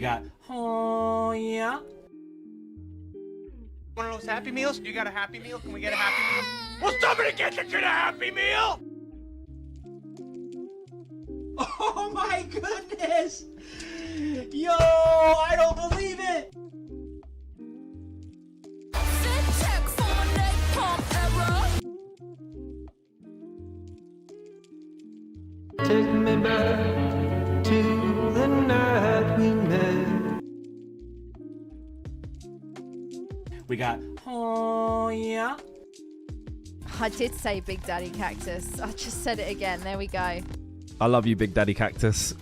got, oh yeah. One of those Happy Meals? You got a Happy Meal? Can we get a Happy Meal? Will somebody get the kid a Happy Meal? Oh my goodness! Yo, I don't believe it! Take me back to the night we met. We got, oh yeah. I did say Big Daddy Cactus. I just said it again. There we go. I love you, Big Daddy Cactus.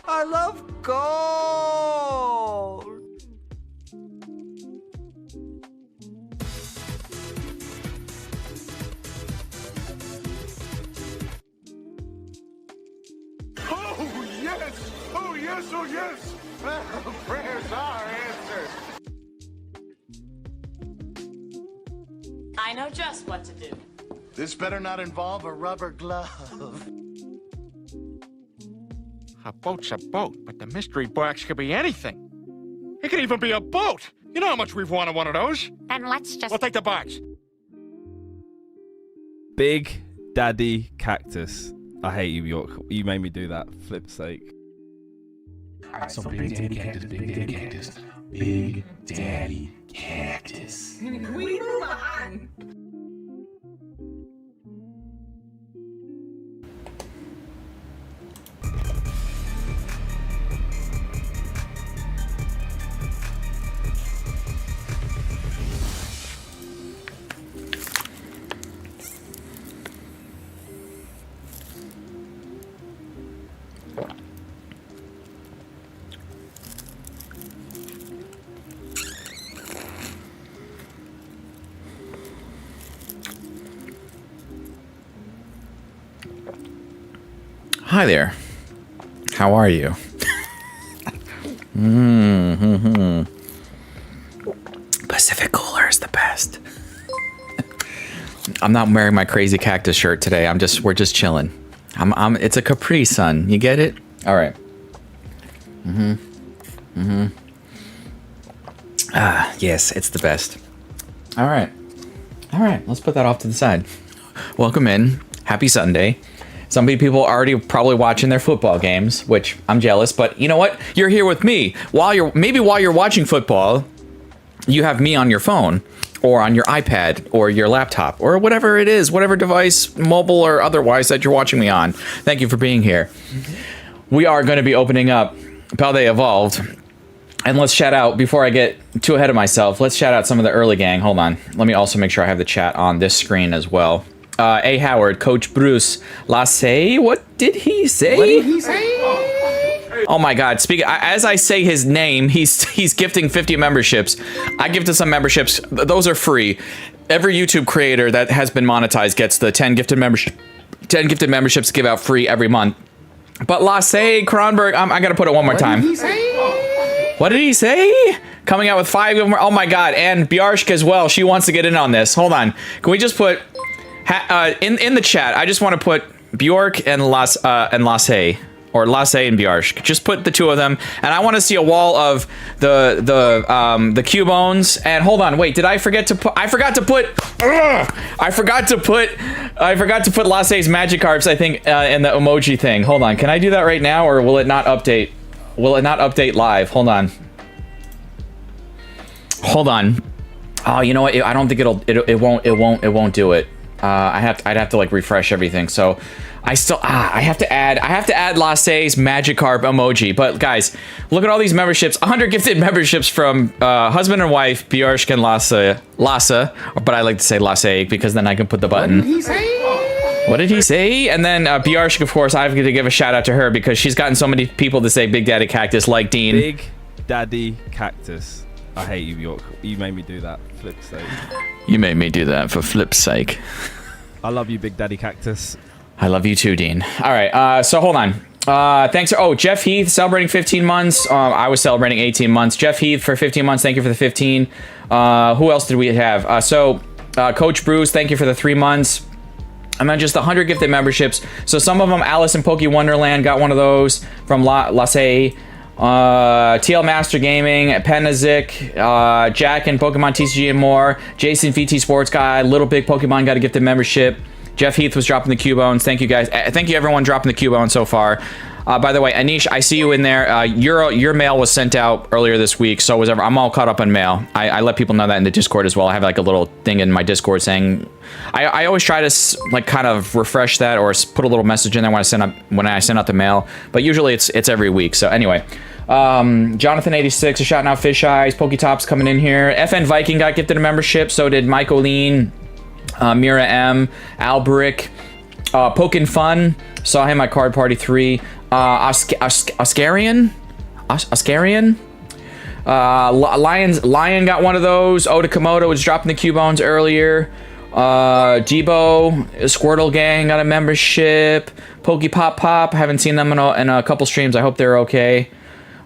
I love gold. Oh, yes! Oh, yes! Oh, yes! Prayers are answered. I know just what to do. This better not involve a rubber glove. A boat's a boat, but the mystery box could be anything. It could even be a boat. You know how much we've wanted one of those. Then let's just... We'll take the box. Big Daddy Cactus. I hate you, York. You made me do that. Flip's sake. Alright, so Big Daddy Cactus, Big Daddy Cactus, Big Daddy Cactus. Can we move on? Hi there. How are you? Pacific Cooler is the best. I'm not wearing my crazy cactus shirt today. We're just chilling. It's a Capri Sun. You get it? All right. Ah, yes, it's the best. All right. All right, let's put that off to the side. Welcome in. Happy Sunday. Some people are already probably watching their football games, which I'm jealous, but you know what? You're here with me. While you're watching football, you have me on your phone or on your iPad or your laptop or whatever it is, whatever device, mobile or otherwise, that you're watching me on. Thank you for being here. We are going to be opening up Paldea Evolved. And let's shout out, before I get too ahead of myself, let's shout out some of the early gang. Hold on. Let me also make sure I have the chat on this screen as well. A. Howard, Coach Bruce, Lassay, what did he say? What did he say? Oh my God! As I say his name, he's gifting 50 memberships. I gifted some memberships; those are free. Every YouTube creator that has been monetized gets the 10 gifted memberships to give out free every month. But Lassay Kronberg, I gotta put it one more time. What did he say? What did he say? Coming out with 5 of them. Oh my God! And Bjarsk as well. She wants to get in on this. Hold on. Can we just put? In the chat, I just want to put Bjork and Lassay, or Lassay and Bjarsk. Just put the two of them, and I want to see a wall of the Cubones. And hold on, wait, did I forget to put? I forgot to put Lassay's Magikarps, I think, in the emoji thing. Hold on, can I do that right now, or will it not update? Will it not update live? Hold on. Hold on. Oh, you know what? I don't think it won't do it. I'd have to like refresh everything. So I have to add Lassay's Magikarp emoji. But guys, look at all these memberships. 100 gifted memberships from husband and wife, Bjarsk and Lassa. But I like to say Lassay because then I can put the button. What did he say? What did he say? And then Bjarsk, of course, I have to give a shout out to her because she's gotten so many people to say Big Daddy Cactus, like Dean. Big Daddy Cactus. I hate you, York. You made me do that. Flip's sake. You made me do that for flip's sake. I love you, Big Daddy Cactus. I love you too, Dean. All right, so hold on. Thanks. Oh, Jeff Heath celebrating 15 months. I was celebrating 18 months. Jeff Heath for 15 months. Thank you for the 15. Who else did we have? Coach Bruce, thank you for the 3 months. And then just 100 gifted memberships. So some of them, Alice in Poke Wonderland got one of those from Lasse. TL Master Gaming, Penazik, Jack and Pokemon TCG and more. Jason VT Sports Guy, Little Big Pokemon got a gifted membership. Jeff Heath was dropping the Cubones. Thank you guys. Thank you everyone dropping the Cubones so far. By the way, Anish, I see you in there. Your mail was sent out earlier this week, so was ever. I'm all caught up on mail. I let people know that in the Discord as well. I have like a little thing in my Discord saying, I always try to like kind of refresh that or put a little message in there when I send out the mail. But usually it's every week. So anyway, Jonathan86 is shouting out Fish Eyes. Poketops coming in here. FN Viking got gifted a membership. So did Mike O'Lean, Mira M, Albrick, Pokin Fun. Saw him at Card Party 3. Oscarian? Lion got one of those. Oda Komodo was dropping the Cubones earlier. Debo, Squirtle Gang got a membership. Pokey Pop Pop, haven't seen them in a couple streams. I hope they're okay.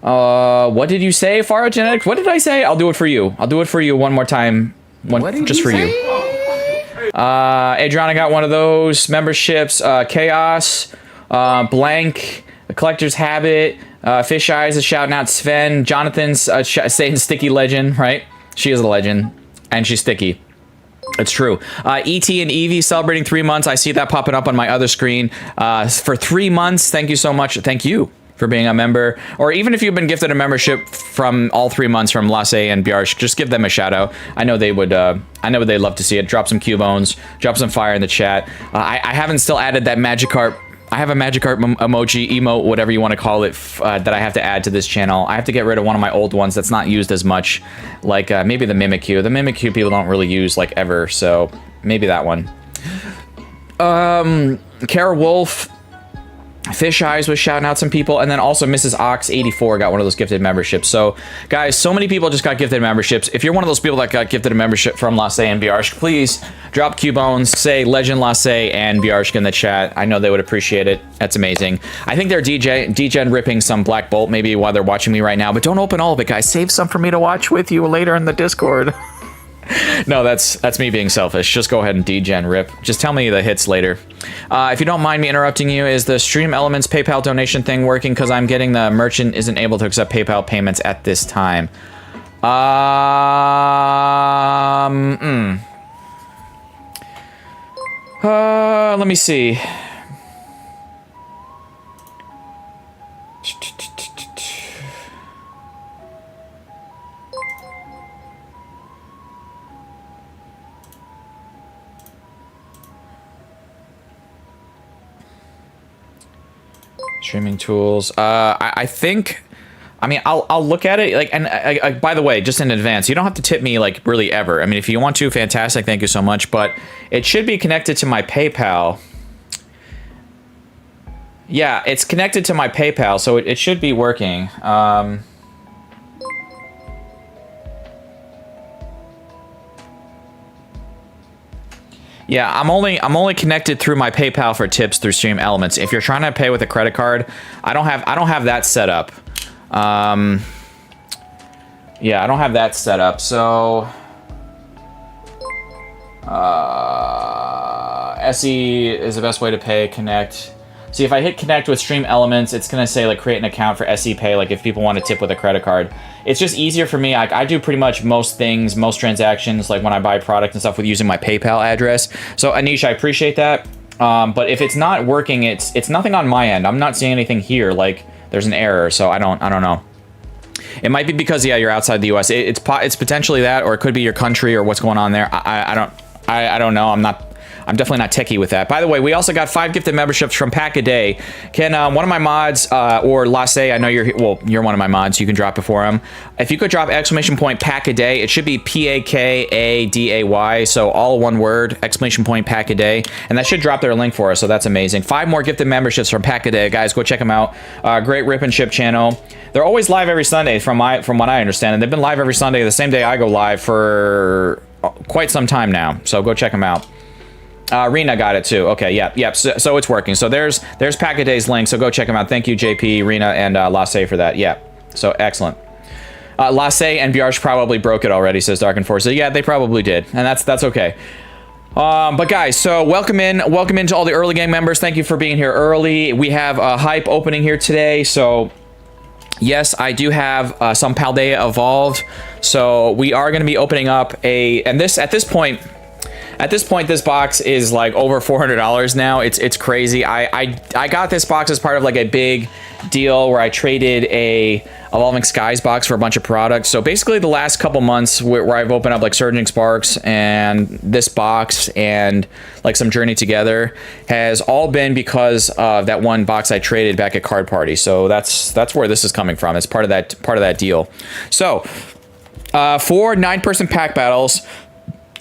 What did you say, Faro Genetics? What did I say? I'll do it for you. I'll do it for you one more time. Just for you. Adriana got one of those memberships. Chaos, Blank, The Collector's Habit, Fish Eyes is shouting out Sven. Jonathan's saying Sticky Legend, right? She is a legend, and she's sticky. It's true. E.T. and Evie celebrating 3 months. I see that popping up on my other screen. For 3 months, thank you so much. Thank you for being a member. Or even if you've been gifted a membership from all 3 months from Lasse and Bjarsh, just give them a shout out. I know they would. I know they'd love to see it. Drop some Cubones. Drop some fire in the chat. I haven't still added that Magikarp. I have a Magikarp emoji, emote, whatever you want to call it, that I have to add to this channel. I have to get rid of one of my old ones that's not used as much, like maybe the Mimikyu. The Mimikyu people don't really use like ever, so maybe that one. Kara Wolf, Fish Eyes was shouting out some people, and then also Mrs. Ox 84 got one of those gifted memberships. So guys, so many people just got gifted memberships. If you're one of those people that got gifted a membership from Lasse and Bjarsk, please drop Cubones, say Legend Lasse and Bjarsk in the chat. I know they would appreciate it. That's amazing. I think they're DJing ripping some Black Bolt maybe while they're watching me right now, but don't open all of it, guys. Save some for me to watch with you later in the Discord. No, that's me being selfish. Just go ahead and degen rip. Just tell me the hits later. If you don't mind me interrupting you, is the Stream Elements PayPal donation thing working? Because I'm getting the merchant isn't able to accept PayPal payments at this time. Let me see. Streaming tools. I think. I mean, I'll look at it. Like, and by the way, just in advance, you don't have to tip me like really ever. I mean, if you want to, fantastic. Thank you so much. But it should be connected to my PayPal. Yeah, it's connected to my PayPal, so it should be working. Yeah, I'm only connected through my PayPal for tips through Stream Elements. If you're trying to pay with a credit card, I don't have that set up. Yeah, I don't have that set up. So SE is the best way to pay. Connect. See, if I hit connect with Stream Elements, it's gonna say like create an account for SE Pay. Like if people want to tip with a credit card, it's just easier for me. I do pretty much most things, most transactions, like when I buy product and stuff, with using my PayPal address. So Anish, I appreciate that. But if it's not working, it's nothing on my end. I'm not seeing anything here. Like there's an error, so I don't know. It might be because you're outside the U.S. It's potentially that, or it could be your country or what's going on there. I don't know. I'm definitely not techie with that. By the way, we also got 5 gifted memberships from Pack a Day. Can one of my mods, or Lasse, I know you're one of my mods, you can drop it for him. If you could drop exclamation point Pack a Day, it should be PAKADAY, so all one word, exclamation point Pack a Day, and that should drop their link for us, so that's amazing. 5 more gifted memberships from Pack a Day, guys, go check them out. Great rip and ship channel. They're always live every Sunday, from what I understand, and they've been live every Sunday the same day I go live for quite some time now, so go check them out. Rena got it too. Okay, yep. So it's working. So there's Pack a Day's link. So go check them out. Thank you, JP, Rena, and Lasse for that. Yeah. So excellent. Lasse and Bjarsh probably broke it already, says Dark and Force. So yeah, they probably did, and that's okay. But guys, so welcome into all the early game members. Thank you for being here early. We have a hype opening here today, so yes, I do have some Paldea Evolved. So we are going to be opening up and this at this point, this box is like over $400 now. It's crazy. I got this box as part of like a big deal where I traded a Evolving Skies box for a bunch of products. So basically the last couple months where I've opened up like Surging Sparks and this box and like some Journey Together has all been because of that one box I traded back at Card Party. So that's where this is coming from. It's part of that deal. So for 9-person pack battles,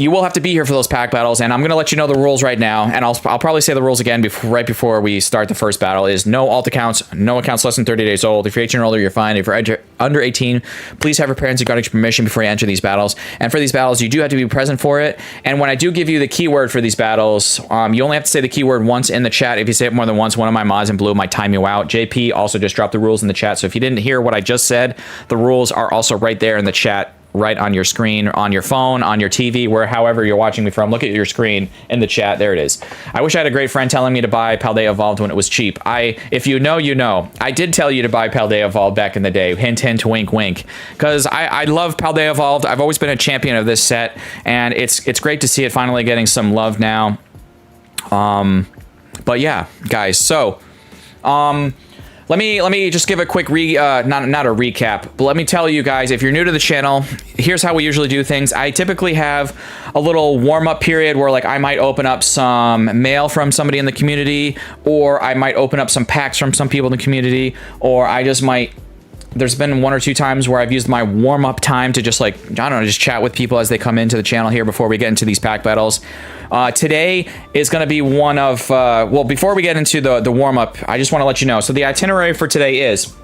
you will have to be here for those pack battles, and I'm going to let you know the rules right now, and I'll probably say the rules again right before we start the first battle. Is no alt accounts, no accounts less than 30 days old. If you're 18 or older, you're fine. If you're under 18, please have your parents and guardians' permission before you enter these battles. And for these battles, you do have to be present for it. And when I do give you the keyword for these battles, you only have to say the keyword once in the chat. If you say it more than once, one of my mods in blue might time you out. JP also just dropped the rules in the chat, so if you didn't hear what I just said, the rules are also right there in the chat, right on your screen, on your phone, on your TV, however you're watching me from. Look at your screen in the chat. There it is. I wish I had a great friend telling me to buy Paldea Evolved when it was cheap. If you know, you know. I did tell you to buy Paldea Evolved back in the day. Hint, hint, wink, wink. Because I love Paldea Evolved. I've always been a champion of this set, and it's great to see it finally getting some love now. But yeah, guys. So, Let me just give a quick not a recap, but let me tell you guys, if you're new to the channel, here's how we usually do things. I typically have a little warm-up period where like I might open up some mail from somebody in the community, or I might open up some packs from some people in the community, or I just might... There's been 1 or 2 times where I've used my warm-up time to just like, I don't know, just chat with people as they come into the channel here before we get into these pack battles. Today is going to be one of, well, before we get into the warm-up, I just want to let you know. So the itinerary for today is,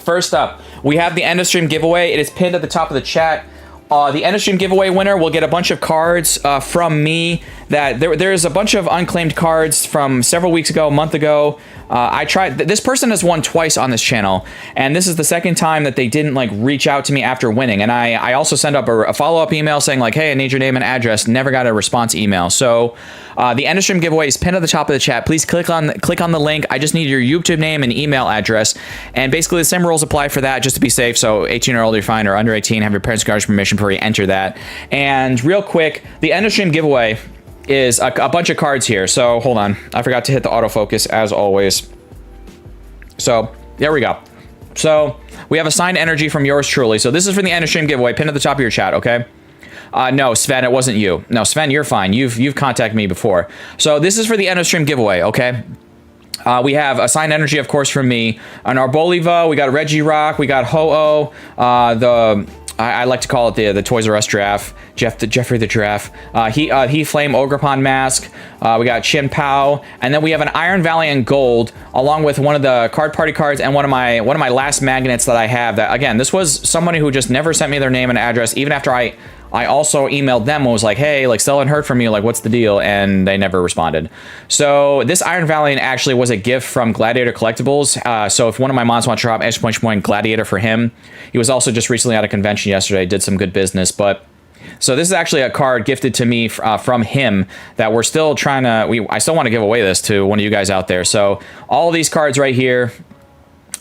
first up, we have the end of stream giveaway. It is pinned at the top of the chat. The end of stream giveaway winner will get a bunch of cards from me. That there's a bunch of unclaimed cards from several weeks ago, a month ago. I tried. This person has won twice on this channel, and this is the second time that they didn't like reach out to me after winning. And I also sent up a follow-up email saying like, hey, I need your name and address. Never got a response email. So the end of stream giveaway is pinned at the top of the chat. Please click on the link. I just need your YouTube name and email address, and basically the same rules apply for that, just to be safe. So 18 or older, you're fine, or under 18, have your parents' guardian's permission before you enter that. And real quick, the end of stream giveaway is a bunch of cards here. So hold on, I forgot to hit the autofocus as always. So there we go. So we have a signed energy from yours truly. So this is for the end of stream giveaway, pinned at the top of your chat, okay? No, Sven, it wasn't you. No, Sven, you're fine. You've contacted me before. So this is for the end of stream giveaway, okay? We have a signed energy, of course, from me. An Arbolivo, we got a Regirock, we got Ho-Oh, I like to call it the Toys R Us giraffe, Jeffrey the giraffe. He Flame Ogrepon mask. We got Chin Pao, and then we have an Iron Valiant Gold, along with one of the Card Party cards and one of my last magnets that I have. That again, this was somebody who just never sent me their name and address, even after I also emailed them and was like, hey, like, still haven't heard from you, like, what's the deal? And they never responded. So this Iron Valiant actually was a gift from Gladiator Collectibles. So if one of my mods wants to drop !! Gladiator for him, he was also just recently at a convention yesterday, did some good business. But so this is actually a card gifted to me from him that we're still trying to, I still want to give away this to one of you guys out there. So all these cards right here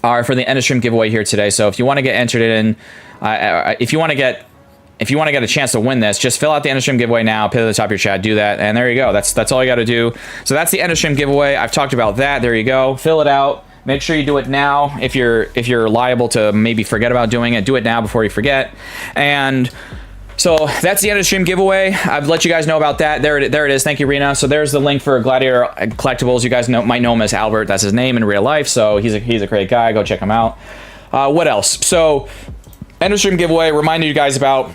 are for the end of stream giveaway here today. So if you want to get entered in, if you want to get a chance to win this, just fill out the end of stream giveaway now, pin it at the top of your chat, do that, and there you go. That's all you got to do. So that's the end of stream giveaway. I've talked about that. There you go. Fill it out. Make sure you do it now. If you're liable to maybe forget about doing it, do it now before you forget. And so that's the end of stream giveaway. I've let you guys know about that. There it is. Thank you, Rena. So there's the link for Gladiator Collectibles. You guys might know him as Albert. That's his name in real life. So he's a great guy. Go check him out. What else? So end of stream giveaway. Reminding you guys about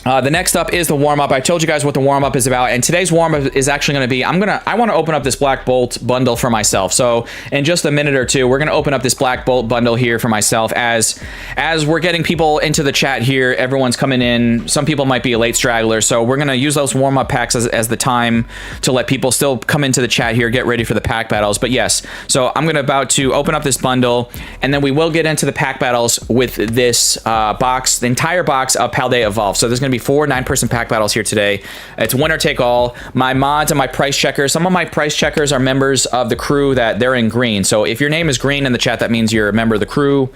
the next up is the warm-up. I told you guys what the warm-up is about, and today's warm-up is actually going to be, I want to open up this Black Bolt bundle for myself. So in just a minute or two, we're going to open up this Black Bolt bundle here for myself as we're getting people into the chat here. Everyone's coming in. Some people might be a late straggler, so we're going to use those warm-up packs as the time to let people still come into the chat here, get ready for the pack battles. But yes, so I'm about to open up this bundle, and then we will get into the pack battles with this box, the entire box of Paldea Evolved. So there's going to to be 4 9-person pack battles here today. It's winner take all. My mods and my price checkers. Some of my price checkers are members of the crew that they're in green. So if your name is green in the chat, that means you're a member of the crew.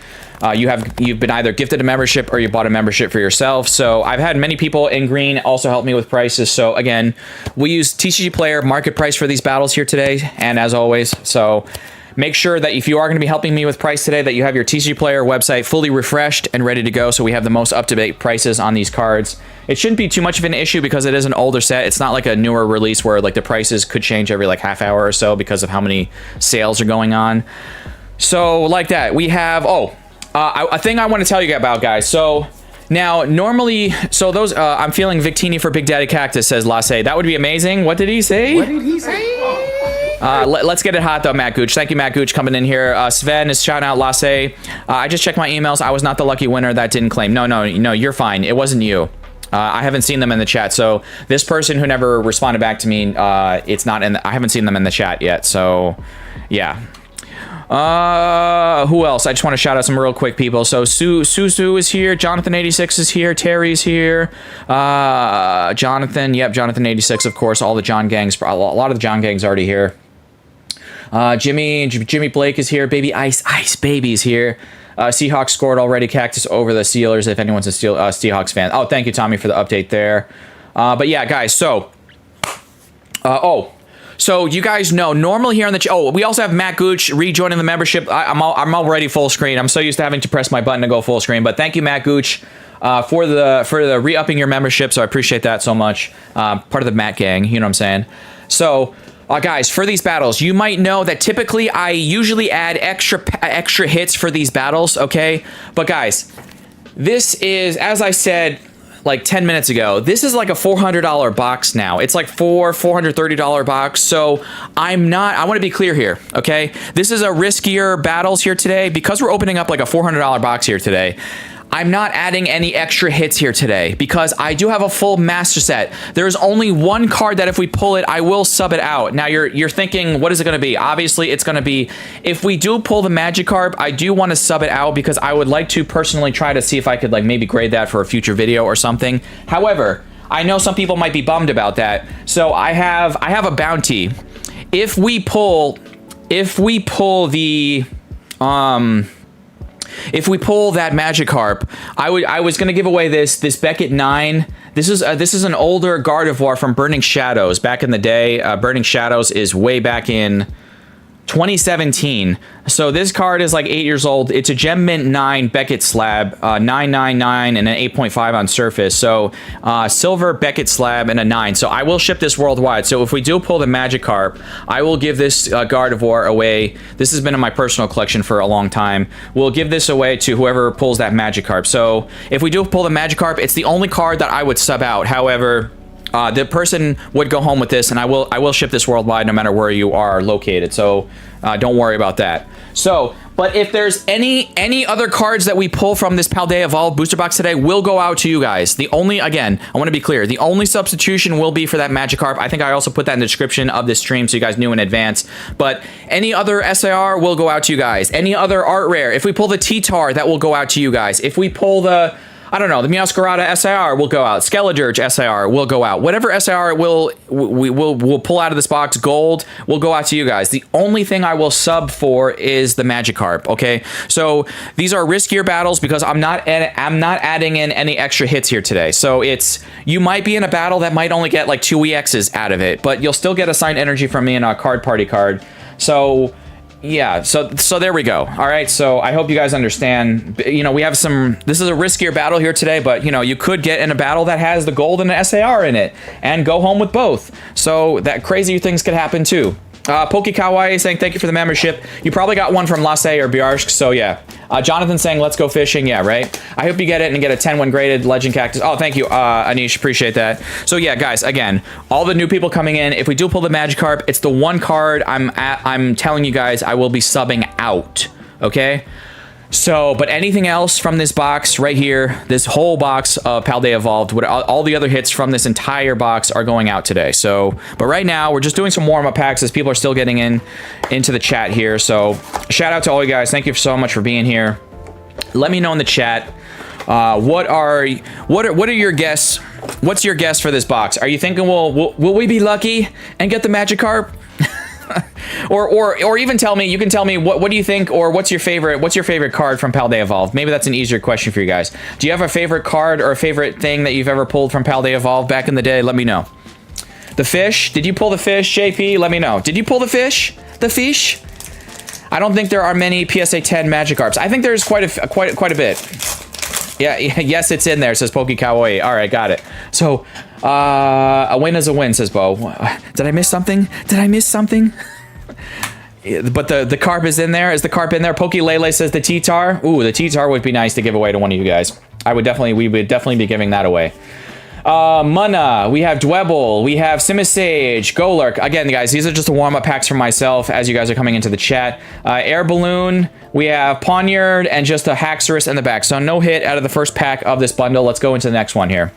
You've been either gifted a membership or you bought a membership for yourself. So I've had many people in green also help me with prices. So again, we use TCG Player market price for these battles here today, and as always. So make sure that if you are going to be helping me with price today, that you have your TCG Player website fully refreshed and ready to go, so we have the most up-to-date prices on these cards. It shouldn't be too much of an issue because it is an older set. It's not like a newer release where like the prices could change every like half hour or so because of how many sales are going on. So like that, we have a thing I want to tell you about, guys. So now normally, so those I'm feeling Victini for Big Daddy Cactus, says Lasse. That would be amazing. What did he say? What did he say? Let's get it hot though, Matt Gooch. Thank you, Matt Gooch, coming in here. Sven is shouting out Lasse. I just checked my emails. I was not the lucky winner that didn't claim. No, you're fine. It wasn't you. I haven't seen them in the chat. So this person who never responded back to me, it's not in. I haven't seen them in the chat yet. So yeah. Who else? I just want to shout out some real quick people. So Susu is here. Jonathan86 is here. Terry's here. Jonathan. Yep, Jonathan86, of course. All the John gangs. A lot of the John gangs already here. Jimmy Blake is here. Baby Ice Baby's here. Seahawks scored already. Cactus over the Steelers, if anyone's a Seahawks fan. Oh, thank you, Tommy, for the update there. But yeah, guys, so so you guys know, normally here on the we also have Matt Gooch rejoining the membership. I'm already full screen. I'm so used to having to press my button to go full screen. But thank you, Matt Gooch, for the re-upping your membership. So I appreciate that so much. Part of the Matt gang, you know what I'm saying? So guys, for these battles, you might know that typically I usually add extra hits for these battles, okay? But guys, this is, as I said like 10 minutes ago, this is like a $400 box now. It's like $430 box. So I want to be clear here, okay? This is a riskier battles here today because we're opening up like a $400 box here today. I'm not adding any extra hits here today because I do have a full master set. There's only one card that if we pull it, I will sub it out. Now you're thinking, what is it going to be? Obviously, it's going to be, if we do pull the Magikarp, I do want to sub it out because I would like to personally try to see if I could like maybe grade that for a future video or something. However, I know some people might be bummed about that. So I have a bounty. If we pull that Magikarp, I was gonna give away this Beckett 9. This is an older Gardevoir from Burning Shadows back in the day. Burning Shadows is way back in 2017. So this card is like 8 years old. It's a Gem Mint 9 Beckett slab, 999 and an 8.5 on surface. So silver Beckett slab and a 9. So I will ship this worldwide. So if we do pull the Magikarp, I will give this Gardevoir away. This has been in my personal collection for a long time. We'll give this away to whoever pulls that Magikarp. So if we do pull the Magikarp, it's the only card that I would sub out. However, the person would go home with this, and I will ship this worldwide no matter where you are located. So don't worry about that. So, but if there's any other cards that we pull from this Paldea Evolved booster box today, will go out to you guys. The only, again, I want to be clear, the only substitution will be for that Magikarp. I think I also put that in the description of this stream so you guys knew in advance. But any other SIR will go out to you guys. Any other art rare. If we pull the T-Tar, that will go out to you guys. If we pull the, I don't know, the Meowscarada SIR will go out. Skeledirge SIR will go out. Whatever SIR we'll pull out of this box, gold, will go out to you guys. The only thing I will sub for is the Magikarp, okay? So these are riskier battles because I'm not adding in any extra hits here today. So you might be in a battle that might only get like 2 EXs out of it, but you'll still get assigned energy from me in a card party card. So yeah, so there we go. All right, so I hope you guys understand. You know, we have this is a riskier battle here today, but you know, you could get in a battle that has the gold and the SAR in it and go home with both. So that crazy things could happen too. Poke Kawaii saying thank you for the membership. You probably got one from Lasse or Biarsk, so yeah. Jonathan saying let's go fishing. Yeah, right. I hope you get it and get a 10-1 graded Legend Cactus. Oh, thank you, Anish. Appreciate that. So yeah, guys. Again, all the new people coming in. If we do pull the Magikarp, it's the one card I'm telling you guys I will be subbing out. Okay. So, but anything else from this box right here, this whole box of Paldea Evolved, all the other hits from this entire box are going out today. So, but right now we're just doing some warm-up packs as people are still getting into the chat here. So, shout out to all you guys. Thank you so much for being here. Let me know in the chat what are your guess What's your guess for this box? Are you thinking will we be lucky and get the Magikarp? or even tell me, you can tell me what do you think, or what's your favorite card from Paldea Evolved? Maybe that's an easier question for you guys. Do you have a favorite card or a favorite thing that you've ever pulled from Paldea Evolved back in the day? Let me know. The fish? Did you pull the fish, JP? Let me know. Did you pull the fish? The fish? I don't think there are many PSA 10 Magikarps. I think there's quite a bit. Yeah, yes, it's in there, says Poke Kawaii. All right, got it. So, a win is a win, says Bo. Did I miss something? Did I miss something? But the carp is in there. Is the carp in there? Poke Lele says the T-Tar. Ooh, the T-Tar would be nice to give away to one of you guys. We would definitely be giving that away. Munna, we have Dwebble, we have Simisage, Golurk. Again, guys, these are just the warm-up packs for myself as you guys are coming into the chat. Air Balloon, we have Pawniard, and just a Haxorus in the back. So no hit out of the first pack of this bundle. Let's go into the next one here.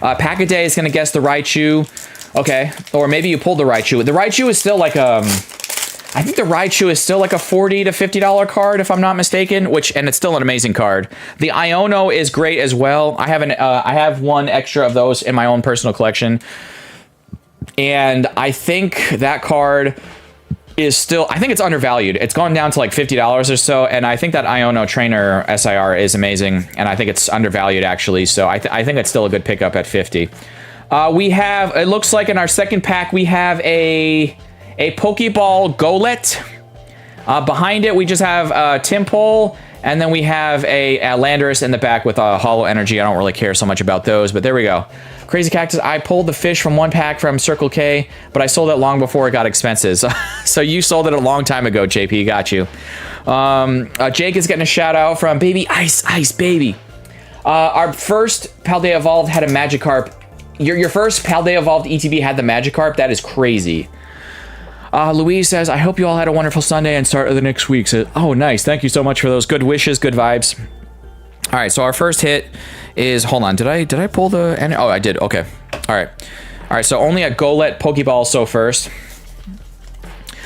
Pack-a-Day is going to guess the Raichu. Okay, or maybe you pulled the Raichu. The Raichu is still like I think the Raichu is still like a $40 to $50 card, if I'm not mistaken, and it's still an amazing card. The Iono is great as well. I have one extra of those in my own personal collection. And I think that card is still, I think it's undervalued. It's gone down to like $50 or so, and I think that Iono Trainer SIR is amazing, and I think it's undervalued actually, so I think it's still a good pickup at 50. We have, it looks like in our second pack, we have a Pokeball Golett. Behind it, we just have Timpole, and then we have a Landorus in the back with a Hollow Energy. I don't really care so much about those, but there we go. Crazy Cactus, I pulled the fish from one pack from Circle K, but I sold it long before it got expensive. So you sold it a long time ago, JP. Got you. Jake is getting a shout out from Baby Ice Baby. Our first Paldea Evolved had a Magikarp. Your first Paldea Evolved ETB had the Magikarp. That is crazy. Louise says, I hope you all had a wonderful Sunday and start of the next week. So, oh, nice. Thank you so much for those good wishes, good vibes. All right, so our first hit is, hold on, did I pull the, oh, I did, okay. All right, so only a Golett Pokeball so first.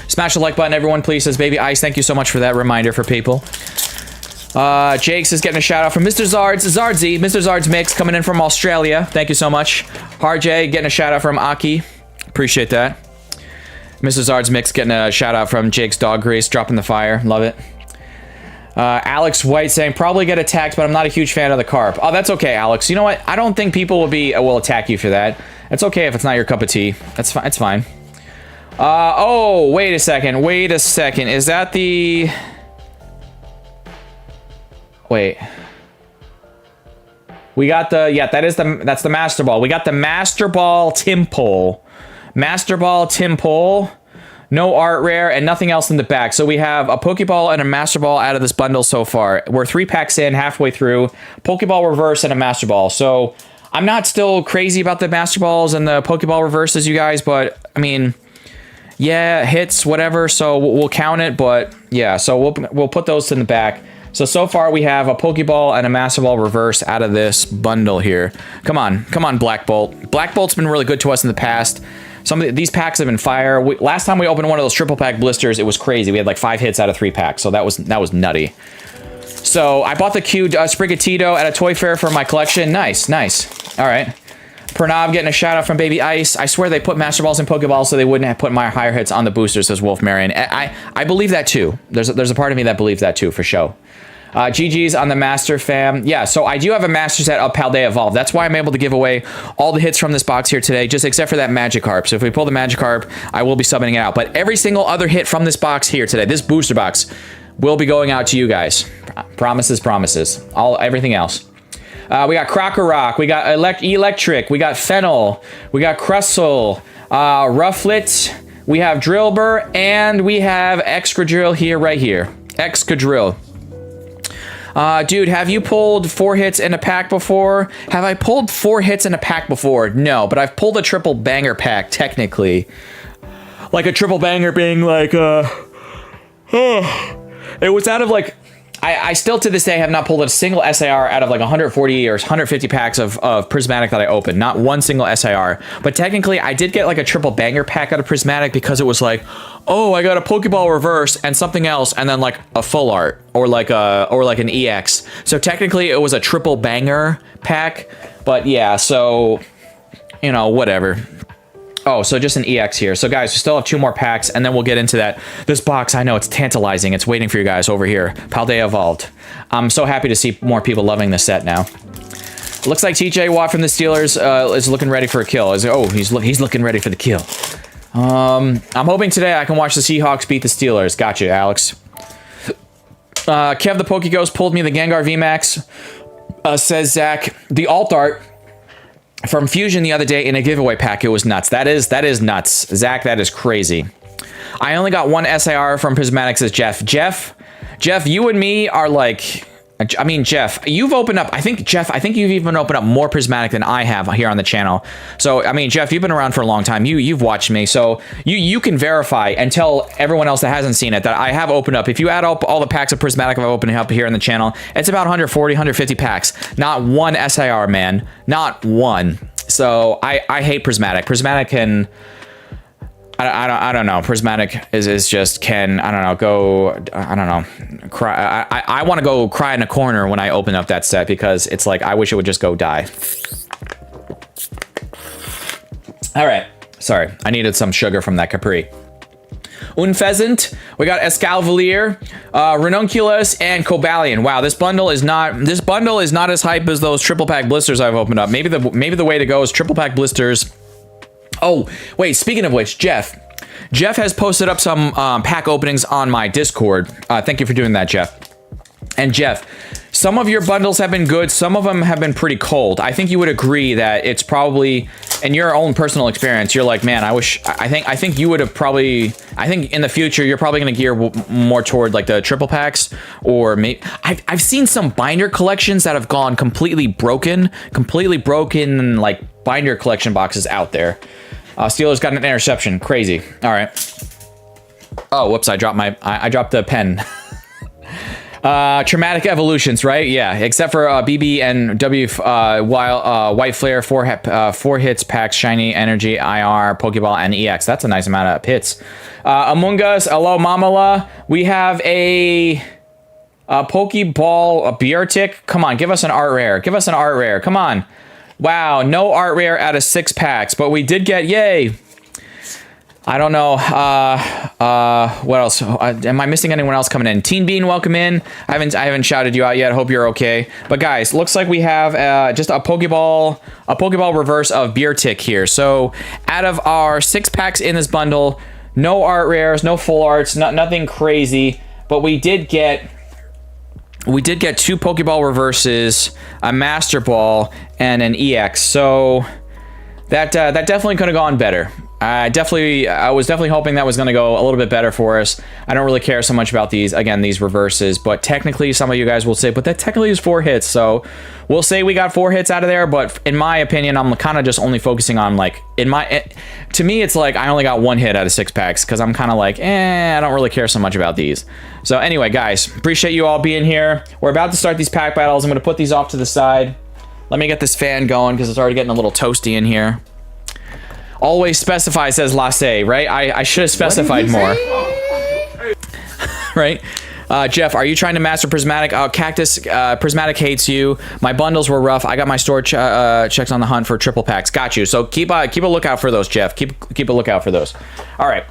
Smash the like button, everyone, please, says Baby Ice. Thank you so much for that reminder for people. Jakes is getting a shout out from Mr. Zardsy, Mr. Zards Mix, coming in from Australia. Thank you so much. Harjay getting a shout out from Aki. Appreciate that. Mr. Zard's Mix getting a shout out from Jake's Dog Grease, dropping the fire. Love it. Alex White saying, probably get attacked, but I'm not a huge fan of the carp. Oh, that's okay, Alex. You know what? I don't think people will attack you for that. It's okay if it's not your cup of tea. That's fine. It's fine. Oh, wait a second. Wait a second. Is that the... Wait. We got the... Yeah, that's the Master Ball. We got the Master Ball Timpole. Master Ball, Timpole, no art rare, and nothing else in the back. So we have a Pokeball and a Master Ball out of this bundle so far. We're 3 packs in, halfway through. Pokeball Reverse and a Master Ball. So I'm not still crazy about the Master Balls and the Pokeball Reverses, you guys, but I mean, yeah, hits, whatever. So we'll count it, but yeah, so we'll put those in the back. So far we have a Pokeball and a Master Ball Reverse out of this bundle here. Come on, Black Bolt. Black Bolt's been really good to us in the past. These packs have been fire. Last time we opened one of those triple pack blisters, it was crazy. We had like 5 hits out of 3 packs, so that was nutty. So I bought the cute Sprigatito at a toy fair for my collection. Nice. All right. Pranav getting a shout out from Baby Ice. I swear they put Master Balls and Pokeballs so they wouldn't have put my higher hits on the boosters, says Wolf Marion. I believe that too. There's a part of me that believes that too, for sure. GG's on the Master Fam. Yeah, so I do have a Master set of Paldea Evolved. That's why I'm able to give away all the hits from this box here today, just except for that Magikarp. So if we pull the Magikarp, I will be subbing it out. But every single other hit from this box here today, this booster box, will be going out to you guys. Promises. Everything else. We got Krokorok, we got Electric, we got Fennel, we got Crustle, Rufflet, we have Drillbur, and we have Excadrill here, right here. Excadrill. Dude, have you pulled 4 hits in a pack before? Have I pulled 4 hits in a pack before? No, but I've pulled a triple banger pack, technically. Like a triple banger being like, it was out of like I still to this day have not pulled a single SIR out of like 140 or 150 packs of Prismatic that I opened. Not one single SIR. But technically, I did get like a triple banger pack out of Prismatic because it was like, oh, I got a Pokeball reverse and something else, and then like a full art or like an EX. So technically, it was a triple banger pack. But yeah, so you know, whatever. Oh, so just an EX here. So guys, we still have 2 more packs, and then we'll get into that. This box, I know it's tantalizing. It's waiting for you guys over here. Paldea Evolved. I'm so happy to see more people loving this set now. Looks like TJ Watt from the Steelers is looking ready for a kill. He's looking ready for the kill. I'm hoping today I can watch the Seahawks beat the Steelers. Gotcha, Alex. Kev the Pokeghost pulled me the Gengar VMAX. Says Zach. The alt art from Fusion the other day in a giveaway pack, it was nuts. That is nuts. Zach, that is crazy. I only got 1 SIR from Prismatic, says Jeff. Jeff, you and me are like... I mean, Jeff, you've opened up... I think you've even opened up more Prismatic than I have here on the channel. So, I mean, Jeff, you've been around for a long time. You've watched me. So, you can verify and tell everyone else that hasn't seen it that I have opened up. If you add up all the packs of Prismatic I've opened up here on the channel, it's about 140, 150 packs. Not 1 SIR, man. Not 1. So, I hate Prismatic. Prismatic can... I don't know. Prismatic is just can, I don't know, go, I don't know, cry. I want to go cry in a corner when I open up that set because it's like, I wish it would just go die. All right. Sorry. I needed some sugar from that Capri. Unpheasant. We got Escavalier, Ranunculus, and Cobalion. Wow, this bundle is not as hype as those triple pack blisters I've opened up. Maybe the way to go is triple pack blisters. Oh, wait, speaking of which, Jeff has posted up some pack openings on my Discord. Thank you for doing that, Jeff. And Jeff, some of your bundles have been good. Some of them have been pretty cold. I think you would agree that it's probably, in your own personal experience, you're like, man, I think you would have probably, I think in the future, you're probably going to gear more toward like the triple packs, or maybe, I've seen some binder collections that have gone completely broken, like binder collection boxes out there. Steelers got an interception. Crazy. All right. Oh, whoops. I dropped the pen. Traumatic evolutions, right? Yeah. Except for BB and W White Flare, 4 hits, packs, shiny, energy, IR, Pokeball, and EX. That's a nice amount of hits. Among Us, hello, Mamala. We have a Pokeball, a Beartic. Come on, give us an art rare. Come on. Wow, no art rare out of 6 packs, but we did get, yay. I don't know, what else? Am I missing anyone else coming in? Teen Bean, welcome in. I haven't shouted you out yet. Hope you're okay. But guys, looks like we have just a Pokeball reverse of Beartic here. So out of our 6 packs in this bundle, no art rares, no full arts, nothing crazy, but we did get 2 Pokeball reverses, a Master Ball, and an EX. So that definitely could have gone better. I was definitely hoping that was going to go a little bit better for us. I don't really care so much about these reverses, but technically some of you guys will say, but that technically is 4 hits. So we'll say we got 4 hits out of there, but in my opinion, I'm kind of just only focusing on like, to me, it's like I only got 1 hit out of 6 packs because I'm kind of like, I don't really care so much about these. So anyway, guys, appreciate you all being here. We're about to start these pack battles. I'm going to put these off to the side. Let me get this fan going because it's already getting a little toasty in here. Always specify, says Lasse, right? I should have specified more. Right? Jeff, are you trying to master Prismatic? Cactus, Prismatic hates you. My bundles were rough. I got my store checks on the hunt for triple packs. Got you. So keep a lookout for those, Jeff. Keep a lookout for those. All right.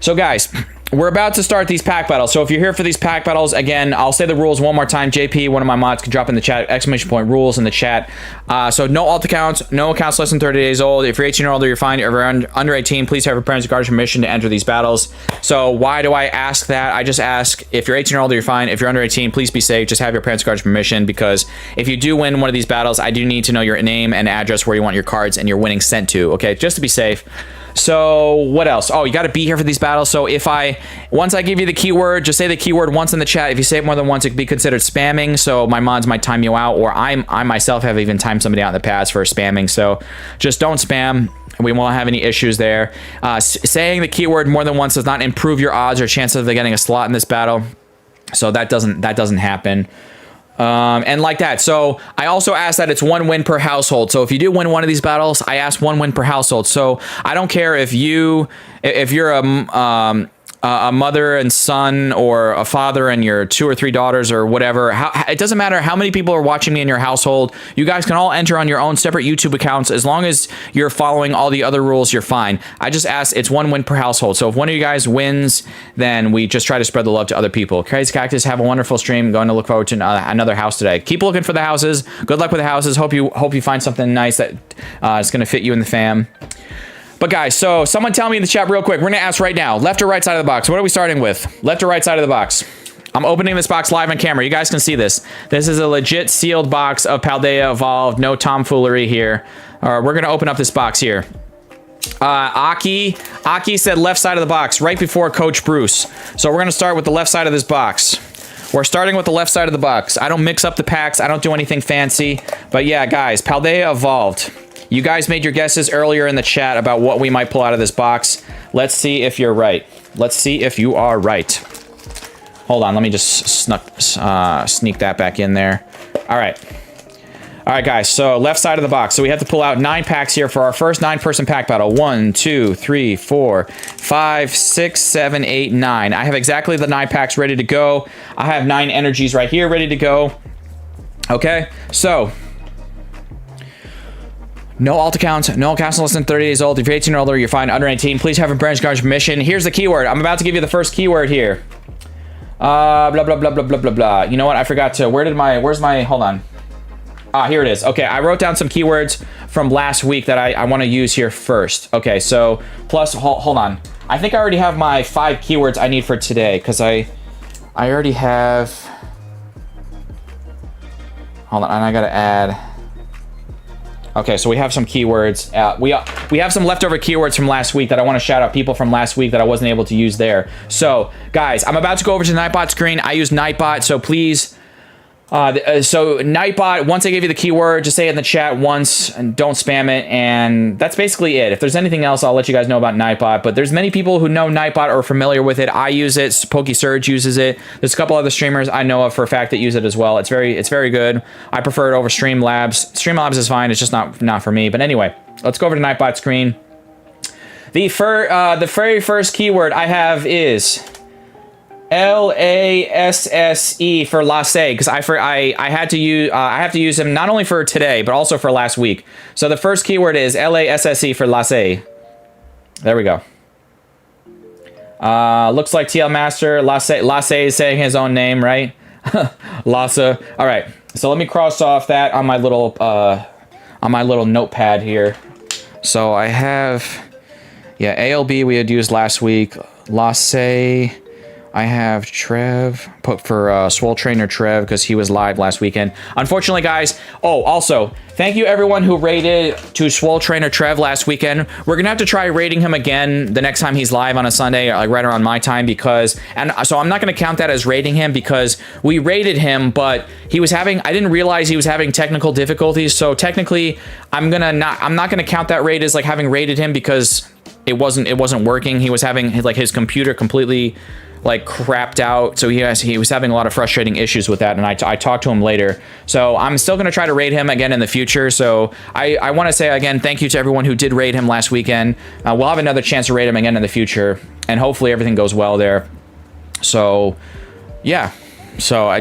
So guys, we're about to start these pack battles. So if you're here for these pack battles, again, I'll say the rules one more time. JP, one of my mods, can drop in the chat, ! rules in the chat. So no alt accounts, no accounts less than 30 days old. If you're 18 or older, you're fine. If you're under 18, please have your parents' guardian permission to enter these battles. So why do I ask that? I just ask, if you're 18 or older, you're fine. If you're under 18, please be safe. Just have your parents' guardian permission, because if you do win one of these battles, I do need to know your name and address where you want your cards and your winnings sent to, okay? Just to be safe. So what else? Oh, you got to be here for these battles. So once I give you the keyword, just say the keyword once in the chat. If you say it more than once, it could be considered spamming. So my mods might time you out, or I myself have even timed somebody out in the past for spamming. So just don't spam. We won't have any issues there. Saying the keyword more than once does not improve your odds or chances of getting a slot in this battle. So that doesn't happen. And like that. So I also asked that it's 1 win per household. So if you do win one of these battles, I ask 1 win per household. So I don't care if you're a mother and son, or a father and your 2 or 3 daughters, or whatever. It doesn't matter how many people are watching me in your household. You guys can all enter on your own separate YouTube accounts. As long as you're following all the other rules, you're fine. I just ask, it's 1 win per household. So if one of you guys wins, then we just try to spread the love to other people. Crazy Cactus, have a wonderful stream. Going to look forward to another house today. Keep looking for the houses. Good luck with the houses. Hope you find something nice that is going to fit you and the fam. But guys, so someone tell me in the chat real quick. We're going to ask right now, left or right side of the box? What are we starting with? Left or right side of the box? I'm opening this box live on camera. You guys can see this. This is a legit sealed box of Paldea Evolved. No tomfoolery here. We're going to open up this box here. Aki said left side of the box right before Coach Bruce. So we're going to start with the left side of this box. We're starting with the left side of the box. I don't mix up the packs. I don't do anything fancy. But yeah, guys, Paldea Evolved. You guys made your guesses earlier in the chat about what we might pull out of this box. Let's see if you're right. Let's see if you are right. Hold on, let me just sneak that back in there. All right. All right, guys, so left side of the box. So we have to pull out 9 packs here for our first 9-person pack battle. 1, 2, 3, 4, 5, 6, 7, 8, 9. I have exactly the 9 packs ready to go. I have 9 energies right here ready to go. Okay, so... no alt accounts, no accounts less than 30 days old. If you're 18 or older, you're fine. Under 18, please have a branch guard's permission. Here's the keyword. I'm about to give you the first keyword here. Blah, blah, blah, blah, blah, blah, blah. You know what? I forgot to, where's my, hold on. Here it is. Okay, I wrote down some keywords from last week that I want to use here first. Okay, so, plus, hold on. I think I already have my 5 keywords I need for today, because I already have, hold on, and I gotta add... Okay, so we have some keywords. We have some leftover keywords from last week that I want to shout out people from last week that I wasn't able to use there. So, guys, I'm about to go over to the Nightbot screen. I use Nightbot, so please... so Nightbot, once I give you the keyword, just say it in the chat once and don't spam it, and that's basically it. If there's anything else, I'll let you guys know about Nightbot, but there's many people who know Nightbot or are familiar with it. I use it, PokeSurge uses it. There's a couple other streamers I know of for a fact that use it as well. It's very good. I prefer it over Streamlabs. Streamlabs is fine, it's just not for me. But anyway, let's go over to Nightbot screen. The very first keyword I have is LASSE for Lasse, because I have to use him not only for today but also for last week. So the first keyword is LASSE for Lasse. There we go. Looks like TL Master Lasse is saying his own name, right? Lasse. All right. So let me cross off that on my little notepad here. So I have, yeah, ALB we had used last week. Lasse. I have Trev, put for Swole Trainer Trev, because he was live last weekend. Unfortunately, guys, also, thank you everyone who rated to Swole Trainer Trev last weekend. We're going to have to try rating him again the next time he's live on a Sunday, like right around my time, because, and so I'm not going to count that as rating him, because we rated him, but he was having, I didn't realize he was having technical difficulties, so technically, I'm not going to count that rate as like having rated him, because it wasn't working. He was having like his computer completely like crapped out, so he was having a lot of frustrating issues with that, and I talked to him later. So I'm still going to try to rate him again in the future. So I want to say again thank you to everyone who did rate him last weekend. We'll have another chance to rate him again in the future, and hopefully everything goes well there. So yeah, so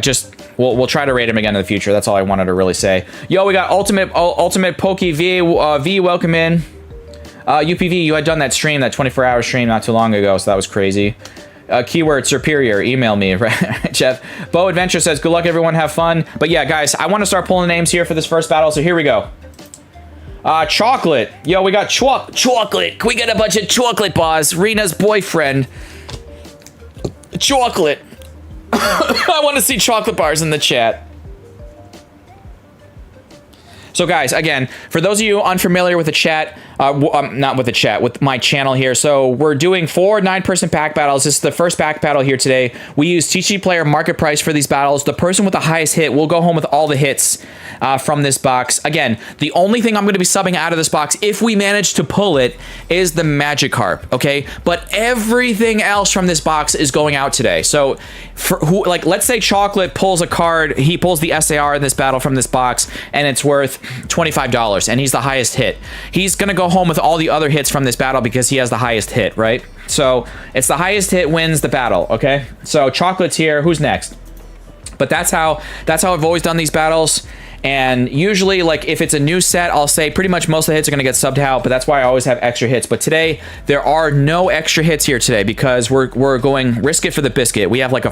we'll try to rate him again in the future. That's all I wanted to really say. Yo, we got ultimate Poke V, welcome in. UPV, you had done that stream, that 24-hour stream not too long ago, so that was crazy. Keyword superior, email me, right? Jeff. Bo Adventure says, good luck everyone, have fun. But yeah, guys, I want to start pulling names here for this first battle, so here we go. Chocolate. Yo, we got chocolate. Can we get a bunch of chocolate bars? Rena's boyfriend. Chocolate. I want to see chocolate bars in the chat. So guys, again, for those of you unfamiliar with the chat, not with the chat, with my channel here, so we're doing 4 9-person pack battles. This is the first pack battle here today. We use TCG Player market price for these battles. The person with the highest hit will go home with all the hits. from this box. Again, the only thing I'm going to be subbing out of this box, if we manage to pull it, is the Magikarp, okay? But everything else from this box is going out today. So, for who, like, let's say Chocolate pulls a card, he pulls the SAR in this battle from this box, and it's worth $25, and he's the highest hit. He's going to go home with all the other hits from this battle because he has the highest hit, right? So, it's the highest hit wins the battle, okay? So, Chocolate's here. Who's next? But that's how I've always done these battles. And usually, like, if it's a new set, I'll say pretty much most of the hits are going to get subbed out, but that's why I always have extra hits. But today, there are no extra hits here today because we're going risk it for the biscuit. We have like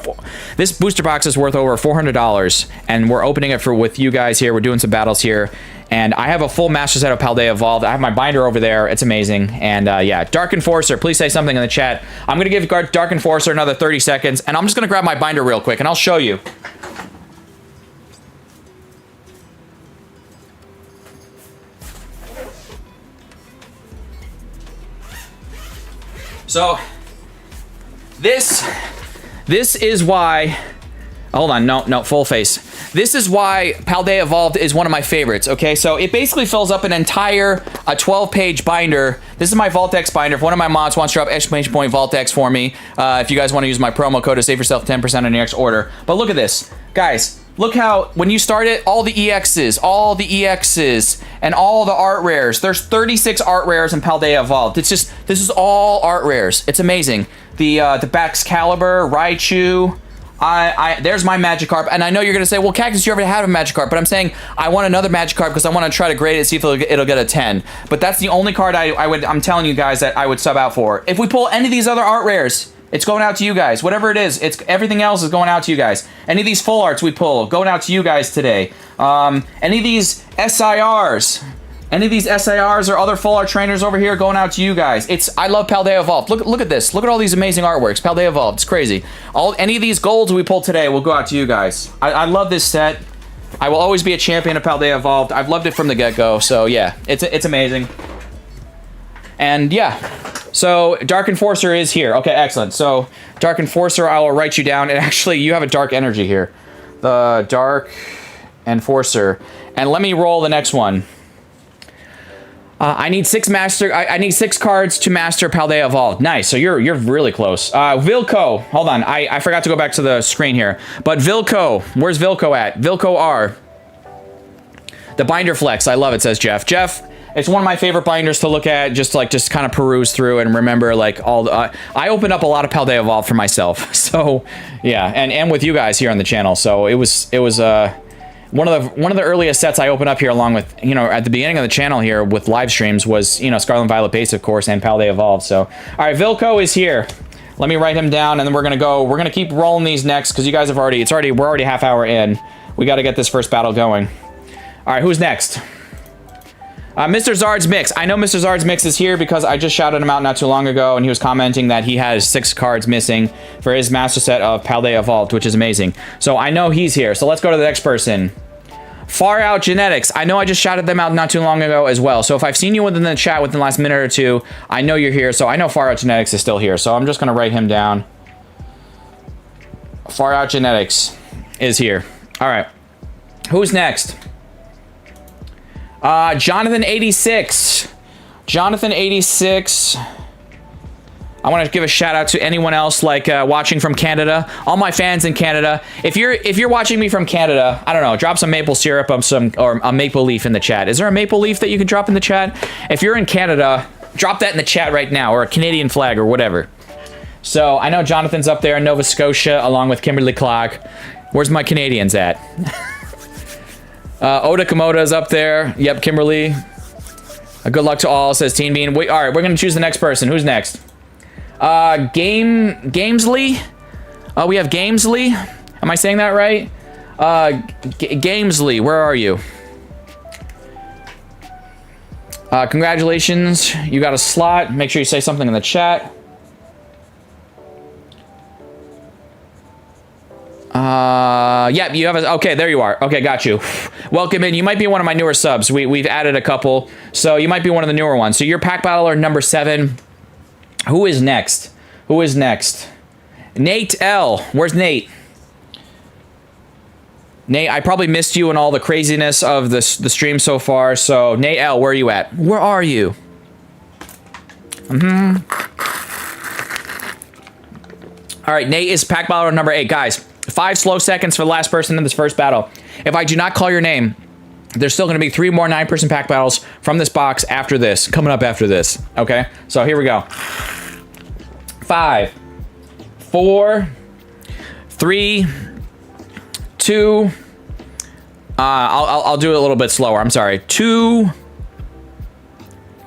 this booster box is worth over $400, and we're opening it with you guys here. We're doing some battles here. And I have a full master set of Paldea Evolved. I have my binder over there. It's amazing. And yeah, Dark Enforcer, please say something in the chat. I'm going to give Dark Enforcer another 30 seconds, and I'm just going to grab my binder real quick, and I'll show you. So, this is why, hold on, no, full face. This is why Paldea Evolved is one of my favorites, okay? So, it basically fills up an entire 12-page binder. This is my Vaultex binder. If one of my mods wants to drop exclamation point Vaultex for me, if you guys want to use my promo code to save yourself 10% on your next order. But look at this. Guys, look how, when you start it, all the EXs, and all the art rares. There's 36 art rares in Paldea Evolved. It's just, this is all art rares. It's amazing. The Baxcalibur, Raichu, there's my Magikarp, and I know you're going to say, well, Cactus, you already have a Magikarp, but I'm saying I want another Magikarp because I want to try to grade it, see if it'll get a 10. But that's the only card I'm telling you guys that I would sub out for. If we pull any of these other art rares, it's going out to you guys. Whatever it is, everything else is going out to you guys. Any of these full arts we pull, going out to you guys today. Any of these SIRs, or other full art trainers over here, going out to you guys. I love Paldea Evolved. Look at this. Look at all these amazing artworks. Paldea Evolved. It's crazy. Any of these golds we pull today will go out to you guys. I love this set. I will always be a champion of Paldea Evolved. I've loved it from the get-go. So yeah, it's amazing. And yeah. So, Dark Enforcer is here. Okay, excellent. So, Dark Enforcer, I will write you down. And actually, you have a Dark Energy here. The Dark Enforcer. And let me roll the next one. I need 6 cards to master Paldea Evolved. Nice. So you're really close. Vilco. Hold on. I forgot to go back to the screen here. But Vilco. Where's Vilco at? Vilco R. The binder flex. I love it, says Jeff. Jeff, it's one of my favorite binders to look at, just kind of peruse through and remember like all the, I opened up a lot of Paldea Evolved for myself. So yeah, and with you guys here on the channel. So it was one of the earliest sets I opened up here, along with, you know, at the beginning of the channel here with live streams, was, you know, Scarlet and Violet Base, of course, and Paldea Evolved. So all right, Vilco is here. Let me write him down, and then we're gonna keep rolling these next because you guys have we're already half hour in. We got to get this first battle going. All right, who's next? Mr. Zard's Mix. I know Mr. Zard's Mix is here because I just shouted him out not too long ago, and he was commenting that he has 6 cards missing for his master set of Paldea Evolved, which is amazing. So I know he's here. So let's go to the next person. Far Out Genetics. I know I just shouted them out not too long ago as well. So if I've seen you within the chat within the last minute or two, I know you're here. So I know Far Out Genetics is still here. So I'm just going to write him down. Far Out Genetics is here. All right. Who's next? Jonathan 86. Jonathan 86. I want to give a shout out to anyone else like watching from Canada. All my fans in Canada. If you're watching me from Canada, I don't know, drop some maple syrup or a maple leaf in the chat. Is there a maple leaf that you can drop in the chat? If you're in Canada, drop that in the chat right now, or a Canadian flag or whatever. So I know Jonathan's up there in Nova Scotia along with Kimberly Clark. Where's my Canadians at? Oda Komoda's up there. Yep, Kimberly. Good luck to all, says Teen Bean. Wait, all right, we're going to choose the next person. Who's next? Gamesley? We have Gamesley. Am I saying that right? Gamesley, where are you? Congratulations. You got a slot. Make sure you say something in the chat. Yeah, you have a, okay, there you are. Okay, got you. Welcome in. You might be one of my newer subs. We've added a couple, so you might be one of the newer ones. So you're pack battler number 7. Who is next? Who is next? Nate L. Where's Nate? Nate, I probably missed you and all the craziness of the stream so far. So, Nate L, where are you at? Where are you? All right, Nate is pack battle number 8. Guys, 5 slow seconds for the last person in this first battle. If I do not call your name, there's still going to be 3 more 9-person pack battles from this box after this, coming up after this. Okay, so here we go. 5, 4, 3, 2. I'll do it a little bit slower. I'm sorry. 2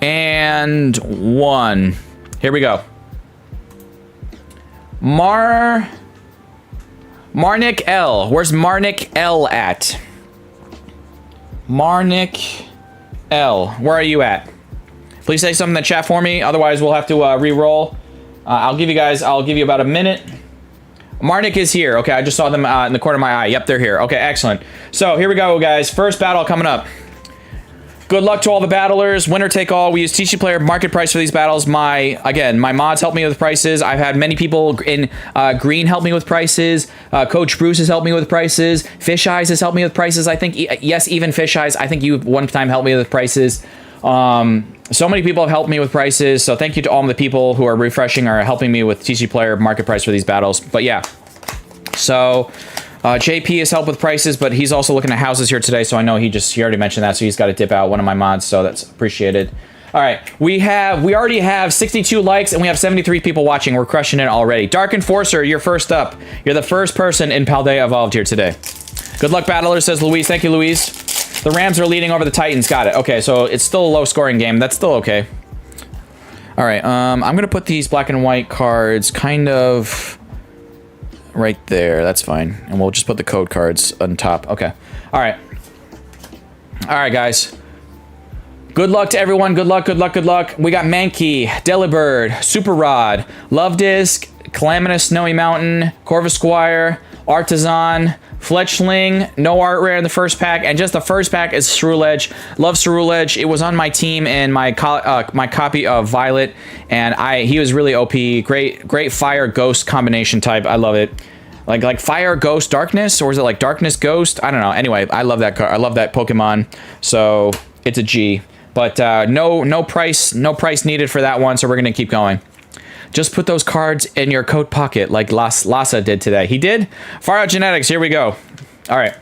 and 1. Here we go. Marnik L. Where's Marnik L at? Marnik L. Where are you at? Please say something in the chat for me. Otherwise, we'll have to re-roll. I'll give you about a minute. Marnik is here. Okay, I just saw them in the corner of my eye. Yep, they're here. Okay, excellent. So here we go, guys. First battle coming up. Good luck to all the battlers. Winner take all. We use TC Player market price for these battles. My mods help me with prices. I've had many people in green help me with prices. Coach Bruce has helped me with prices. Fish Eyes has helped me with prices. I think, yes, even Fish Eyes. I think you one time helped me with prices. So many people have helped me with prices. So thank you to all the people who are refreshing or helping me with TC Player market price for these battles. But yeah, so JP has helped with prices, but he's also looking at houses here today. So I know he already mentioned that. So he's got to dip out, one of my mods. So that's appreciated. All right, we already have 62 likes and we have 73 people watching. We're crushing it already. Dark Enforcer, you're first up. You're the first person in Paldea Evolved here today. Good luck, battlers, says Louise. Thank you, Louise. The Rams are leading over the Titans. Got it. Okay, so it's still a low-scoring game. That's still okay. All right, I'm going to put these black and white cards kind of right there. That's fine. And we'll just put the code cards on top. Okay. All right. All right, guys. Good luck to everyone. Good luck, good luck, good luck. We got Mankey, Delibird, Super Rod, Love Disc, Calamitous Snowy Mountain, Corvusquire, Artisan, Fletchling, no art rare in the first pack, and just the first pack is Ceruledge. Love Ceruledge. It was on my team in my copy of Violet, and he was really OP. Great fire ghost combination type. I love it. Like fire ghost darkness, or is it like darkness ghost? I don't know. Anyway, I love that card. I love that Pokemon. So it's a G. But no price needed for that one. So we're gonna keep going. Just put those cards in your coat pocket like Lassa did today. He did? Far Out Genetics, here we go. All right.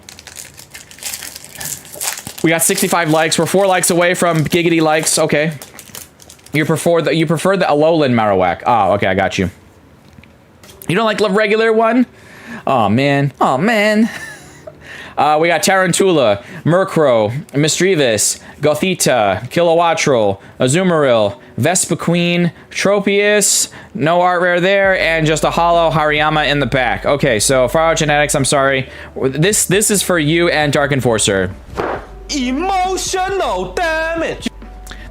We got 65 likes. We're 4 likes away from giggity likes. Okay. You prefer the Alolan Marowak. Oh, okay, I got you. You don't like the regular one? Oh, man. Oh, man. We got Tarantula, Murkrow, Misdreavus, Gothita, Kilowattrel, Azumarill, Vespiquen, Tropius, no art rare there, and just a hollow Hariyama in the back. Okay, so Far Out Genetics, I'm sorry. This is for you and Dark Enforcer. Emotional damage.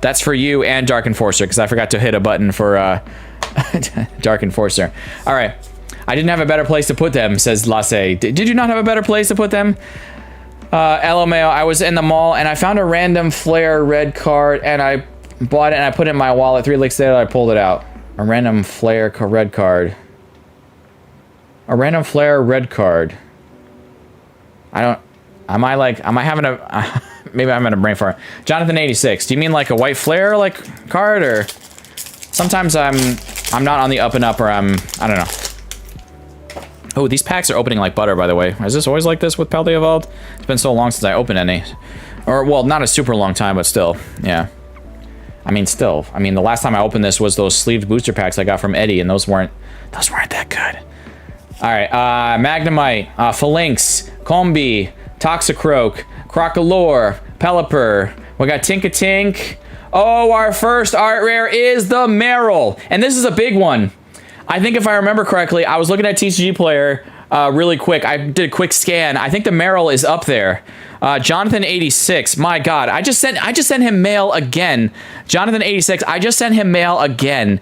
That's for you and Dark Enforcer, because I forgot to hit a button for Dark Enforcer. All right. I didn't have a better place to put them, says Lasse. Did you not have a better place to put them? LMAO, I was in the mall and I found a random Flare red card and I bought it and I put it in my wallet. 3 licks later, I pulled it out. A random Flare red card. A random Flare red card. Am I having a, maybe I'm in a brain fart. Jonathan 86, do you mean like a white Flare like card, or sometimes I'm not on the up and up, or I don't know. Oh, these packs are opening like butter, by the way. Is this always like this with Paldea Evolved? It's been so long since I opened any. Or, well, not a super long time, but still. Yeah. I mean, the last time I opened this was those sleeved booster packs I got from Eddie, and those weren't that good. All right, Magnemite, Phalanx, Combi, Toxicroak, Crocolore, Pelipper. We got Tinkatink. Oh, our first art rare is the Marill. And this is a big one. I think if I remember correctly, I was looking at TCG Player really quick. I did a quick scan. I think the Marill is up there. Jonathan 86. My God, I just sent him mail again. Jonathan 86. I just sent him mail again.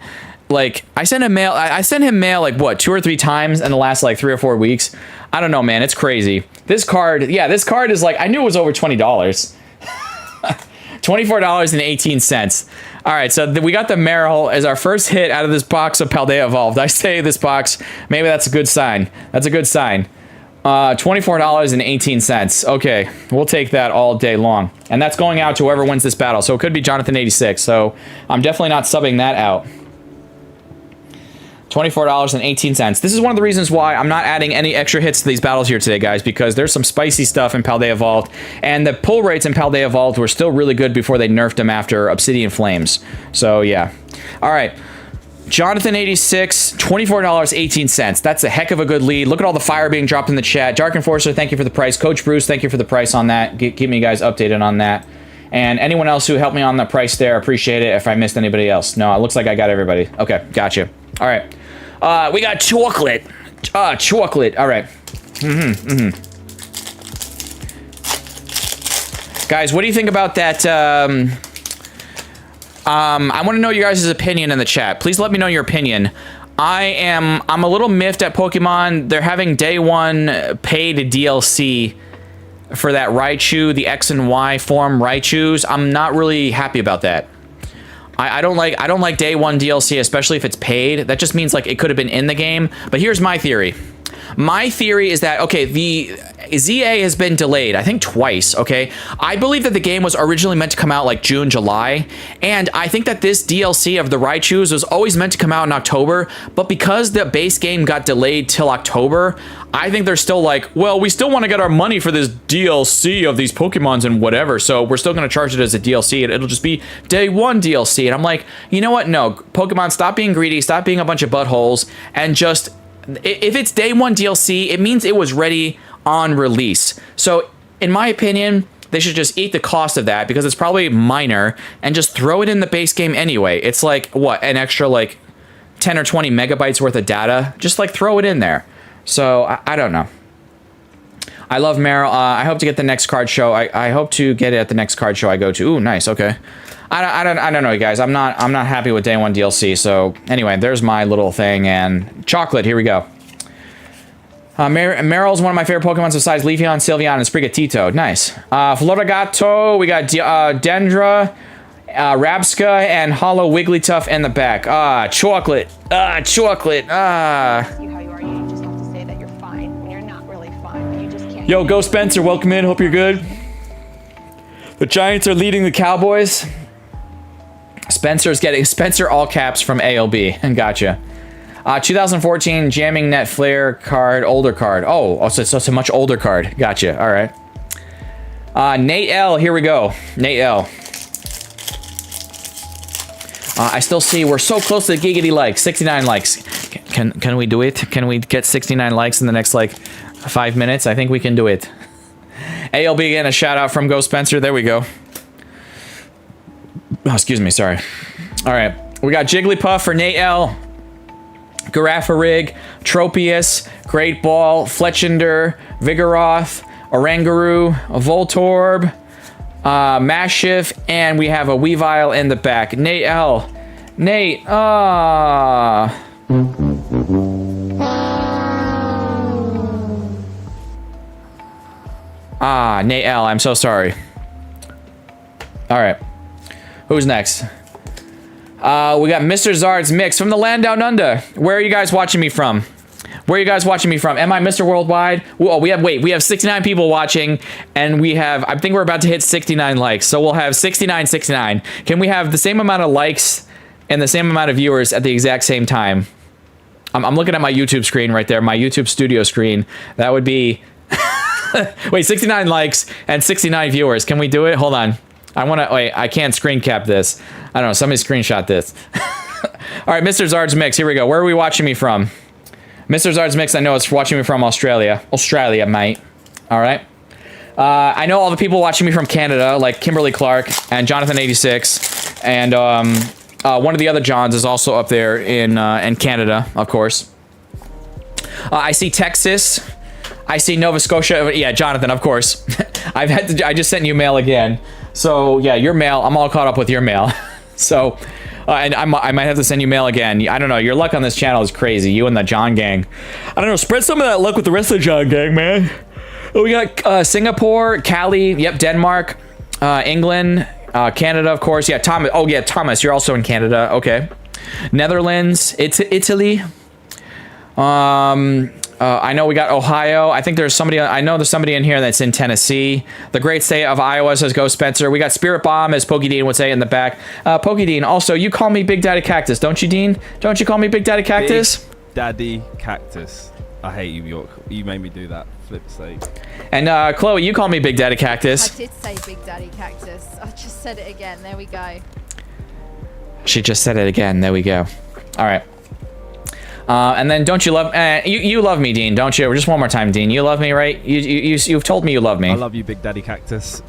Like I sent him mail like what 2 or 3 times in the last like 3 or 4 weeks. I don't know, man. It's crazy. This card is like, I knew it was over $20. $24.18. All right, so we got the Marill as our first hit out of this box of Paldea Evolved. I say this box, maybe that's a good sign. That's a good sign. $24.18. Okay, we'll take that all day long. And that's going out to whoever wins this battle. So it could be Jonathan86. So I'm definitely not subbing that out. $24.18. This is one of the reasons why I'm not adding any extra hits to these battles here today, guys, because there's some spicy stuff in Paldea Evolved, and the pull rates in Paldea Evolved were still really good before they nerfed them after Obsidian Flames. So, yeah. All right. Jonathan86, $24.18. That's a heck of a good lead. Look at all the fire being dropped in the chat. Dark Enforcer, thank you for the price. Coach Bruce, thank you for the price on that. Keep me guys updated on that. And anyone else who helped me on the price there, appreciate it. If I missed anybody else. No, it looks like I got everybody. Okay, gotcha. All right. We got chocolate. Chocolate. All right. Guys, what do you think about that? I want to know your guys' opinion in the chat. Please let me know your opinion. I'm a little miffed at Pokemon. They're having day one paid DLC for that Raichu, the X and Y form Raichus. I'm not really happy about that. I don't like day one DLC, especially if it's paid. That just means like it could have been in the game. But here's my theory. My theory is that, okay, the ZA has been delayed, I think twice, okay? I believe that the game was originally meant to come out like June, July, and I think that this DLC of the Raichus was always meant to come out in October, but because the base game got delayed till October, I think they're still like, well, we still want to get our money for this DLC of these Pokemons and whatever, so we're still going to charge it as a DLC, and it'll just be day one DLC, and I'm like, you know what? No, Pokemon, stop being greedy, stop being a bunch of buttholes, and just... if it's day one DLC, it means it was ready on release. So, in my opinion, they should just eat the cost of that because it's probably minor and just throw it in the base game anyway. It's like, what, an extra like 10 or 20 megabytes worth of data? Just like throw it in there. So, I don't know. I love Meryl. I hope to get the next card show. I hope to get it at the next card show I go to. Ooh, nice. Okay. I don't know, you guys. I'm not happy with day one DLC. So anyway, there's my little thing and chocolate. Here we go. Meryl's one of my favorite Pokemon besides Leafeon, Sylveon, and Sprigatito. Nice. Floragato. We got Dendra, Rabska, and Hollow Wigglytuff in the back. Chocolate. Chocolate. You how you are. You just have to say that you're fine when you're not really fine. When you just can't. Yo, Go Spencer. Welcome in. Hope you're good. The Giants are leading the Cowboys. Spencer all caps from ALB. And gotcha. 2014 Jamming Net Flare card, older card. Oh, so it's a much older card. Gotcha. All right. Nate L. Here we go. Nate L. I still see we're so close to the giggity likes. 69 likes. Can we do it? Can we get 69 likes in the next like 5 minutes? I think we can do it. ALB again, a shout out from Go Spencer. There we go. Oh, excuse me, sorry. All right, we got Jigglypuff for Nate L, Girafarig, Tropius, Great Ball, Fletchinder, Vigoroth, Oranguru, Voltorb, Mashiff, and we have a Weavile in the back. Nate L. Nate, Nate L, I'm so sorry. All right. Who's next? We got Mr. Zard's Mix from the land down under. Where are you guys watching me from? Where are you guys watching me from? Am I Mr. Worldwide? Oh, we have 69 people watching, and I think we're about to hit 69 likes. So we'll have 69. Can we have the same amount of likes and the same amount of viewers at the exact same time? I'm looking at my YouTube screen right there, my YouTube studio screen. That would be... Wait, 69 likes and 69 viewers. Can we do it? Hold on. I can't screen cap this. I don't know. Somebody screenshot this. All right, Mr. Zard's Mix. Here we go. Where are we watching me from? Mr. Zard's Mix, I know it's watching me from Australia. Australia, mate. All right. I know all the people watching me from Canada, like Kimberly Clark and Jonathan86. And one of the other Johns is also up there in Canada, of course. I see Texas. I see Nova Scotia. Yeah, Jonathan, of course. I just sent you mail again. So yeah, your mail. I'm all caught up with your mail. So, and I might have to send you mail again. I don't know. Your luck on this channel is crazy. You and the John gang. I don't know. Spread some of that luck with the rest of the John gang, man. We got Singapore, Cali. Yep, Denmark, England, Canada, of course. Yeah, Thomas. Oh yeah, Thomas. You're also in Canada. Okay. Netherlands. Italy. I know we got Ohio. I think there's somebody. I know there's somebody in here that's in Tennessee. The great state of Iowa, says Ghost Spencer. We got Spirit Bomb, as Pokey Dean would say in the back. Pokey Dean, also, you call me Big Daddy Cactus, don't you, Dean? Don't you call me Big Daddy Cactus? Big Daddy Cactus. I hate you, York. You made me do that. Flip's sake. And Chloe, you call me Big Daddy Cactus. I did say Big Daddy Cactus. I just said it again. There we go. She just said it again. There we go. All right. And then don't you love you love me, Dean, don't you? Just one more time, Dean. You love me, right? You've told me you love me. I love you, Big Daddy Cactus.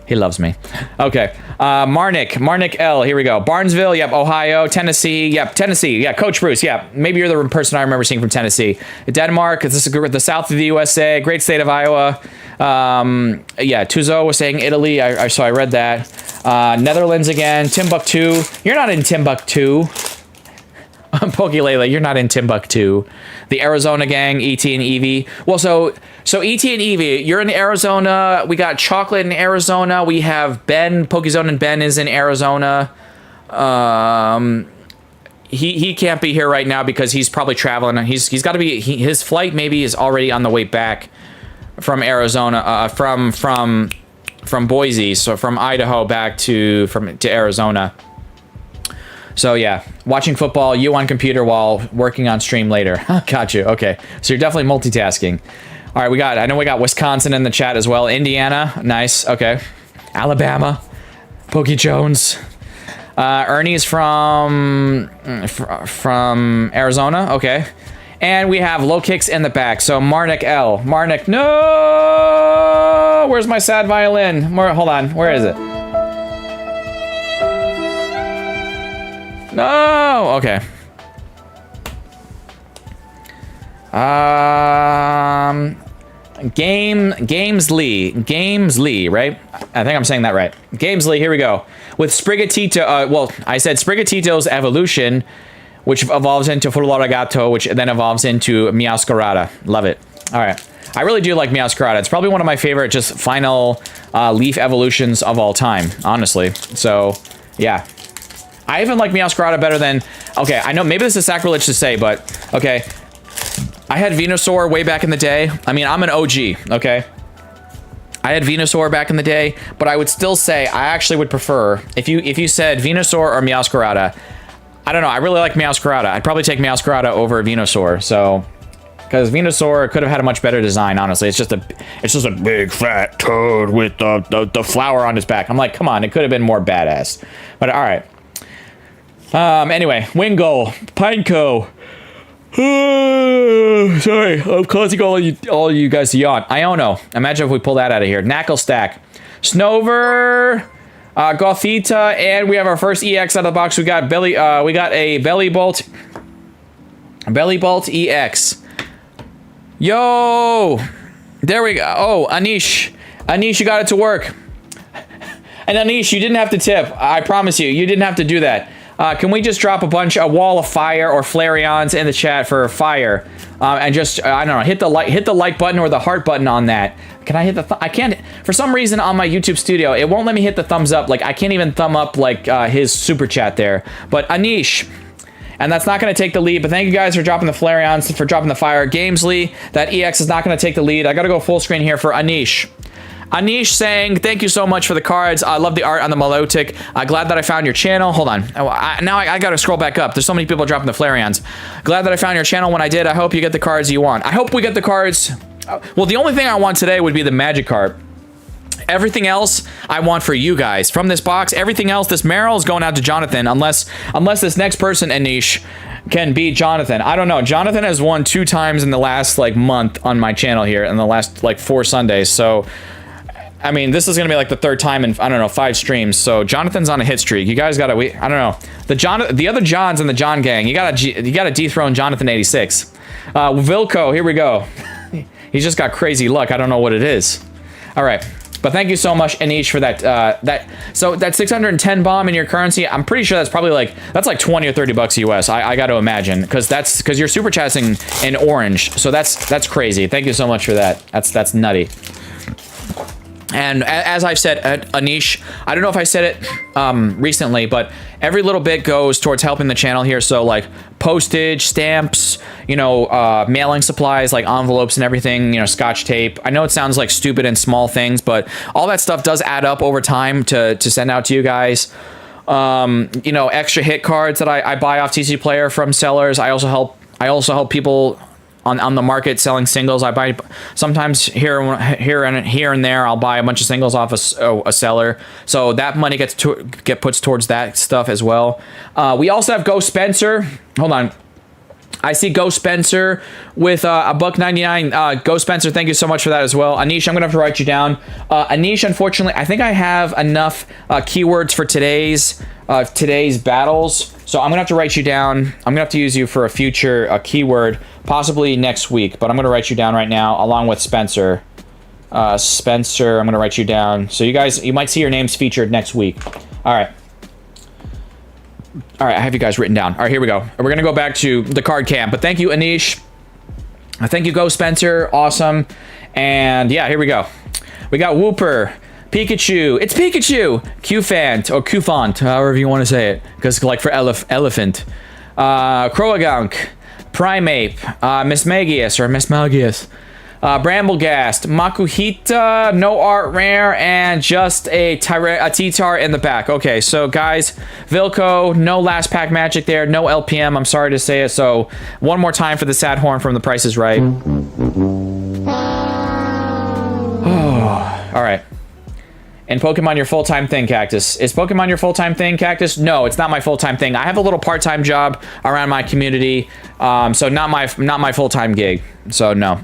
He loves me. Okay. Marnik L. Here we go. Barnesville. Yep. Ohio. Tennessee. Yep. Tennessee. Yeah. Coach Bruce. Yeah. Maybe you're the person I remember seeing from Tennessee. Denmark. This is the south of the USA. Great state of Iowa. Yeah. Tuzo was saying Italy. So I read that. Netherlands again. Timbuktu. You're not in Timbuktu. Pokélele, you're not in Timbuktu. The Arizona gang, E.T. and Evie. Well, so E.T. and Evie, you're in Arizona. We got Chocolate in Arizona. We have Ben, Pokézone and Ben is in Arizona. He can't be here right now because he's probably traveling. He's got to be. His flight maybe is already on the way back from Arizona. From Boise, so from Idaho back to Arizona. So yeah, watching football, you on computer while working on stream later. Got you. Okay, so you're definitely multitasking. All right, I know we got Wisconsin in the chat as well. Indiana, nice. Okay, Alabama, Pokey Jones. Ernie's from Arizona. Okay, and we have Low Kicks in the back. So Marnik L. Marnik, no. Where's my sad violin? Hold on. Where is it? No. Okay. Gamesley, right? I think I'm saying that right. Gamesley, here we go. With Sprigatito, well, I said Sprigatito's evolution, which evolves into Fuloragato, which then evolves into Meowscarada. Love it. All right. I really do like Meowscarada. It's probably one of my favorite just final leaf evolutions of all time, honestly. So, yeah. I even like Meowscarada better than... Okay, I know maybe this is sacrilege to say, but... Okay. I had Venusaur way back in the day. I mean, I'm an OG, okay? I had Venusaur back in the day, but I would still say I actually would prefer... If you said Venusaur or Meowscarada, I don't know. I really like Meowscarada. I'd probably take Meowscarada over Venusaur, so... Because Venusaur could have had a much better design, honestly. It's just a big fat toad with the flower on his back. I'm like, come on, it could have been more badass. But all right. Anyway, Wingull, Pineco. Sorry, I'm causing all you guys to yawn. Iono. Imagine if we pull that out of here. Knucklestack, Snover, Gothita, and we have our first EX out of the box. We got a Belly Bolt EX. Yo, there we go. Oh, Anish, you got it to work. And Anish, you didn't have to tip. I promise you didn't have to do that. Can we just drop a wall of fire or Flareons in the chat for fire? And just, I don't know, hit the like button or the heart button on that. Can I hit I can't, for some reason on my YouTube studio, it won't let me hit the thumbs up. Like, I can't even thumb up, like, his super chat there. But Anish, and that's not going to take the lead, but thank you guys for dropping the Flareons, for dropping the fire. Gamesley, that EX is not going to take the lead. I got to go full screen here for Anish. Anish saying, thank you so much for the cards. I love the art on the Milotic. Glad that I found your channel. Hold on. Now I got to scroll back up. There's so many people dropping the Flareons. Glad that I found your channel when I did. I hope you get the cards you want. I hope we get the cards. Well, the only thing I want today would be the Magikarp. Everything else I want for you guys. From this box, everything else, this Meryl is going out to Jonathan, unless this next person, Anish, can beat Jonathan. I don't know. Jonathan has won 2 times in the last, like, month on my channel here, in the last, like, 4 Sundays, so... I mean, this is going to be like the 3rd time in, I don't know, 5 streams. So Jonathan's on a hit streak. You guys got to wait. I don't know. The other Johns in the John gang. You got to dethrone Jonathan 86. Vilco, here we go. He's just got crazy luck. I don't know what it is. All right. But thank you so much, Anish, for that. So that 610 bomb in your currency, I'm pretty sure that's probably like, that's like 20 or 30 bucks US. I got to imagine, because you're super chatting in orange. So that's crazy. Thank you so much for that. That's nutty. And as I've said, Anish, I don't know if I said it recently, but every little bit goes towards helping the channel here. So, like, postage, stamps, you know, mailing supplies like envelopes and everything, you know, scotch tape. I know it sounds like stupid and small things, but all that stuff does add up over time to send out to you guys. You know, extra hit cards that I buy off TC Player from sellers. I also help people on the market selling singles. I buy sometimes here and there. I'll buy a bunch of singles off a seller, so that money gets put towards that stuff as well. We also have Ghost Spencer. Hold on, I see Ghost Spencer with a $1.99. Ghost Spencer, thank you so much for that as well. Anish, I'm gonna have to write you down. Anish, unfortunately, I think I have enough keywords for today's battles, so I'm gonna have to write you down. I'm gonna have to use you for a future keyword, possibly next week, but I'm gonna write you down right now along with Spencer. Spencer, I'm gonna write you down. So you might see your names featured next week. All right, I have you guys written down. All right, here we go. We're gonna go back to the card cam, but thank you, Anish. Thank you, Ghost Spencer. Awesome. And yeah, here we go. We got Whooper, Pikachu. It's Pikachu. Qfant or Qfont, however you want to say it, because like for elephant. Croagunk, Primeape, Miss Magius or Miss Magius. Bramblegast, Makuhita, no art rare, and just a T-Tar in the back. Okay, so guys, Vilco, no last pack magic there, no LPM, I'm sorry to say it. So one more time for the sad horn from The Price is Right. Oh, all right. And Pokemon your full-time thing, Cactus. Is Pokemon your full-time thing, Cactus? No, it's not my full-time thing. I have a little part-time job around my community, so not my full-time gig. So no.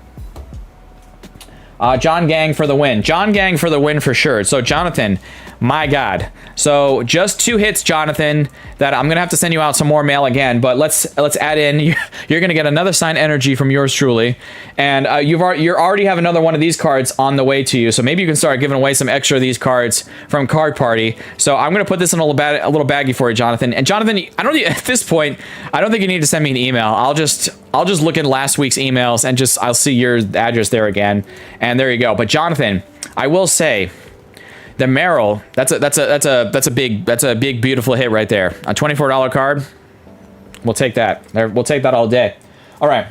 John Gang for the win. John Gang for the win for sure. So Jonathan, my God. So just 2 hits, Jonathan, that I'm gonna have to send you out some more mail again, but let's add in, you're gonna get another signed energy from yours truly, and you already have another one of these cards on the way to you, so maybe you can start giving away some extra of these cards from Card Party. So I'm gonna put this in a little baggie for you, Jonathan. And Jonathan, at this point, I don't think you need to send me an email. I'll just look in last week's emails and I'll see your address there again, and there you go. But Jonathan, I will say, the Meryl, that's a big beautiful hit right there. A $24 card. We'll take that. We'll take that all day. All right,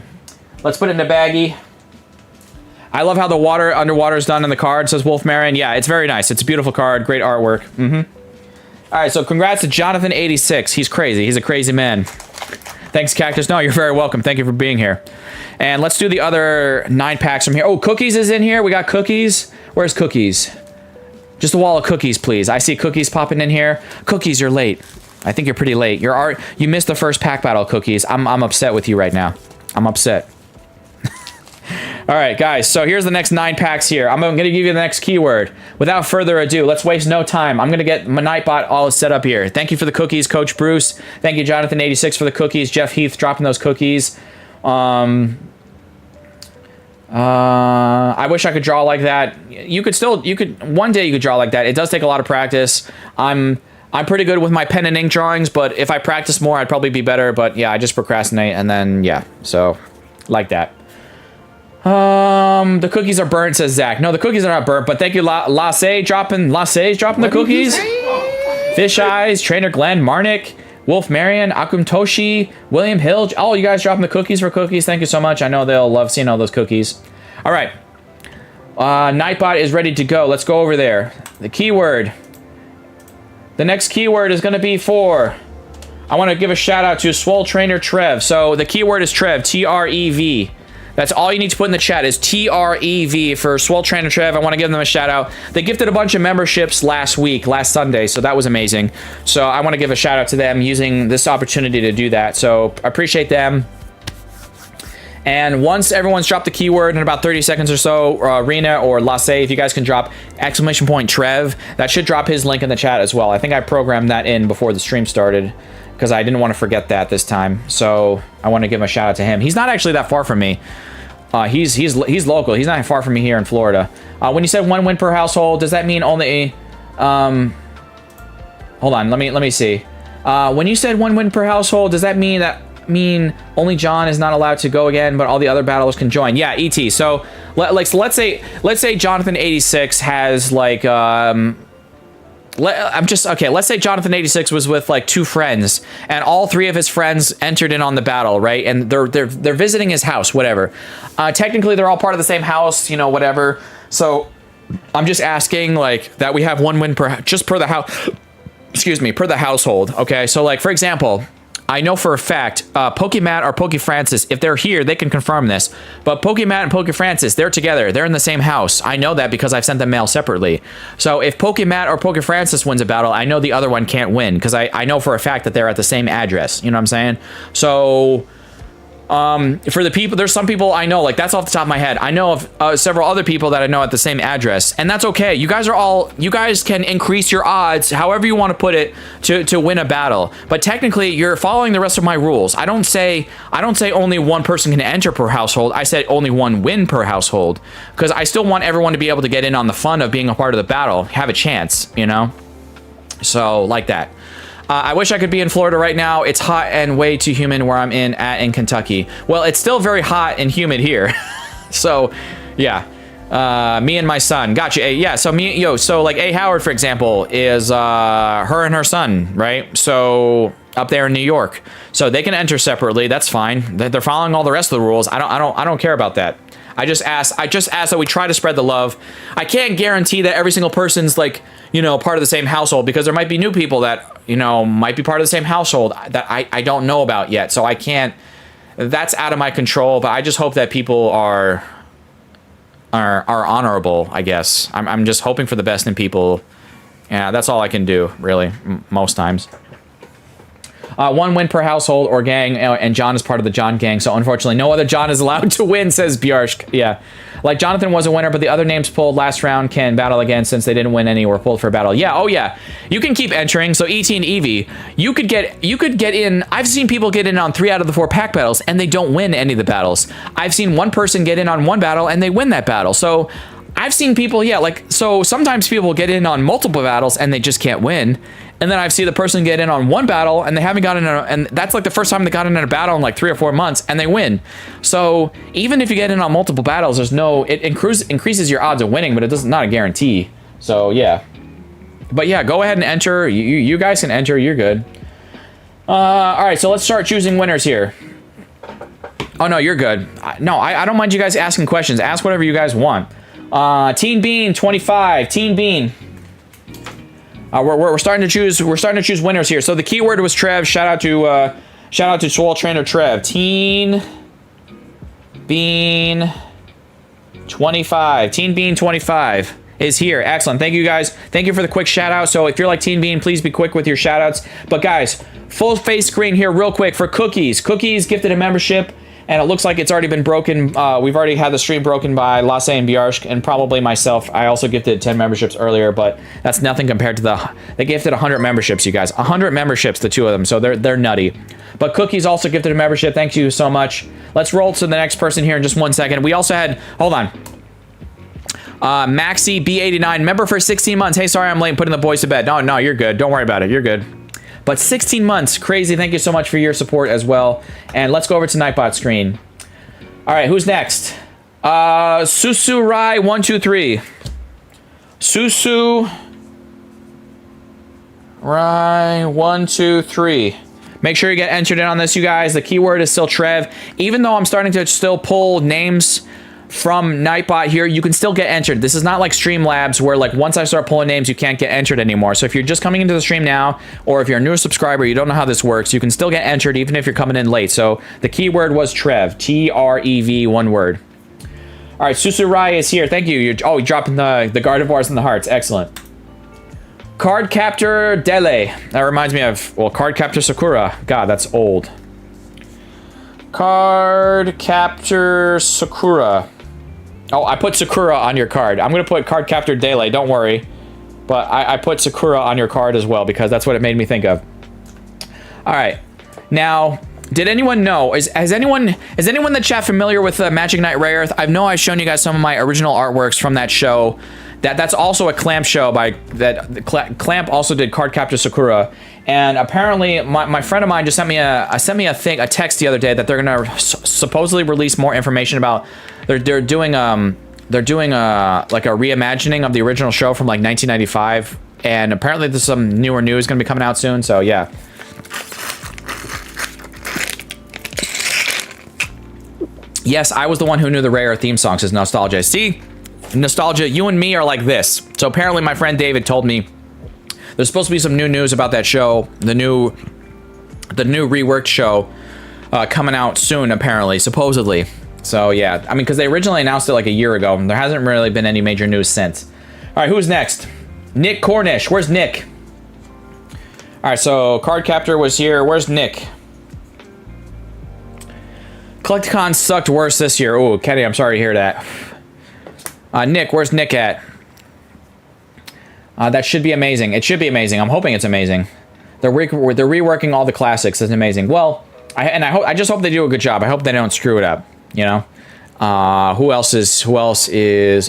let's put it in a baggie. I love how the underwater is done in the card, says Wolf Marion. Yeah, it's very nice. It's a beautiful card. Great artwork. All right, so congrats to Jonathan86. He's crazy. He's a crazy man. Thanks, Cactus. No, you're very welcome. Thank you for being here. And let's do the other 9 packs from here. Oh, Cookies is in here. We got Cookies. Where's Cookies? Just a wall of Cookies, please. I see Cookies popping in here. Cookies, you're late. I think you're pretty late. You missed the first pack battle, Cookies. I'm upset with you right now. I'm upset. All right, guys. So here's the next 9 packs here. I'm going to give you the next keyword. Without further ado, let's waste no time. I'm going to get my Nightbot all set up here. Thank you for the cookies, Coach Bruce. Thank you, Jonathan86, for the cookies. Jeff Heath dropping those cookies. I wish I could draw like that. One day you could draw like that. It does take a lot of practice. I'm pretty good with my pen and ink drawings, but if I practice more, I'd probably be better. But yeah, I just procrastinate, and then yeah, so like that. The cookies are burnt, says Zach. No, the cookies are not burnt, but thank you, Lasse dropping the cookies. Fish Eyes, Trainer Glenn, Marnik, Wolf Marion, Akumtoshi, William Hill. Oh, you guys dropping the cookies for cookies. Thank you so much. I know they'll love seeing all those cookies. All right. Nightbot is ready to go. Let's go over there. The keyword. The next keyword is going to be for... I want to give a shout out to Swole Trainer Trev. So the keyword is Trev, T-R-E-V. That's all you need to put in the chat is T-R-E-V for Swole Trainer Trev. I want to give them a shout out. They gifted a bunch of memberships last Sunday, so that was amazing. So I want to give a shout out to them using this opportunity to do that. So I appreciate them. And once everyone's dropped the keyword in about 30 seconds or so, Rena or Lasse, if you guys can drop !Trev, that should drop his link in the chat as well. I think I programmed that in before the stream started because I didn't want to forget that this time. So I want to give a shout out to him. He's not actually that far from me. He's local. He's not far from me here in Florida. When you said 1 win per household, does that mean only... hold on, let me see. When you said 1 win per household, does that mean only John is not allowed to go again, but all the other battlers can join? Yeah, ET. So let's say Jonathan86 has like let's say Jonathan86 was with like 2 friends, and all 3 of his friends entered in on the battle, right? And they're visiting his house, whatever. Technically, they're all part of the same house, you know, whatever. So I'm just asking like that we have 1 win per the house. Excuse me, per the household. Okay, so like for example, I know for a fact, Pokemon or PokeFrancis, if they're here, they can confirm this. But Pokemon and PokeFrancis, they're together. They're in the same house. I know that because I've sent them mail separately. So if Pokemon or PokeFrancis wins a battle, I know the other one can't win because I know for a fact that they're at the same address. You know what I'm saying? So for the people, there's some people I know, like that's off the top of my head. I know of several other people that I know at the same address, and that's okay. You guys can increase your odds, however you want to put it, to win a battle. But technically, you're following the rest of my rules. I don't say only 1 person can enter per household. I said only 1 win per household, because I still want everyone to be able to get in on the fun of being a part of the battle, have a chance, you know. So like that. I wish I could be in Florida right now. It's hot and way too humid where I'm in Kentucky. Well, it's still very hot and humid here. So, yeah. Me and my son. Gotcha. Yeah, so so like A. Howard, for example, is her and her son, right? So up there in New York. So they can enter separately. That's fine. They're following all the rest of the rules. I don't care about that. I just ask that we try to spread the love. I can't guarantee that every single person's like, you know, part of the same household, because there might be new people that, you know, might be part of the same household that I don't know about yet. So I can't, that's out of my control, but I just hope that people are honorable, I guess. I'm just hoping for the best in people. Yeah, that's all I can do, really, most times. 1 win per household or gang, and John is part of the John gang, so unfortunately no other John is allowed to win, says Bjarsk. Yeah, like Jonathan was a winner, but the other names pulled last round can battle again since they didn't win any or pulled for a battle. Yeah, oh yeah, you can keep entering. So ET and Eevee, you could get in. I've seen people get in on 3 out of the 4 pack battles and they don't win any of the battles. I've seen 1 person get in on 1 battle and they win that battle. So I've seen people, yeah, like, so sometimes people get in on multiple battles and they just can't win. And then I've seen the person get in on 1 battle and they haven't gotten in, and that's like the first time they got in a battle in like 3 or 4 months and they win. So even if you get in on multiple battles, there's no, it increases your odds of winning, but it does not a guarantee. So yeah, but yeah, go ahead and enter. You guys can enter. You're good. All right, so let's start choosing winners here. Oh no, you're good. No, I don't mind you guys asking questions. Ask whatever you guys want. Teen Bean 25. Teen Bean. We're starting to choose. We're starting to choose winners here. So the keyword was Trev. Shout out to Swole Trainer Trev. Teen Bean 25. Teen Bean 25 is here. Excellent. Thank you guys. Thank you for the quick shout out. So if you're like Teen Bean, please be quick with your shout outs. But guys, full face screen here real quick for Cookies. Cookies gifted a membership. And it looks like it's already been broken. We've already had the stream broken by Lasse and Bjarsk, and probably myself. I also gifted 10 memberships earlier, but that's nothing compared to they gifted 100 memberships, you guys. 100 memberships, the 2 of them, so they're nutty. But Cookies also gifted a membership. Thank you so much. Let's roll to the next person here in just 1 second. We also had, hold on. Maxi B89, member for 16 months. Hey, sorry I'm late putting the boys to bed. No, you're good. Don't worry about it. You're good. But 16 months, crazy. Thank you so much for your support as well. And let's go over to Nightbot screen. All right, who's next? Susurai 123. Susurai 123. Make sure you get entered in on this, you guys. The keyword is still Trev. Even though I'm starting to still pull names from Nightbot here, you can still get entered. This is not like Streamlabs where like once I start pulling names, you can't get entered anymore. So if you're just coming into the stream now, or if you're a newer subscriber, you don't know how this works, you can still get entered even if you're coming in late. So the keyword was Trev, T-R-E-V, 1 word. All right, Susurai is here. Thank you. You're dropping the Gardevoirs and the hearts. Excellent. Card Captor Dele. That reminds me of, well, Card Captor Sakura. God, that's old. Card Captor Sakura. Oh, I put Sakura on your card. I'm going to put Card Captor Dele, don't worry. But I put Sakura on your card as well because that's what it made me think of. All right. Now, did anyone know? Is anyone in the chat familiar with Magic Knight Rayearth? I know I've shown you guys some of my original artworks from that show. That's also a Clamp show Clamp also did Card Captor Sakura. And apparently my friend of mine just sent me a text the other day that they're going to supposedly release more information about. They're doing like a reimagining of the original show from like 1995 and apparently there's some newer news going to be coming out soon. So yeah. Yes, I was the one who knew the rare theme song, says Nostalgia. See, Nostalgia, you and me are like this. So apparently my friend David told me there's supposed to be some new news about that show, the new reworked show coming out soon, apparently, supposedly. So yeah, I mean, because they originally announced it like a year ago, and there hasn't really been any major news since. All right, who's next? Nick Cornish. Where's Nick? All right, so Card Captor was here. Where's Nick? Collecticon sucked worse this year. Oh, Kenny, I'm sorry to hear that. Nick, where's Nick at? That should be amazing. It should be amazing. I'm hoping it's amazing. They're reworking all the classics. It's amazing. Well, I just hope they do a good job. I hope they don't screw it up. You know. Who else is? There's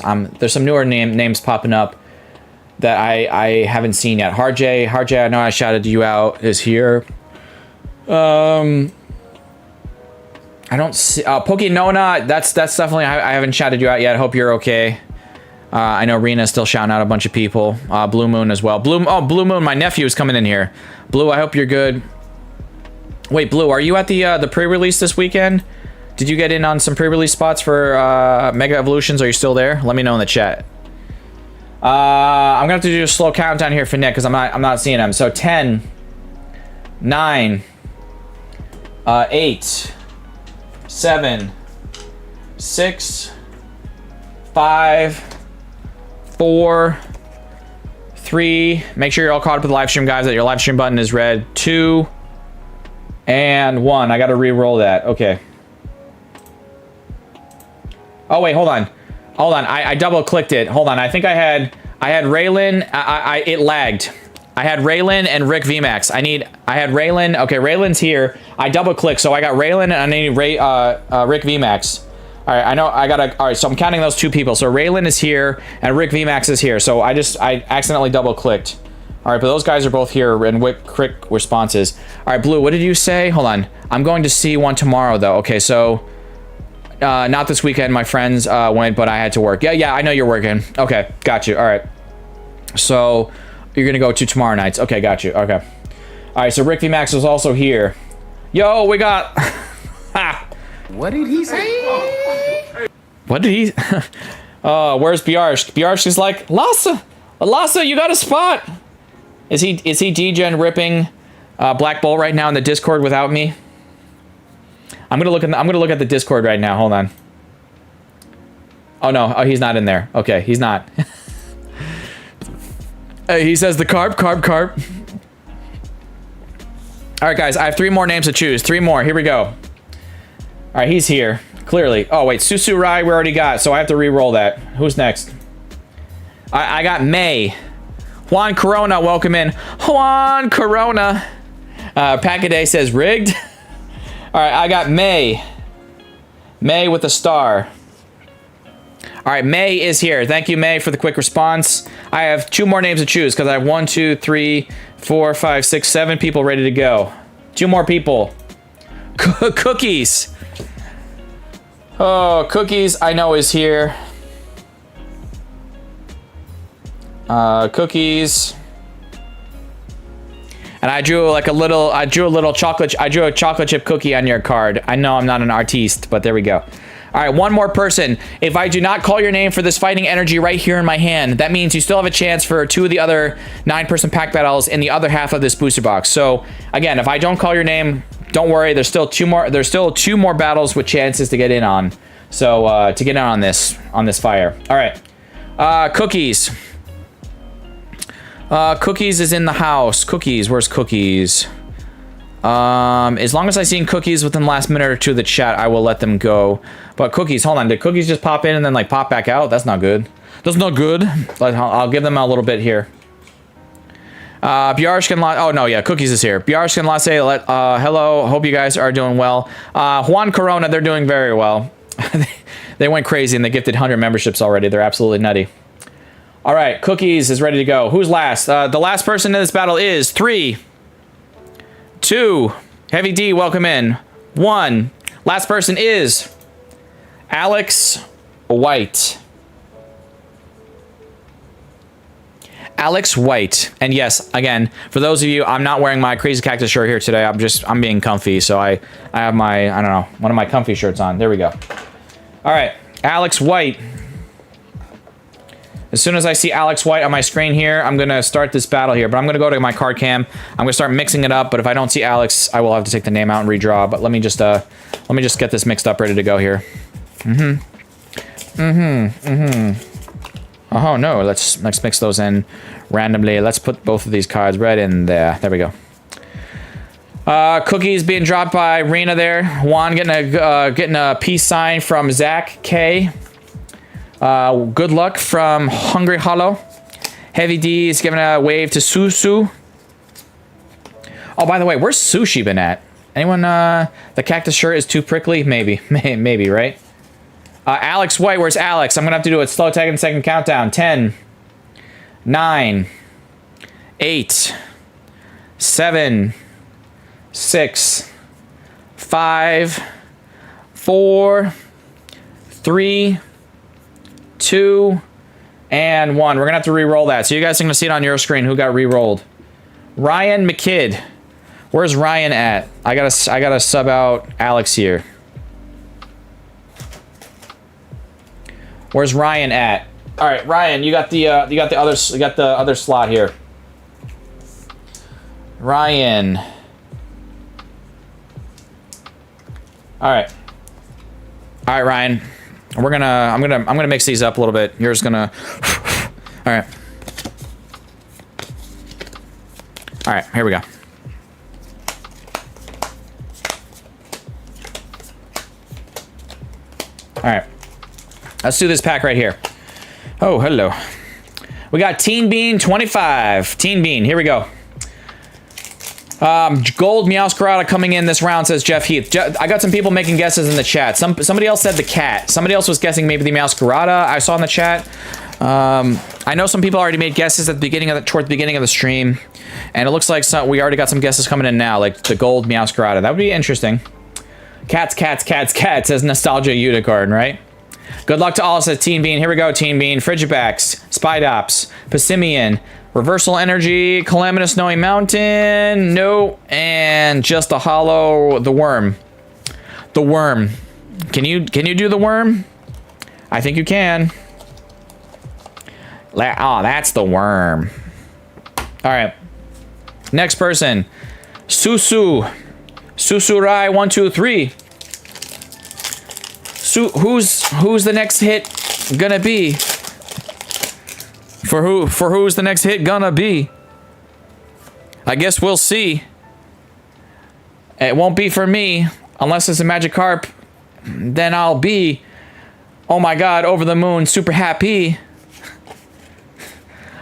some newer names popping up that I haven't seen yet. Harjay, I know I shouted you out. Is here. I don't see Pokenona. That's definitely I haven't shouted you out yet. Hope you're okay. I know Rena's still shouting out a bunch of people. Blue Moon as well. Blue Moon. My nephew is coming in here. Blue, I hope you're good. Wait, Blue, are you at the pre-release this weekend? Did you get in on some pre-release spots for Mega Evolutions? Are you still there? Let me know in the chat. I'm gonna have to do a slow countdown here for Nick because I'm not seeing him. So 10, 9, 8. 7, 6, 5, 4, 3. Make sure you're all caught up with the live stream, guys. That your live stream button is red. 2 and 1. I got to re-roll that. Okay. Oh wait, hold on. I double clicked it. Hold on. I think I had Raylan. It lagged. I had Raylan and Rick VMAX. I had Raylan. Okay, Raylan's here. I double clicked, so I got Raylan and I need Rick VMAX. All right, I know I gotta. All right, so I'm counting those two people. So Raylan is here and Rick VMAX is here. So I accidentally double clicked. All right, but those guys are both here and quick responses. All right, Blue, what did you say? Hold on. I'm going to see one tomorrow though. Okay, so not this weekend. My friends went, but I had to work. Yeah, I know you're working. Okay, got you. All right, so. You're gonna go to tomorrow nights. Okay, got you. Okay. All right, so Rick V Max was also here. Yo, we got. What did he say? What did he? Where's Bjarsk? Bjarsk is like, Lhasa, you got a spot. Is he DGen ripping Black Bull right now in the Discord without me? I'm gonna look at the Discord right now. Hold on. Oh no, he's not in there. Okay, he's not. He says the carp. All right, guys, I have 3 more names to choose. 3 more. Here we go. All right, he's here. Clearly. Oh, wait. Susurai we already got, so I have to re-roll that. Who's next? I got May. Juan Corona, welcome in. Juan Corona. Packaday says rigged. All right, I got May. May with a star. All right, May is here. Thank you, May, for the quick response. I have 2 more names to choose because I have 1, 2, 3, 4, 5, 6, 7 people ready to go. 2 more people. Cookies. Oh, Cookies, I know is here. Cookies. And I drew a chocolate chip cookie on your card. I know I'm not an artiste, but there we go. All right, 1 more person. If I do not call your name for this fighting energy right here in my hand, that means you still have a chance for 2 of the other 9-person pack battles in the other half of this booster box. So again, if I don't call your name, don't worry. There's still 2 more. There's still 2 more battles with chances to get in on. So to get in on this fire. All right, Cookies. Cookies is in the house. Cookies, where's Cookies? As long as I seen Cookies within the last minute or 2 of the chat, I will let them go. But Cookies, hold on. Did Cookies just pop in and then like pop back out? That's not good. That's not good. I'll give them a little bit here. Bjarsk and oh no, yeah, Cookies is here. Bjarsk and Lasse, hello. Hope you guys are doing well. Juan Corona, they're doing very well. They went crazy and they gifted 100 memberships already. They're absolutely nutty. All right, Cookies is ready to go. Who's last? The last person in this battle is 3, 2. Heavy D, welcome in. 1. Last person is Alex White. Alex White. And yes, again, for those of you, I'm not wearing my Crazy Cactus shirt here today. I'm being comfy. So I have my, I don't know, one of my comfy shirts on. There we go. All right, Alex White. As soon as I see Alex White on my screen here, I'm going to start this battle here. But I'm going to go to my card cam. I'm going to start mixing it up. But if I don't see Alex, I will have to take the name out and redraw. But let me just get this mixed up, ready to go here. Oh no, let's mix those in randomly. Let's put both of these cards right in there. There we go. Cookies being dropped by Rena there. Juan getting a peace sign from Zach K. Good luck from Hungry Hollow. Heavy D is giving a wave to Susu. Oh, by the way, where's Sushi been at? Anyone? The cactus shirt is too prickly? Maybe, maybe, right? Alex White, where's Alex? I'm gonna have to do a slow tag and second countdown. 10, 9, 8, 7, 6, 5, 4, 3, 2, and 1. We're gonna have to re-roll that. So you guys are gonna see it on your screen who got re-rolled. Ryan McKidd. Where's Ryan at? I gotta sub out Alex here. Where's Ryan at? All right, Ryan, you got the other slot here. Ryan. All right, Ryan. I'm gonna mix these up a little bit. Yours gonna. All right. All right, here we go. All right. Let's do this pack right here. Oh, hello. We got Teen Bean 25. Teen Bean, here we go. Gold Meowscarada coming in this round, says Jeff Heath. I got some people making guesses in the chat. Somebody else said the cat. Somebody else was guessing maybe the Meowscarada. I saw in the chat. I know some people already made guesses at the beginning towards the beginning of the stream, and it looks like we already got some guesses coming in now, like the gold Meowscarada. That would be interesting. Cats, says Nostalgia Unicorn, right? Good luck to all, says Teen Bean. Here we go, Teen Bean. Frigibax, Spidops, Passimian, Reversal Energy, Calamitous Snowy Mountain, no, and just a hollow, the worm. The worm. Can you do the worm? I think you can. Oh, that's the worm. All right. Next person. Susu. Susurai 1, 2, 3. Who's the next hit gonna be? For who's the next hit gonna be? I guess we'll see. It won't be for me unless it's a Magikarp. Then I'll be, oh my god, over the moon, super happy.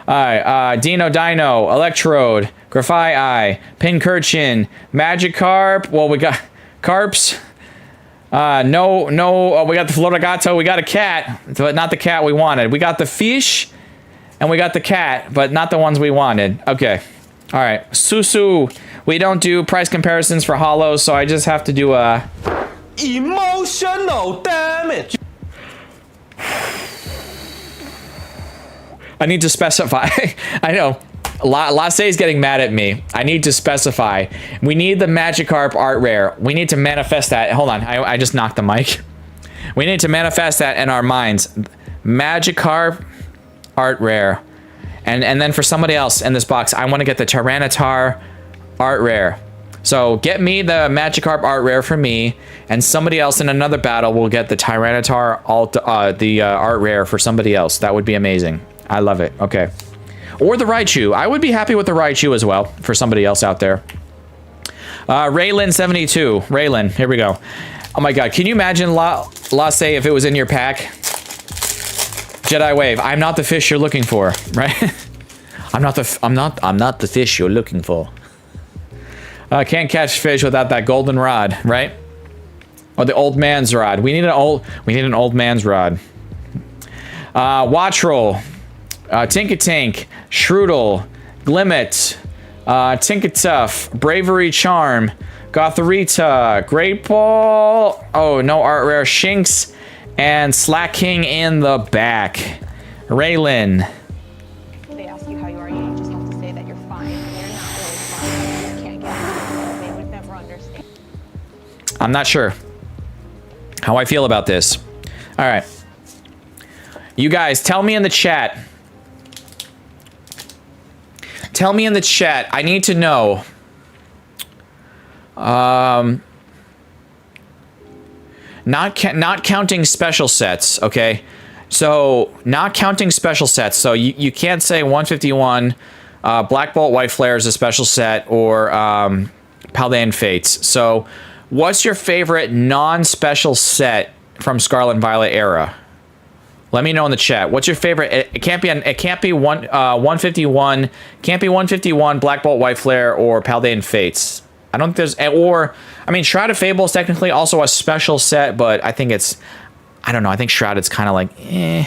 Alright, Dino, Electrode, Grafai, Pincurchin, Magikarp. Well, we got Carps. No, we got the Florigato, we got a cat, but not the cat we wanted. We got the fish, and we got the cat, but not the ones we wanted. Okay. All right. Susu, we don't do price comparisons for hollows, so I just have to do a... Emotional damage. I need to specify. I know. Lasse is getting mad at me. I need to specify. We need the Magikarp art rare. We need to manifest that. Hold on. I just knocked the mic. We need to manifest that in our minds. Magikarp art rare. And then for somebody else in this box, I want to get the Tyranitar art rare. So get me the Magikarp art rare for me, and somebody else in another battle will get the Tyranitar art rare for somebody else. That would be amazing. I love it. Okay. Or the Raichu. I would be happy with the Raichu as well for somebody else out there. Raylin72. Raylin, here we go. Oh my god, can you imagine Lasse if it was in your pack? Jedi Wave. I'm not the fish you're looking for, right? I'm not the fish you're looking for. Can't catch fish without that golden rod, right? Or the old man's rod. We need an old man's rod. Watchroll. Tinkatank, Shroodle, Glimmet, Tinkatuff, Bravery Charm, Gotharita, Great Ball, oh, no art rare, Shinx, and Slacking in the back. Raylin. They ask you how you are, I'm not sure how I feel about this. All right. You guys, tell me in the chat. Tell me in the chat. I need to know. Not counting special sets, okay? So, not counting special sets. So, you can't say 151, Black Bolt White Flare is a special set, or Paldean Fates. So, what's your favorite non-special set from Scarlet and Violet era? Let me know in the chat. What's your favorite? It can't be 151. Can't be 151 Black Bolt White Flare or Paldean Fates. I don't think there's, or I mean, Shrouded Fable is technically also a special set, but I think it's, I don't know. I think Shrouded's kind of like, eh.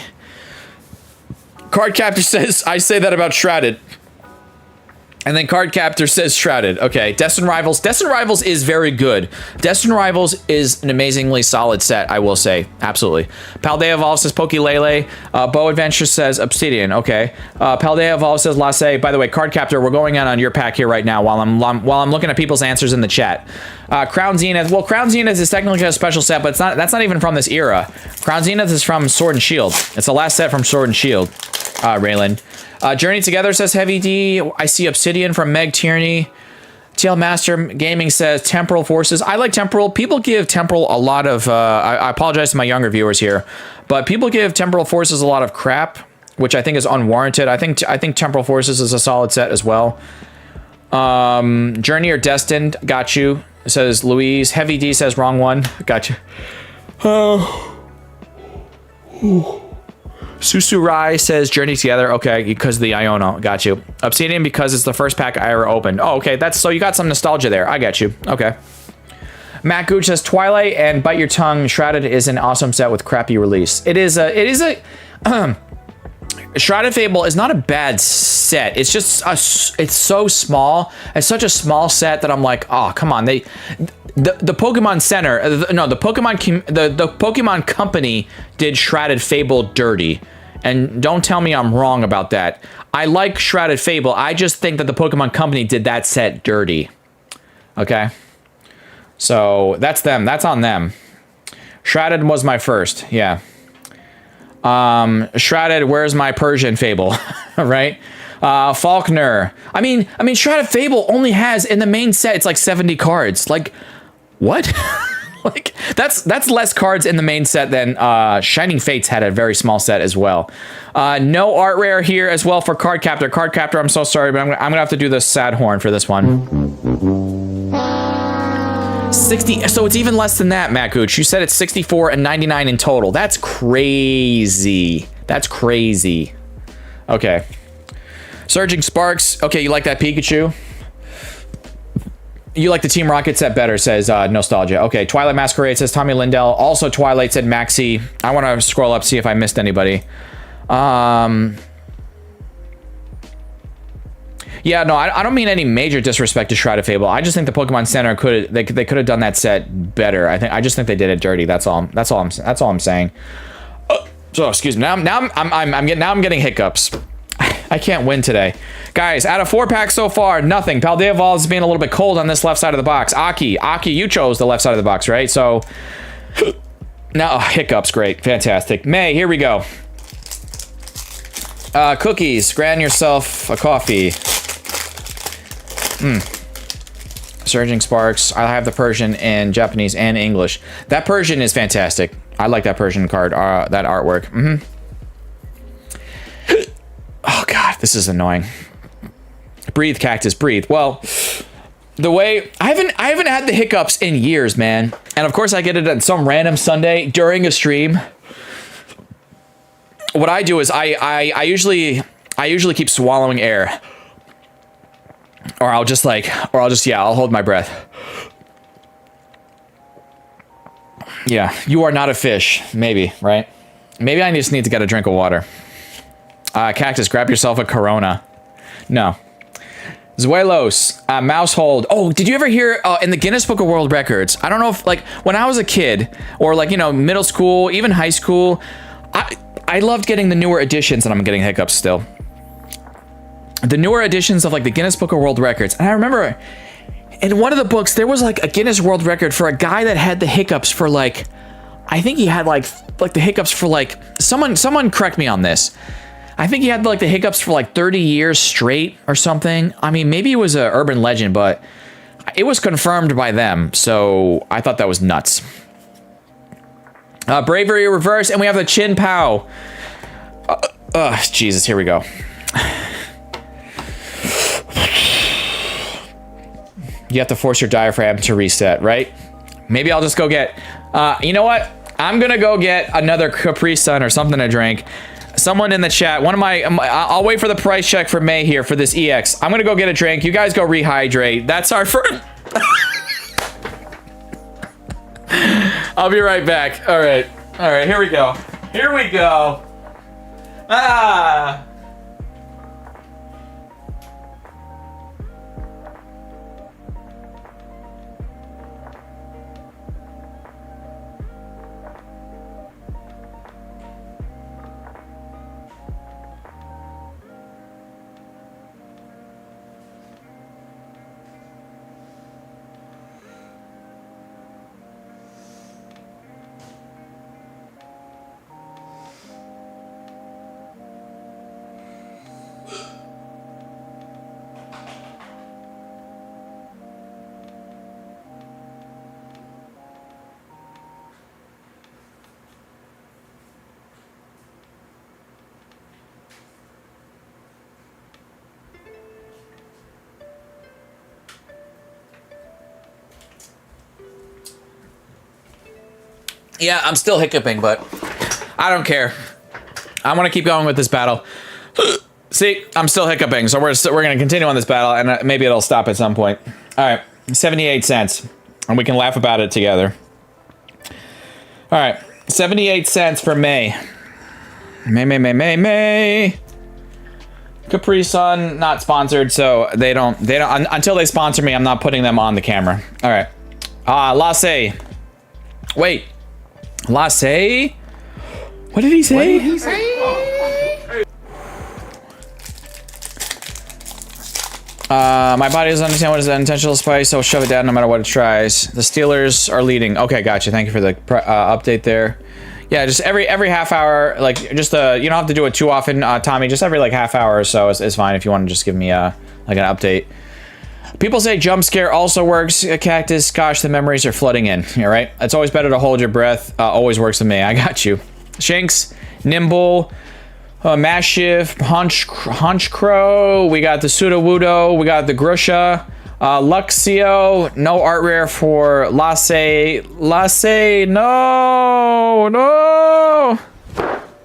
Card Captor says I say that about Shrouded. And then Card Captor says Shrouded. Okay, Destined Rivals. Destined Rivals is very good. Destined Rivals is an amazingly solid set, I will say. Absolutely. Paldea Evolved says Pokélele. Bow Adventure says Obsidian. Okay. Paldea Evolved says Lasse. By the way, Card Captor, we're going on your pack here right now while I'm looking at people's answers in the chat. Crown Zenith. Well, Crown Zenith is technically a special set, but that's not even from this era. Crown Zenith is from Sword and Shield. It's the last set from Sword and Shield. Raylan. Journey Together says Heavy D. I see Obsidian from Meg Tierney. TL Master Gaming says Temporal Forces. I like Temporal. People give Temporal a lot of... I apologize to my younger viewers here, but people give Temporal Forces a lot of crap, which I think is unwarranted. I think Temporal Forces is a solid set as well. Journey or Destined. Got you. Says Louise. Heavy D says wrong one. Got you. Susurai says Journey Together. Okay, because of the Iono. Got you. Obsidian because it's the first pack I ever opened. Oh, okay. That's so you got some nostalgia there. I get you. Okay. Matt Gooch says Twilight and Bite Your Tongue. Shrouded is an awesome set with crappy release. It is a Shrouded Fable is not a bad set. It's just it's so small. It's such a small set that I'm like, oh, come on. The Pokemon Center, the Pokemon Company did Shrouded Fable dirty. And don't tell me I'm wrong about that. I like Shrouded Fable. I just think that the Pokemon Company did that set dirty. Okay? So, that's them. That's on them. Shrouded was my first. Yeah. Shrouded, where's my Persian Fable? Right? Faulkner. I mean, Shrouded Fable only has, in the main set, it's like 70 cards. Like... What? Like that's less cards in the main set than Shining Fates had a very small set as well. No art rare here as well for Card Captor. Card Captor, I'm so sorry, but I'm gonna have to do the sad horn for this one. 60. So it's even less than that, Matt Gooch. You said it's 64 and 99 in total. That's crazy. That's crazy. Okay. Surging Sparks. Okay, you like that Pikachu? You like the Team Rocket set better, says Nostalgia. Okay, Twilight Masquerade says Tommy Lindell. Also, Twilight said Maxi. I want to scroll up, see if I missed anybody. Yeah, no, I don't mean any major disrespect to Shrouded Fable. I just think the Pokemon Center could have done that set better. I just think they did it dirty. That's all I'm saying. So excuse me. Now I'm getting hiccups. I can't win today. Guys, out of 4 packs so far, nothing. Paldea Evolved is being a little bit cold on this left side of the box. Aki, you chose the left side of the box, right? So, now, hiccups, great. Fantastic. May, here we go. Cookies, grant yourself a coffee. Surging Sparks. I have the Persian in Japanese and English. That Persian is fantastic. I like that Persian card, that artwork. Oh god, this is annoying. Breathe, Cactus, breathe. Well, the way I haven't had the hiccups in years, man. And of course I get it on some random Sunday during a stream. What I do is I usually keep swallowing air. Or I'll just I'll hold my breath. Yeah, you are not a fish, maybe, right? Maybe I just need to get a drink of water. Cactus, grab yourself a Corona. No. Zuelos, Mousehold. Oh, did you ever hear in the Guinness Book of World Records? I don't know if, like, when I was a kid, or like, you know, middle school, even high school, I loved getting the newer editions, and I'm getting hiccups still. The newer editions of, like, the Guinness Book of World Records. And I remember in one of the books, there was like a Guinness World Record for a guy that had the hiccups for like, I think he had like the hiccups for like, someone correct me on this. I think he had like the hiccups for like 30 years straight or something. I mean, maybe it was an urban legend, but it was confirmed by them. So I thought that was nuts. Bravery reverse, and we have the Chin Pow. Jesus, here we go. You have to force your diaphragm to reset, right? Maybe I'll just go get, you know what? I'm gonna go get another Capri Sun or something to drink. Someone in the chat, I'll wait for the price check for May here for this EX. I'm gonna go get a drink. You guys go rehydrate. That's our first. I'll be right back. All right, here we go. Here we go. Ah. Yeah, I'm still hiccuping, but I don't care. I want to keep going with this battle. See, I'm still hiccuping, so we're going to continue on this battle, and maybe it'll stop at some point. All right, 78 cents, and we can laugh about it together. All right, 78 cents for May. May. Capri Sun, not sponsored, so they don't, until they sponsor me, I'm not putting them on the camera. All right. Lasse. Wait. Lasse? What did he say? What did he say? My body doesn't understand what is an intentional spice, so shove it down no matter what it tries. The Steelers are leading. Okay, gotcha. Thank you for the update there. Yeah, just every half hour, like just you don't have to do it too often, Tommy. Just every like half hour or so is fine if you want to just give me like an update. People say jump scare also works. Cactus, gosh, the memories are flooding in. All right, it's always better to hold your breath. Always works with me. I got you. Shanks, Nimble, Mashiv, Hunch Crow. We got the Sudowoodo. We got the Grusha. Luxio. No art rare for Lasse. No.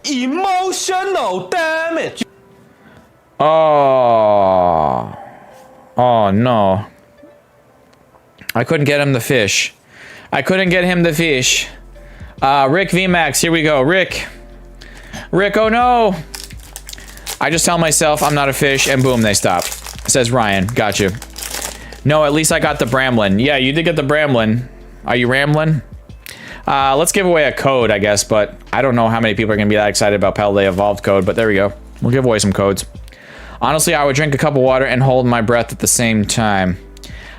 Emotional damage. Oh no. I couldn't get him the fish. Rick VMAX, here we go. Rick, oh no. I just tell myself I'm not a fish, and boom, they stop. Says Ryan. Got you. No, at least I got the Bramblin. Yeah, you did get the Bramblin. Are you rambling? Let's give away a code, I guess, but I don't know how many people are going to be that excited about Paldea Evolved code, but there we go. We'll give away some codes. Honestly, I would drink a cup of water and hold my breath at the same time.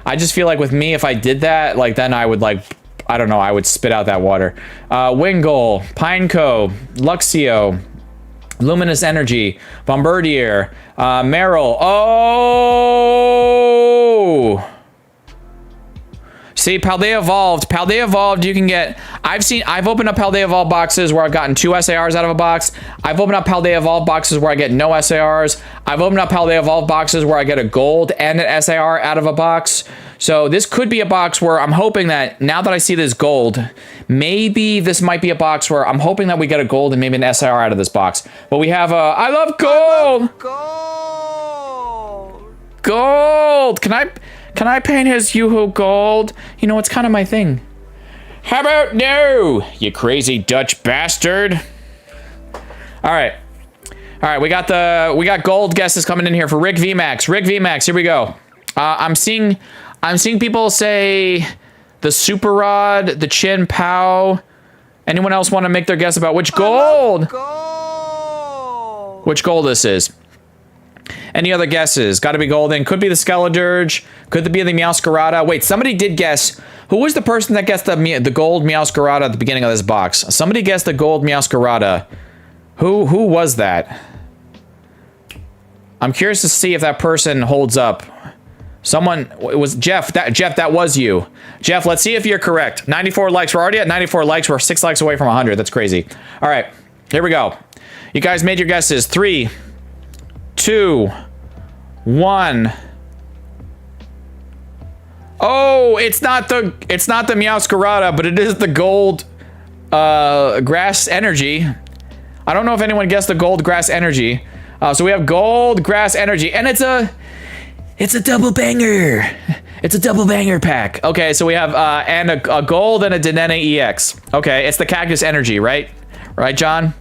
I just feel like with me, if I did that, like then I would like, I don't know, I would spit out that water. Wingull, Pineco, Luxio, Luminous Energy, Bombardier, Meryl. Oh! See, Paldea Evolved, you can get, I've opened up Paldea Evolved boxes where I've gotten 2 SARs out of a box. I've opened up Paldea Evolved boxes where I get no SARs. I've opened up Paldea Evolved boxes where I get a gold and an SAR out of a box. So this could be a box where I'm hoping that now that I see this gold, maybe this might be a box where I'm hoping that we get a gold and maybe an SAR out of this box. But we have I love gold! Gold! Can I paint his Yoo-hoo gold? You know, it's kind of my thing. How about no, you crazy Dutch bastard? All right, we got gold guesses coming in here for Rick VMAX. Here we go. I'm seeing people say the Super Rod, the Chin Pow. Anyone else want to make their guess about which gold? Which gold this is? Any other guesses? Got to be golden. Could be the Skeledirge. Could be the Meowscarada. Wait, somebody did guess. Who was the person that guessed the gold Meowscarada at the beginning of this box? Somebody guessed the gold Meowscarada. Who was that? I'm curious to see if that person holds up. Someone, it was Jeff. That was you. Jeff, let's see if you're correct. 94 likes. We're already at 94 likes. We're 6 likes away from 100. That's crazy. All right, here we go. You guys made your guesses. 3, 2, 1. Oh, it's not the Meowscarada, but it is the gold grass energy. I don't know if anyone guessed the gold grass energy. So we have gold grass energy, and it's a double banger. It's a double banger pack. Okay, so we have and a gold and a Dedenne EX. Okay, it's the cactus energy, right? Right, John?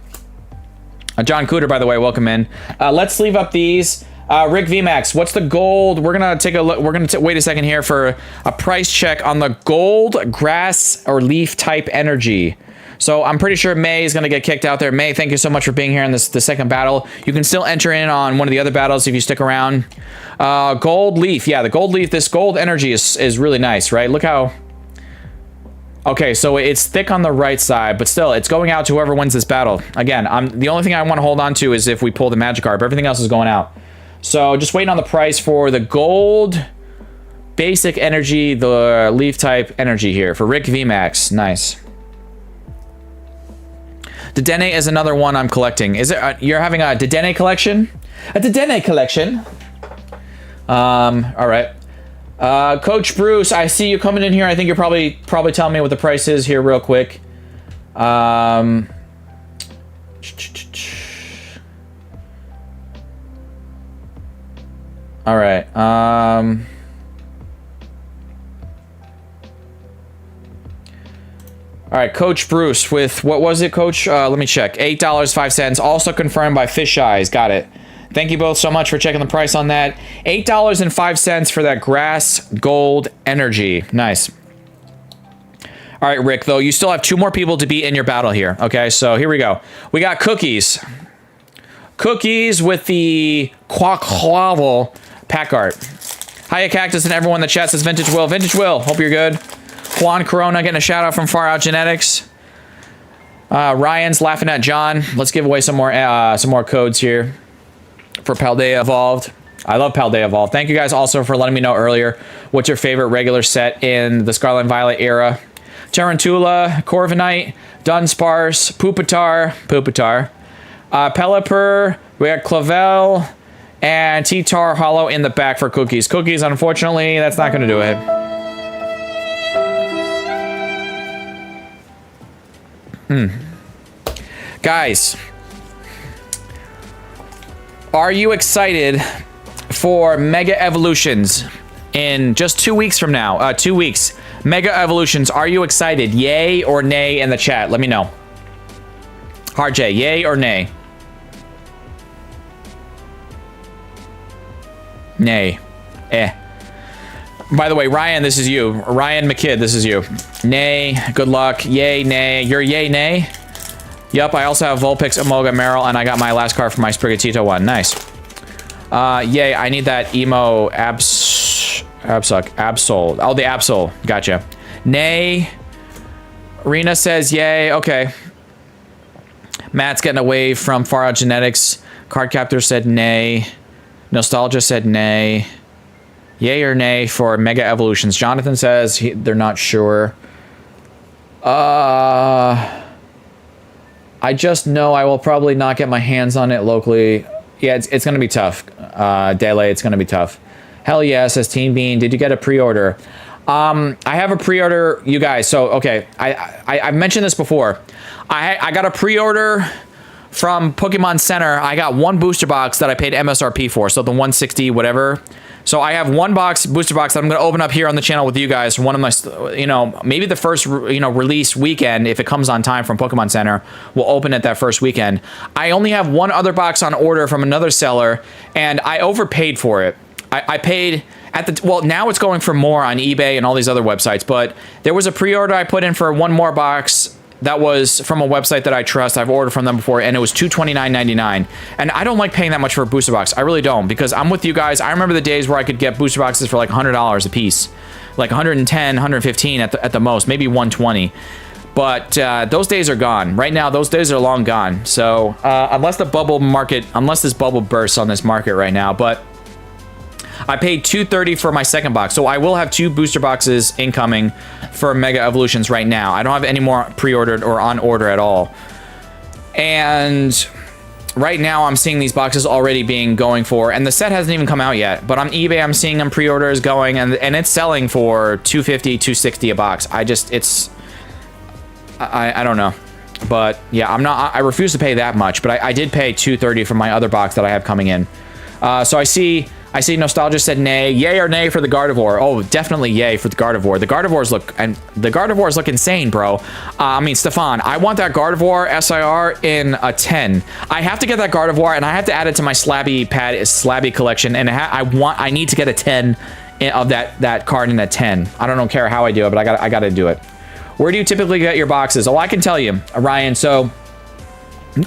John Cooter, by the way, welcome in. Let's sleeve up these. Rick VMAX, what's the gold? We're gonna take a look. We're gonna wait a second here for a price check on the gold grass or leaf type energy. So I'm pretty sure May is going to get kicked out there. May, thank you so much for being here in the second battle. You can still enter in on one of the other battles if you stick around. Gold leaf. Yeah, the gold leaf, this gold energy is really nice, right? Look how... Okay, so it's thick on the right side, but still, it's going out to whoever wins this battle. Again, the only thing I want to hold on to is if we pull the Magikarp. Everything else is going out. So just waiting on the price for the gold basic energy, the leaf type energy here for Rick VMAX. Nice. Dedenne is another one I'm collecting. Is it you're having a Dedenne collection? A Dedenne collection. All right. Coach Bruce, I see you coming in here. I think you're probably telling me what the price is here real quick. All right. All right, Coach Bruce with, what was it, Coach? Let me check. $8.05. Also confirmed by Fish Eyes. Got it. Thank you both so much for checking the price on that. $8.05 for that grass gold energy. Nice. All right, Rick, though, you still have 2 more people to be in your battle here. Okay, so here we go. We got Cookies. Cookies with the Quaquaval pack art. Hiya, Cactus, and everyone in the chat says Vintage Will. Vintage Will, hope you're good. Juan Corona getting a shout out from Far Out Genetics. Ryan's laughing at John. Let's give away some more codes here for Paldea Evolved. I love Paldea Evolved. Thank you guys also for letting me know earlier what's your favorite regular set in the Scarlet and Violet era. Tarantula, Corviknight, Dunsparce, Pupitar, Pelipper, we got Clavel, and T-Tar Hollow in the back for Cookies. Cookies, unfortunately, that's not going to do it. Guys, are you excited for Mega Evolutions in just 2 weeks from now? 2 weeks. Mega Evolutions, are you excited? Yay or nay in the chat? Let me know. Hard J, yay or nay? Nay. By the way, Ryan, this is you. Ryan McKidd, this is you. Nay, good luck. Yay, nay. You're yay, nay? Yup, I also have Vulpix, Amoga, Meryl, and I got my last card for my Sprigatito one. Nice. Yay, I need that emo Absol. Oh, the Absol. Gotcha. Nay. Rena says yay. Okay. Matt's getting away from Far Out Genetics. Cardcaptor said nay. Nostalgia said nay. Yay or nay for Mega Evolutions. Jonathan says they're not sure. I just know I will probably not get my hands on it locally. Yeah, it's going to be tough. Dele, it's going to be tough. Hell yeah, says Teen Bean. Did you get a pre-order? I have a pre-order, you guys. So, okay, I've mentioned this before. I got a pre-order from Pokemon Center. I got 1 booster box that I paid MSRP for, so the 160 whatever. So I have 1 booster box that I'm going to open up here on the channel with you guys. One of my, maybe the first, release weekend, if it comes on time from Pokemon Center, we'll open it that first weekend. I only have 1 other box on order from another seller, and I overpaid for it. I paid at the, well, now it's going for more on eBay and all these other websites, but there was a pre-order I put in for 1 more box that was from a website that I trust. I've ordered from them before, and it was $229.99. And I don't like paying that much for a booster box. I really don't, because I'm with you guys. I remember the days where I could get booster boxes for like $100 a piece, like 110, 115 at the most, maybe 120. But those days are gone. Right now, those days are long gone. So unless this bubble bursts on this market right now, but I paid $230 for my second box. So I will have 2 booster boxes incoming for Mega Evolutions right now. I don't have any more pre-ordered or on order at all. And right now I'm seeing these boxes already being going for, and the set hasn't even come out yet, but on eBay I'm seeing them pre-orders going, and it's selling for $250, $260 a box. I don't know, but yeah, I refuse to pay that much, but I did pay $230 for my other box that I have coming in. So I see Nostalgia said nay. Yay or nay for the Gardevoir? Oh, definitely yay for the Gardevoir. The Gardevoirs look insane, bro. I mean, Stefan, I want that Gardevoir SIR in a 10. I have to get that Gardevoir, and I have to add it to my Slabby collection, and I need to get a 10 of that card in a 10. I don't care how I do it, but I gotta do it. Where do you typically get your boxes? Oh, I can tell you, Ryan. So,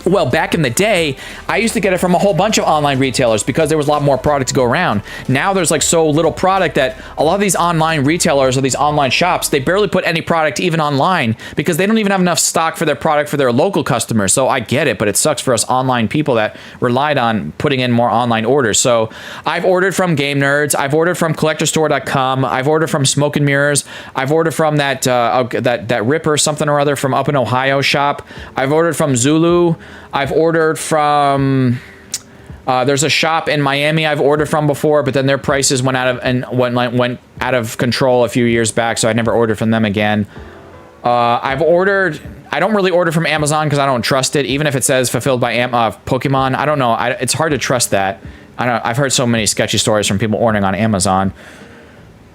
well, back in the day, I used to get it from a whole bunch of online retailers because there was a lot more product to go around. Now there's like so little product that a lot of these online retailers or these online shops, they barely put any product even online because they don't even have enough stock for their product for their local customers. So I get it, but it sucks for us online people that relied on putting in more online orders. So I've ordered from Game Nerds. I've ordered from collectorstore.com. I've ordered from Smoke and Mirrors. I've ordered from that Ripper something or other from up in Ohio shop. I've ordered from Zulu. I've ordered from there's a shop in Miami I've ordered from before, but then their prices went out of control a few years back, so I never ordered from them again. I don't really order from Amazon because I don't trust it, even if it says fulfilled by Pokemon. I don't know. It's hard to trust that. I've heard so many sketchy stories from people ordering on Amazon.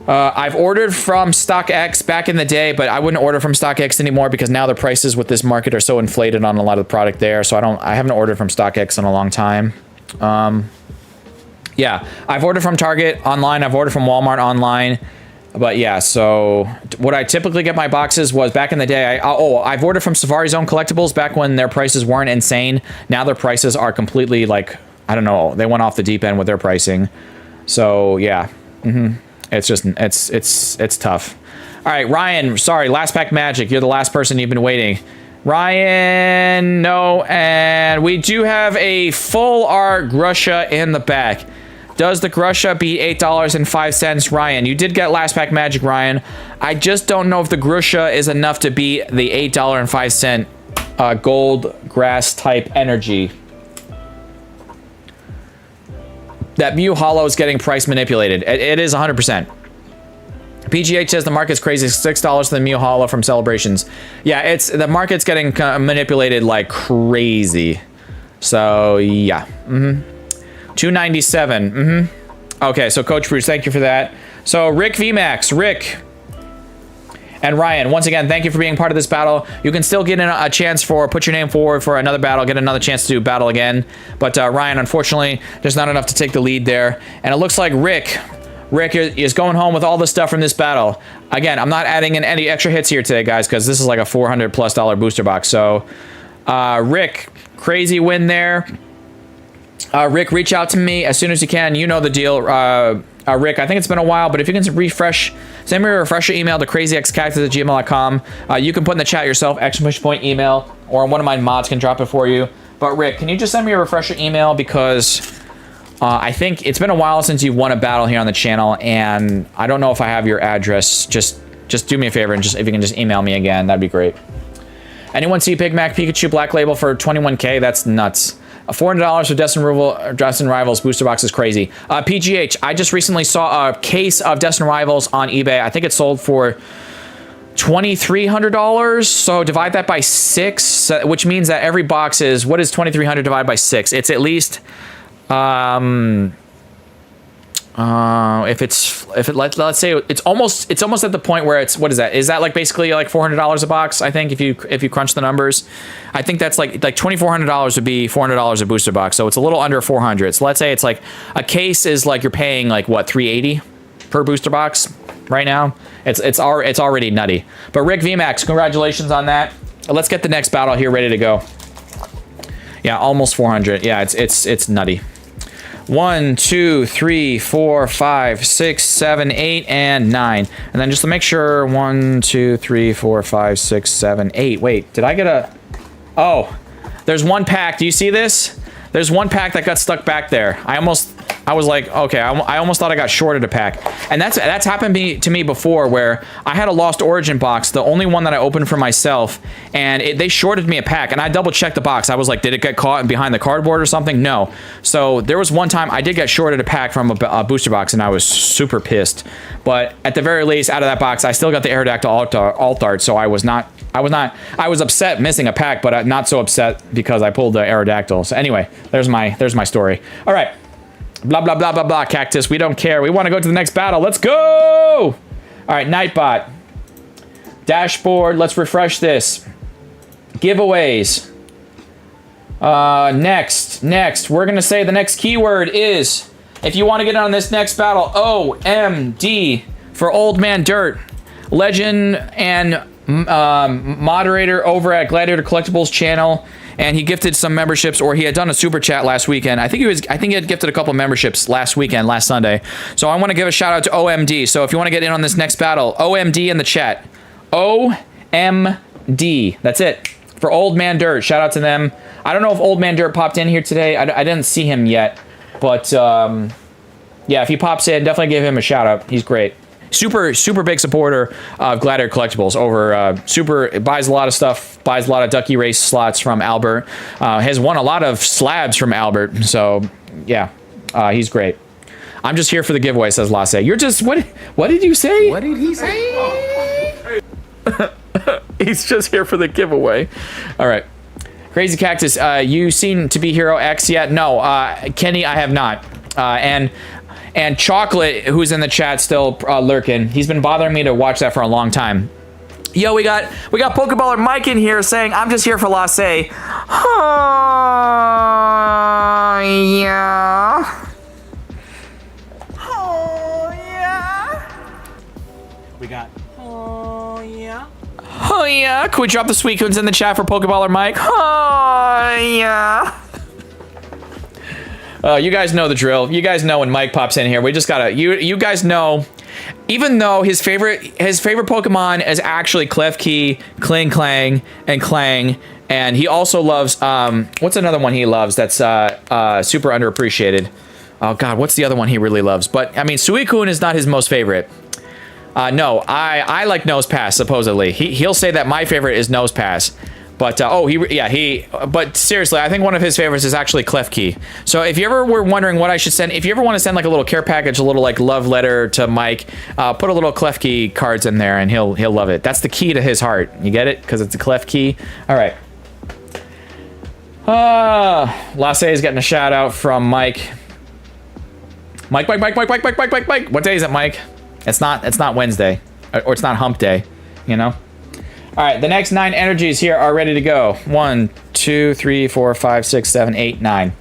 I've ordered from StockX back in the day, but I wouldn't order from StockX anymore because now the prices with this market are so inflated on a lot of the product there. So I haven't ordered from StockX in a long time. Yeah, I've ordered from Target online. I've ordered from Walmart online. But yeah, so what I typically get my boxes was back in the day. I've ordered from Safari Zone Collectibles back when their prices weren't insane. Now their prices are completely like, I don't know, they went off the deep end with their pricing. So yeah. It's just, it's tough. All right, Ryan, sorry, last pack magic. You're the last person you've been waiting. Ryan, no, and we do have a full art Grusha in the back. Does the Grusha beat $8.05? Ryan, you did get last pack magic, Ryan. I just don't know if the Grusha is enough to beat the $8.05 gold grass type energy. That Mew Hollow is getting price manipulated. It is 100%. PGH says the market's crazy. $6 for the Mew Hollow from Celebrations. Yeah, the market's getting manipulated like crazy. So yeah. $297. Okay, so Coach Bruce, thank you for that. So Rick VMAX, Rick and Ryan, once again, thank you for being part of this battle. You can still get a chance put your name forward for another battle, get another chance to battle again. But Ryan, unfortunately, there's not enough to take the lead there. And it looks like Rick is going home with all the stuff from this battle. Again, I'm not adding in any extra hits here today, guys, because this is like a $400+ booster box. So Rick, crazy win there. Rick, reach out to me as soon as you can. You know the deal. Rick, I think it's been a while, but if you can send me a refresher email to crazyxcactus@gmail.com. You can put in the chat yourself, !email, or one of my mods can drop it for you. But Rick, can you just send me a refresher email, because I think it's been a while since you won a battle here on the channel, and I don't know if I have your address. Just do me a favor, and if you can just email me again, that'd be great. Anyone see Big Mac Pikachu Black Label for 21K? That's nuts. $400 for Destin Rivals booster box is crazy. PGH, I just recently saw a case of Destin Rivals on eBay. I think it sold for $2,300. So divide that by 6, which means that every box is, what is 2,300 divided by 6? It's at least let's say it's almost at the point where it's, what is that? Is that like basically like $400 a box? I think if you crunch the numbers, I think that's like $2,400 would be $400 a booster box. So it's a little under 400. So let's say it's like a case is like you're paying like what, $380 per booster box right now. It's already nutty. But Rick VMAX, congratulations on that. let's get the next battle here ready to go. Yeah, almost 400. Yeah, it's nutty. 1, 2, 3, 4, 5, 6, 7, 8, and 9. And then just to make sure, 1, 2, 3, 4, 5, 6, 7, 8. Wait, did I get a... Oh, there's one pack. Do you see this? There's one pack that got stuck back there. I was like, okay, I almost thought I got shorted a pack. And that's happened to me before, where I had a Lost Origin box, the only one that I opened for myself, and they shorted me a pack, and I double checked the box. I was like, did it get caught behind the cardboard or something? No. So there was one time I did get shorted a pack from a booster box, and I was super pissed. But at the very least, out of that box, I still got the Aerodactyl Alt-Art, so I was upset missing a pack, but not so upset because I pulled the Aerodactyl. So anyway, there's my story. All right. Blah, blah, blah, blah, blah, Cactus. We don't care. We want to go to the next battle. Let's go! All right, Nightbot. Dashboard. Let's refresh this. Giveaways. Next. We're going to say the next keyword is, if you want to get on this next battle, OMD for Old Man Dirt. Legend and moderator over at Gladiator Collectibles channel. And he gifted some memberships, or he had done a super chat last weekend. I think he had gifted a couple memberships last Sunday. So I want to give a shout out to OMD. So if you want to get in on this next battle, OMD in the chat. OMD. That's it. For Old Man Dirt. Shout out to them. I don't know if Old Man Dirt popped in here today. I didn't see him yet. But yeah, if he pops in, definitely give him a shout out. He's great. Super big supporter of Gladiator Collectibles. Buys a lot of stuff, buys a lot of Ducky Race slots from Albert. Has won a lot of slabs from Albert. So yeah, he's great. I'm just here for the giveaway, says Lasse. You're just what did you say? What did he say? He's just here for the giveaway. All right. Crazy Cactus, you seen To Be Hero X yet? No, Kenny, I have not. And Chocolate, who's in the chat still lurking, he's been bothering me to watch that for a long time. Yo, we got Pokeballer Mike in here saying, I'm just here for Lasse. Oh, yeah. Oh, yeah. We got. Oh, yeah. Oh, yeah. Can we drop the sweet coons in the chat for Pokeballer Mike? Oh, yeah. You guys know the drill. You guys know when Mike pops in here. We just gotta. You guys know. Even though his favorite Pokemon is actually Klefki, Klang, and Clang, and he also loves what's another one he loves that's super underappreciated? Oh God, what's the other one he really loves? But I mean, Suicune is not his most favorite. No, I like Nosepass supposedly. He'll say that my favorite is Nosepass. But but seriously, I think one of his favorites is actually Klefki. So if you ever were wondering what I should send, if you ever want to send like a little care package, a little like love letter to Mike, put a little Klefki cards in there and he'll love it. That's the key to his heart. You get it? Because it's a Klefki. All right. Lasse is getting a shout out from Mike. Mike. What day is it, Mike? It's not Wednesday, or it's not Hump Day, you know. All right, the next 9 energies here are ready to go. 1, 2, 3, 4, 5, 6, 7, 8, 9.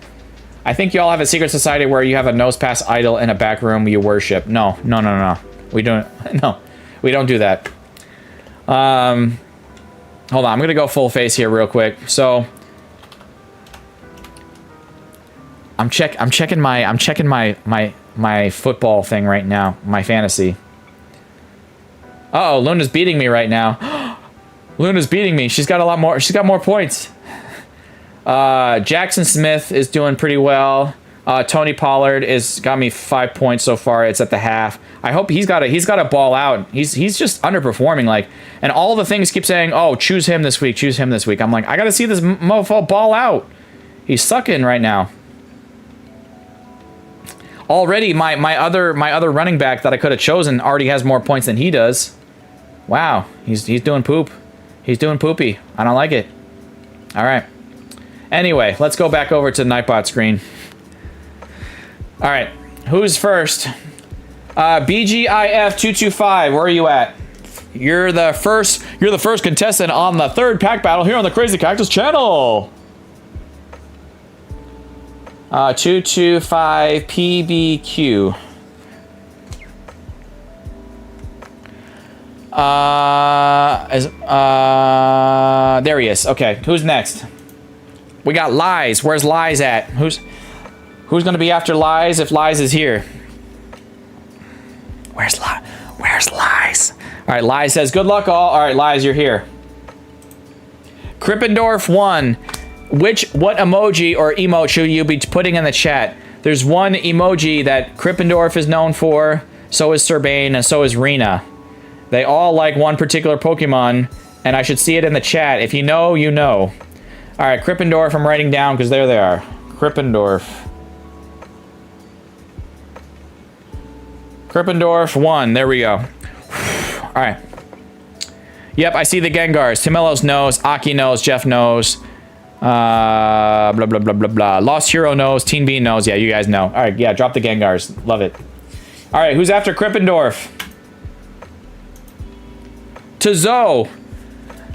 I think you all have a secret society where you have a Nosepass idol in a back room you worship. No. We don't. No, we don't do that. Hold on, I'm gonna go full face here real quick. So I'm checking my football thing right now. My fantasy. Uh oh, Luna's beating me right now. Luna's beating me. She's got a lot more. She's got more points. Jackson Smith is doing pretty well. Tony Pollard is got me 5 points so far. It's at the half. I hope he's got to ball out. He's just underperforming. Like, and all the things keep saying, "Oh, choose him this week. Choose him this week." I'm like, I got to see this mofo ball out. He's sucking right now. Already, my other running back that I could have chosen already has more points than he does. Wow, he's doing poop. He's doing poopy. I don't like it. All right. Anyway, let's go back over to the Nightbot screen. All right, who's first? BGIF225. Where are you at? You're the first contestant on the 3rd pack battle here on the Crazy Cactus channel. 225 PBQ. There he is. Okay, who's next? We got Lies. Where's Lies at? Who's gonna be after Lies if Lies is here? Where's Lies? All right, Lies says, good luck all. All right, Lies, you're here. Krippendorf 1. What emoji or emote should you be putting in the chat? There's one emoji that Krippendorf is known for, so is Serbane, and so is Rena. They all like one particular Pokemon, and I should see it in the chat. If you know, you know. All right, Krippendorf, I'm writing down because there they are. Krippendorf. Krippendorf 1, there we go. All right. Yep, I see the Gengars. Timilos knows, Aki knows, Jeff knows. Blah, blah, blah, blah, blah. Lost Hero knows, Teen Bean knows. Yeah, you guys know. All right, yeah, drop the Gengars. Love it. All right, who's after Krippendorf? Tuzo.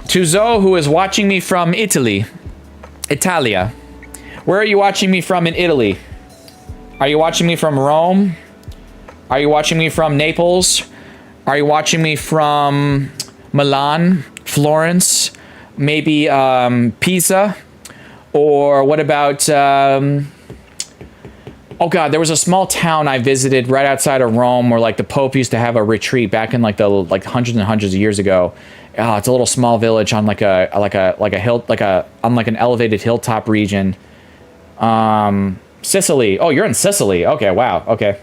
Tuzo, who is watching me from Italia. Where are you watching me from in Italy? Are you watching me from Rome? Are you watching me from Naples? Are you watching me from Milan, Florence, maybe Pisa? Or what about, oh God, there was a small town I visited right outside of Rome where like the Pope used to have a retreat back in like hundreds and hundreds of years ago. It's a little small village on like an elevated hilltop region. Sicily. Oh, you're in Sicily. Okay, wow. Okay.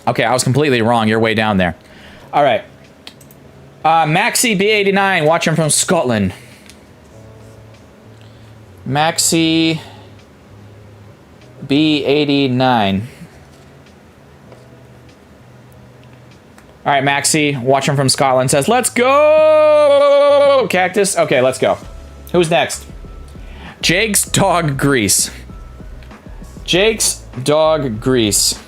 Okay, I was completely wrong. You're way down there. All right. Maxi B89, watching from Scotland. Maxi B89. All right, Maxi, watching from Scotland, says, let's go! Cactus. Okay, let's go. Who's next? Jake's Dog Grease. Jake's Dog Grease.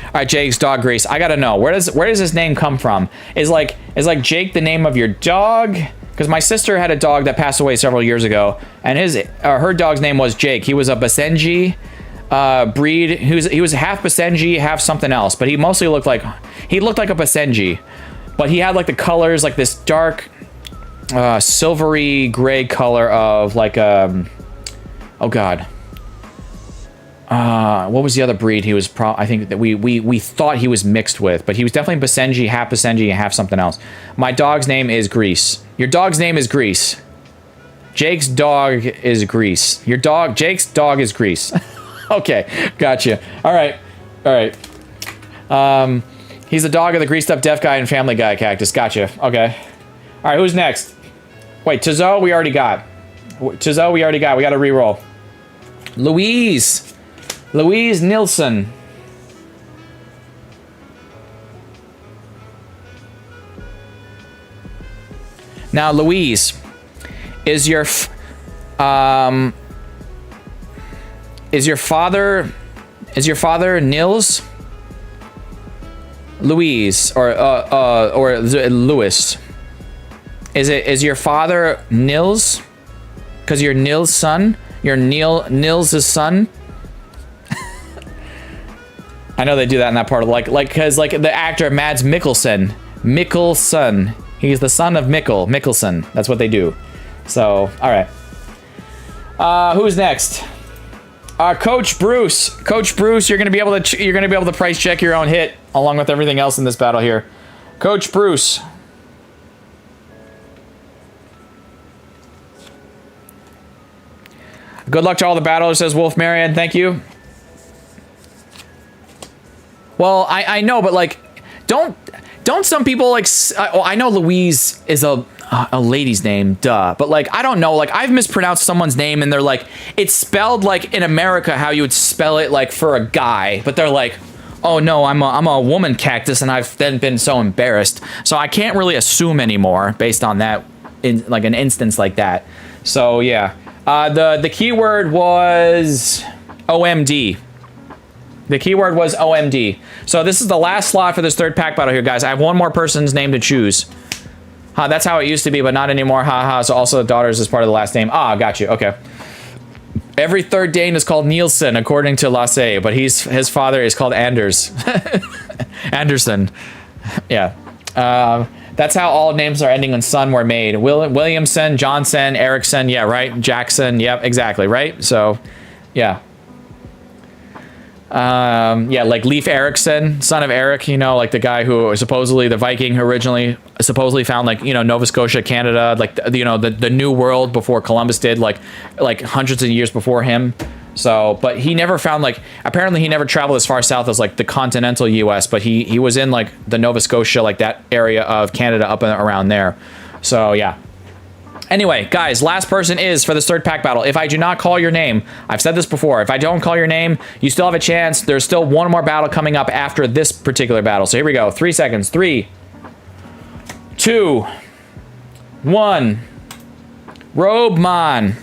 All right, Jake's Dog Grease. I gotta know, where does his name come from? Is like Jake the name of your dog? Because my sister had a dog that passed away several years ago, and her dog's name was Jake. He was a Basenji breed. He was half Basenji, half something else, but he mostly looked like a Basenji. But he had like the colors, like this dark silvery gray color of like oh God. What was the other breed he was I think that we thought he was mixed with, but he was definitely Basenji, and half something else. My dog's name is Grease. Your dog's name is Grease. Jake's dog is Grease. Jake's dog is Grease. Okay, gotcha. All right. He's the dog of the greased up deaf guy and Family Guy Cactus. Gotcha. Okay. All right, who's next? Wait, Tuzo, we already got. We got to reroll. Louise Nilsson. Now, Louise, is your father Nils? Louise or Lewis? Is your father Nils? Because you're Nils' son? You're Nils' son? I know they do that in that part of because the actor Mads Mikkelsen. He's the son of Mikkelsen. That's what they do. So, all right. Who's next? Coach Bruce. Coach Bruce, you're gonna be able to price check your own hit along with everything else in this battle here. Coach Bruce. Good luck to all the battlers, says Wolf Marion. Thank you. Well, I know, but like, don't some people like? I know Louise is a lady's name, duh. But like, I don't know. Like, I've mispronounced someone's name, and they're like, it's spelled like in America how you would spell it like for a guy, but they're like, oh no, I'm a woman cactus, and I've then been so embarrassed, so I can't really assume anymore based on that in like an instance like that. So yeah, the keyword was OMD. The keyword was OMD. So this is the last slot for this third pack battle here, guys. I have one more person's name to choose. That's how it used to be, but not anymore. So also the daughters is part of the last name. Got you. Okay. Every third Dane is called Nielsen, according to Lasse, but his father is called Anders. Anderson. Yeah. That's how all names are ending in son were made. Williamson, Johnson, Erickson, yeah, right? Jackson, yep, exactly, right? So, yeah. Yeah, like Leif Erikson, son of Eric, you know, like the guy who was supposedly the Viking who originally supposedly found, like, you know, Nova Scotia, Canada, like, you know, the New World before Columbus did, like hundreds of years before him. So, but he never found, like, apparently he never traveled as far south as, like, the continental US, but he was in, like, the Nova Scotia, like, that area of Canada up and around there. So, yeah. Anyway, guys, last person is for this third pack battle. If I do not call your name, I've said this before, if I don't call your name, you still have a chance. There's still one more battle coming up after this particular battle. So here we go. 3 seconds. 3, 2, 1. Robeman.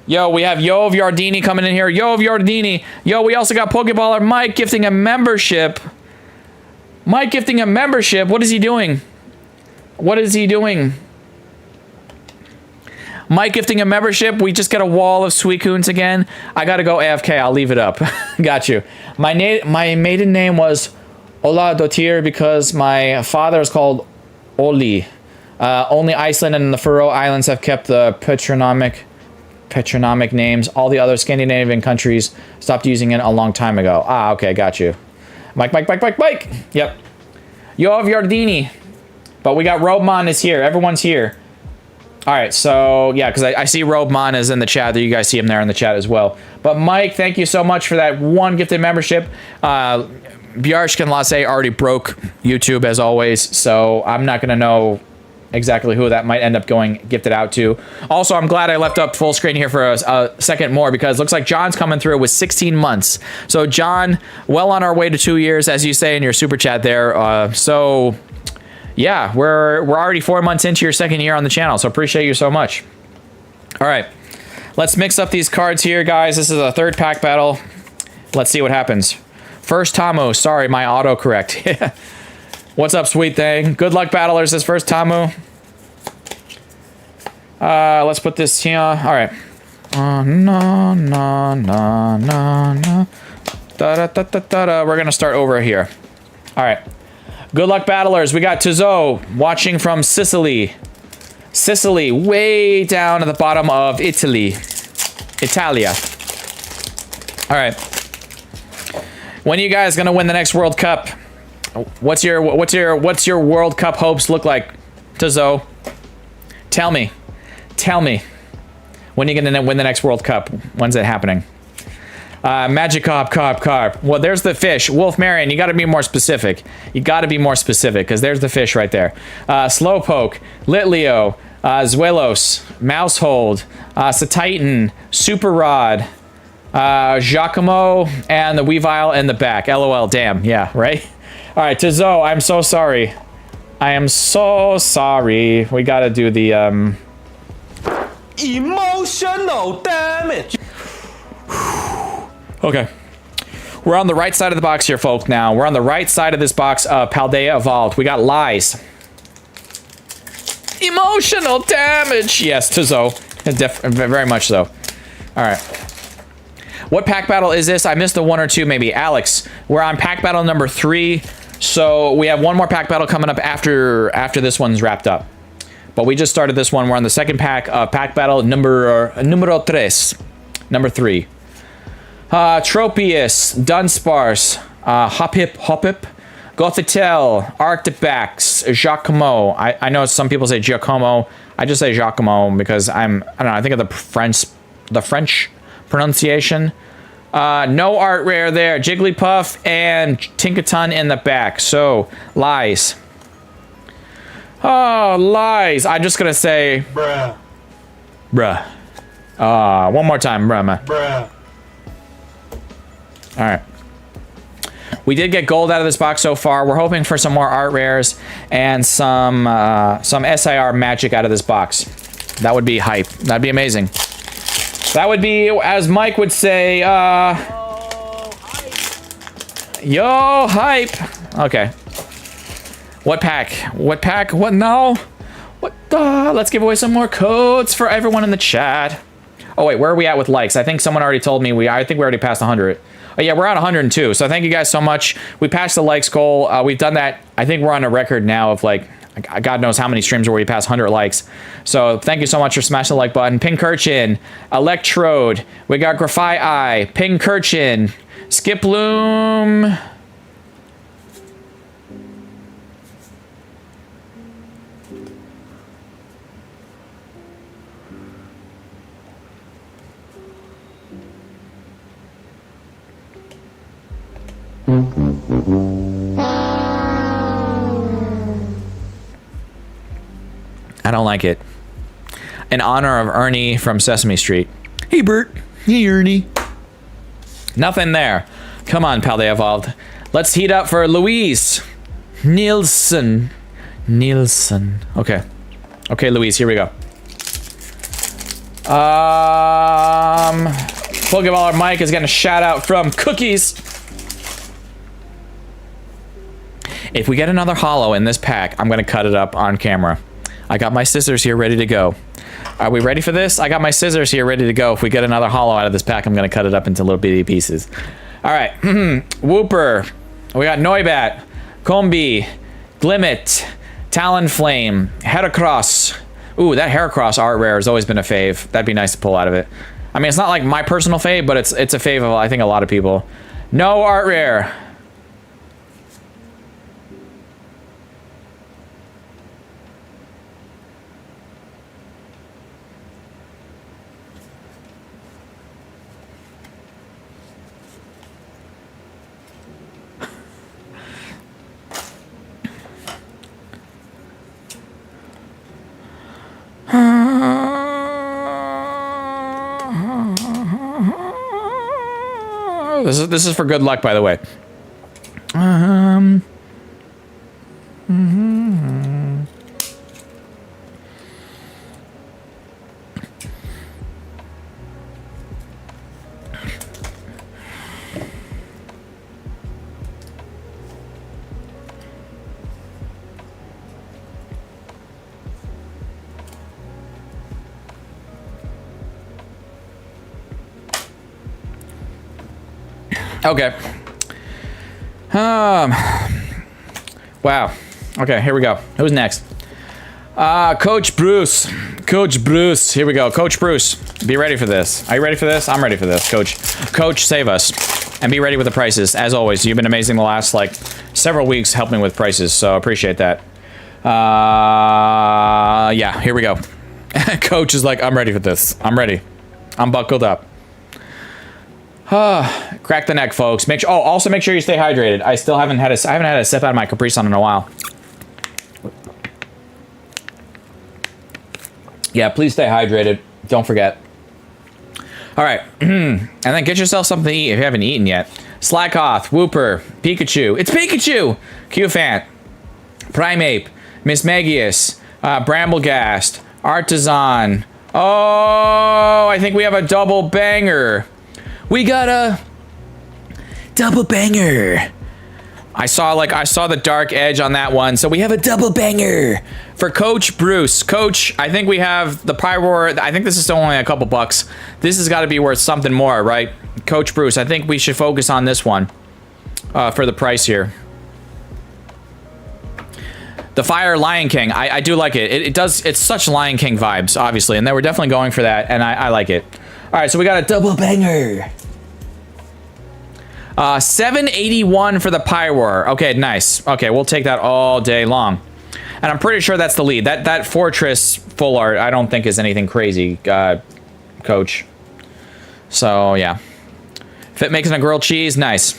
Yo, we have Yo of Yardini coming in here. Yo of Yardini. Yo, we also got Pokeballer Mike gifting a membership. Mike gifting a membership. What is he doing? What is he doing? Mike gifting a membership. We just got a wall of Suicunes again. I gotta go AFK. I'll leave it up. Got you. My maiden name was Ola Dotir because my father is called Oli. Only Iceland and the Faroe Islands have kept the patronymic names. All the other Scandinavian countries stopped using it a long time ago. Ah, okay, got you. Mike. Yep. Yo of Yardini. But we got Robeman is here. Everyone's here. All right, so yeah, because I see Robeman is in the chat. There, you guys see him there in the chat as well. But Mike, thank you so much for that one gifted membership. Bjarsk and Lasse already broke YouTube as always, so I'm not gonna know exactly who that might end up going gifted out to. Also, I'm glad I left up full screen here for a second more because it looks like John's coming through with 16 months. So John, well on our way to 2 years, as you say in your super chat there. So yeah, we're already 4 months into your second year on the channel, so appreciate you so much. All right, let's mix up these cards here, guys. This is a third pack battle. Let's see what happens. First Tamu, sorry, my autocorrect. What's up, sweet thing? Good luck, battlers. This first Tamu. Let's put this here. All right. No. We're gonna start over here. All right. Good luck, battlers. We got Tizzo watching from Sicily. Sicily, way down at the bottom of Italy. Italia. All right. When are you guys gonna win the next World Cup? What's your World Cup hopes look like, Tizzo? Tell me. When are you gonna win the next World Cup? When's it happening? Magikarp, carp. Well, there's the fish. Wolf Marion, you gotta be more specific. You gotta be more specific, because there's the fish right there. Slowpoke, Litleo, Zwelos, Mousehold, Satitan, Super Rod, Giacomo, and the Weavile in the back. LOL, damn, yeah, right? Alright, Tizzo, I'm so sorry. I am so sorry. We gotta do the, Emotional damage. Okay. We're on the right side of the box here, folks, now. We're on the right side of this box of Paldea Evolved. We got Lies. Emotional damage! Yes, Tizzo. Very much so. Alright. What pack battle is this? I missed the 1 or 2, maybe. Alex, we're on pack battle number 3. So we have one more pack battle coming up after this one's wrapped up. But we just started this one. We're on the second pack battle numero 3. Number 3. Tropius, Dunsparce, Hopip, Gothitelle, Arctibax, Giacomo. I know some people say Giacomo. I just say Giacomo because I don't know, I think of the French pronunciation. No art rare there. Jigglypuff and Tinkaton in the back. So, Lies. Oh, Lies. I'm just gonna say... Bruh. One more time, bruh. Alright. We did get gold out of this box so far. We're hoping for some more art rares and some SIR magic out of this box. That would be hype. That'd be amazing. That would be, as Mike would say, yo, hype. Okay. What pack? What pack? What now? What the? Let's give away some more codes for everyone in the chat. Oh wait, where are we at with likes? I think someone already told me I think we already passed 100. Oh yeah, we're at 102. So thank you guys so much. We passed the likes goal. We've done that. I think we're on a record now of like, God knows how many streams where we passed 100 likes. So thank you so much for smashing the like button. Pincurchin, Electrode, we got Graphite Eye, Pincurchin, Skiploom. I don't like it. In honor of Ernie from Sesame Street. Hey, Bert. Hey, Ernie. Nothing there. Come on, Paldea Evolved. Let's heat up for Louise. Nielsen. Okay. Okay, Louise, here we go. Pokeballer Mike is getting a shout out from Cookies. If we get another holo in this pack, I'm going to cut it up on camera. I got my scissors here ready to go. Are we ready for this? I got my scissors here ready to go. If we get another holo out of this pack, I'm going to cut it up into little bitty pieces. All right. Whooper. We got Noibat, Combi, Glimmet, Talonflame, Heracross. Ooh, that Heracross art rare has always been a fave. That'd be nice to pull out of it. I mean, it's not like my personal fave, but it's a fave of, I think, a lot of people. No art rare. This is for good luck, by the way. Okay. Wow. Okay, here we go. Who's next? Coach Bruce. Coach Bruce. Here we go. Coach Bruce. Be ready for this. Are you ready for this? I'm ready for this, Coach. Coach, save us. And be ready with the prices. As always, you've been amazing the last, like, several weeks helping with prices, so appreciate that. Yeah, here we go. Coach is like, I'm ready for this. I'm ready. I'm buckled up. Crack the neck, folks. Make sure. Oh, also make sure you stay hydrated. I haven't had a sip out of my Capri Sun in a while. Yeah, please stay hydrated. Don't forget. All right, and then get yourself something to eat if you haven't eaten yet. Slakoth, Whooper, Pikachu. It's Pikachu. Qfant, Primeape, Mismagius, Bramblegast, Artisan. Oh, I think we have a double banger. We got a double banger. I saw the dark edge on that one, so we have a double banger for Coach Bruce. Coach, I think we have the Pyroar. I think this is still only a couple bucks. This has got to be worth something more, right? Coach Bruce, I think we should focus on this one for the price here. The Fire Lion King, I do like it. It's such Lion King vibes, obviously, and they were definitely going for that, and I like it. All right, so we got a double banger. 781 for the Pyroar. Okay, nice. Okay, we'll take that all day long. And I'm pretty sure that's the lead. That Fortress full art, I don't think is anything crazy, Coach. So, yeah. If it makes a grilled cheese, nice.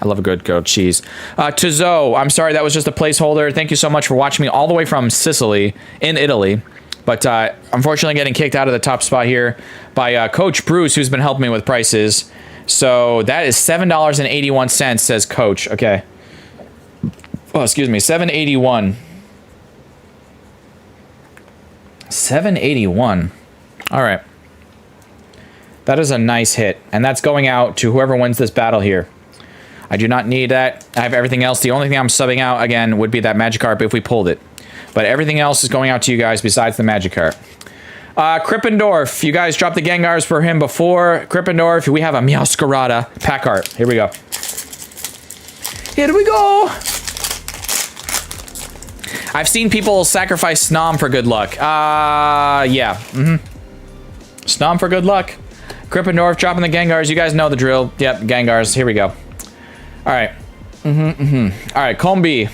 I love a good grilled cheese. Tuzo, I'm sorry, that was just a placeholder. Thank you so much for watching me all the way from Sicily, in Italy. But unfortunately getting kicked out of the top spot here by Coach Bruce, who's been helping me with prices. So that is $7.81, says Coach. Okay. Oh, excuse me. $7.81. $7.81. All right. That is a nice hit. And that's going out to whoever wins this battle here. I do not need that. I have everything else. The only thing I'm subbing out, again, would be that Magikarp if we pulled it. But everything else is going out to you guys besides the Magikarp. Krippendorf. You guys dropped the Gengars for him before. Krippendorf. We have a Meowscarada pack art. Here we go. Here we go. I've seen people sacrifice Snom for good luck. Yeah. Snom for good luck. Krippendorf dropping the Gengars. You guys know the drill. Yep, Gengars. Here we go. All right. All right, Combi.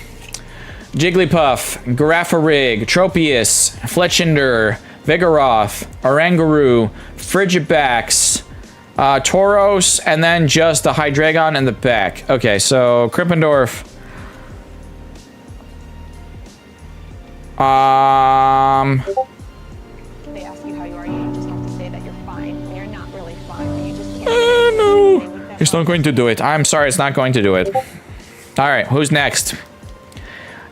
Jigglypuff. Girafarig. Tropius. Fletchinder. Vigoroth. Oranguru. Frigibax. Tauros. And then just a Hydreigon in the back. Okay, so Krippendorf. They ask you how you are, you just have to say that you're fine when you're not really fine. You just can't. No. It's not going to do it. I'm sorry, it's not going to do it. All right, who's next?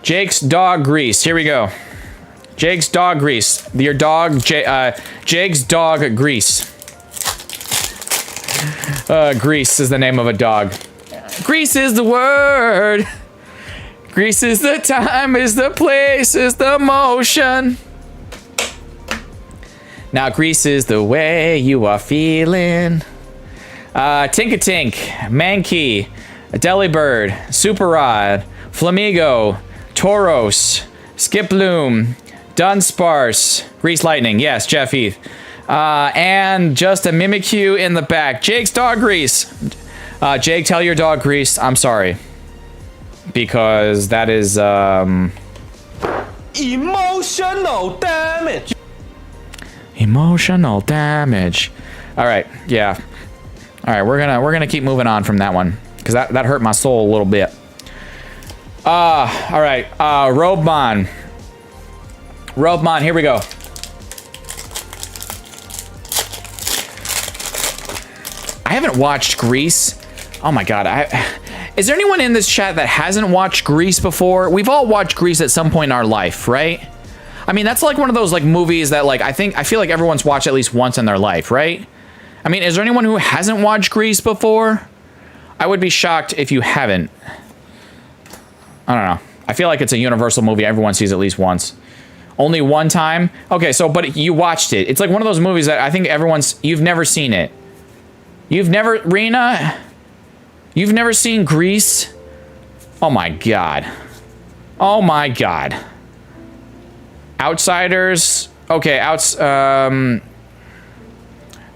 Jake's dog grease. Here we go. Jake's dog grease. Your dog, Jake's dog grease. Grease is the name of a dog. Grease is the word. Grease is the time, is the place, is the motion. Now Grease is the way you are feeling. Tinkatink, Mankey, Delibird, Super Rod, Flamigo, Tauros, Skiploom, Dunsparce, Grease Lightning, yes, Jeff Heath. And just a Mimikyu in the back. Jake's dog grease. Jake, tell your dog grease, I'm sorry. Because that is, Emotional damage. Emotional damage. All right, yeah. All right, we're gonna keep moving on from that one because that hurt my soul a little bit. All right, Robemon. Robemon, here we go. I haven't watched Grease. Oh my god, is there anyone in this chat that hasn't watched Grease before? We've all watched Grease at some point in our life, right? I mean, that's like one of those like movies that like I feel like everyone's watched at least once in their life, right? I mean, is there anyone who hasn't watched Grease before? I would be shocked if you haven't. I don't know. I feel like it's a universal movie everyone sees at least once. Only one time? Okay, so but you watched it. It's like one of those movies that I think you've never seen it. You've never, Rena? You've never seen Grease? Oh my god. Oh my god. Outsiders. Okay,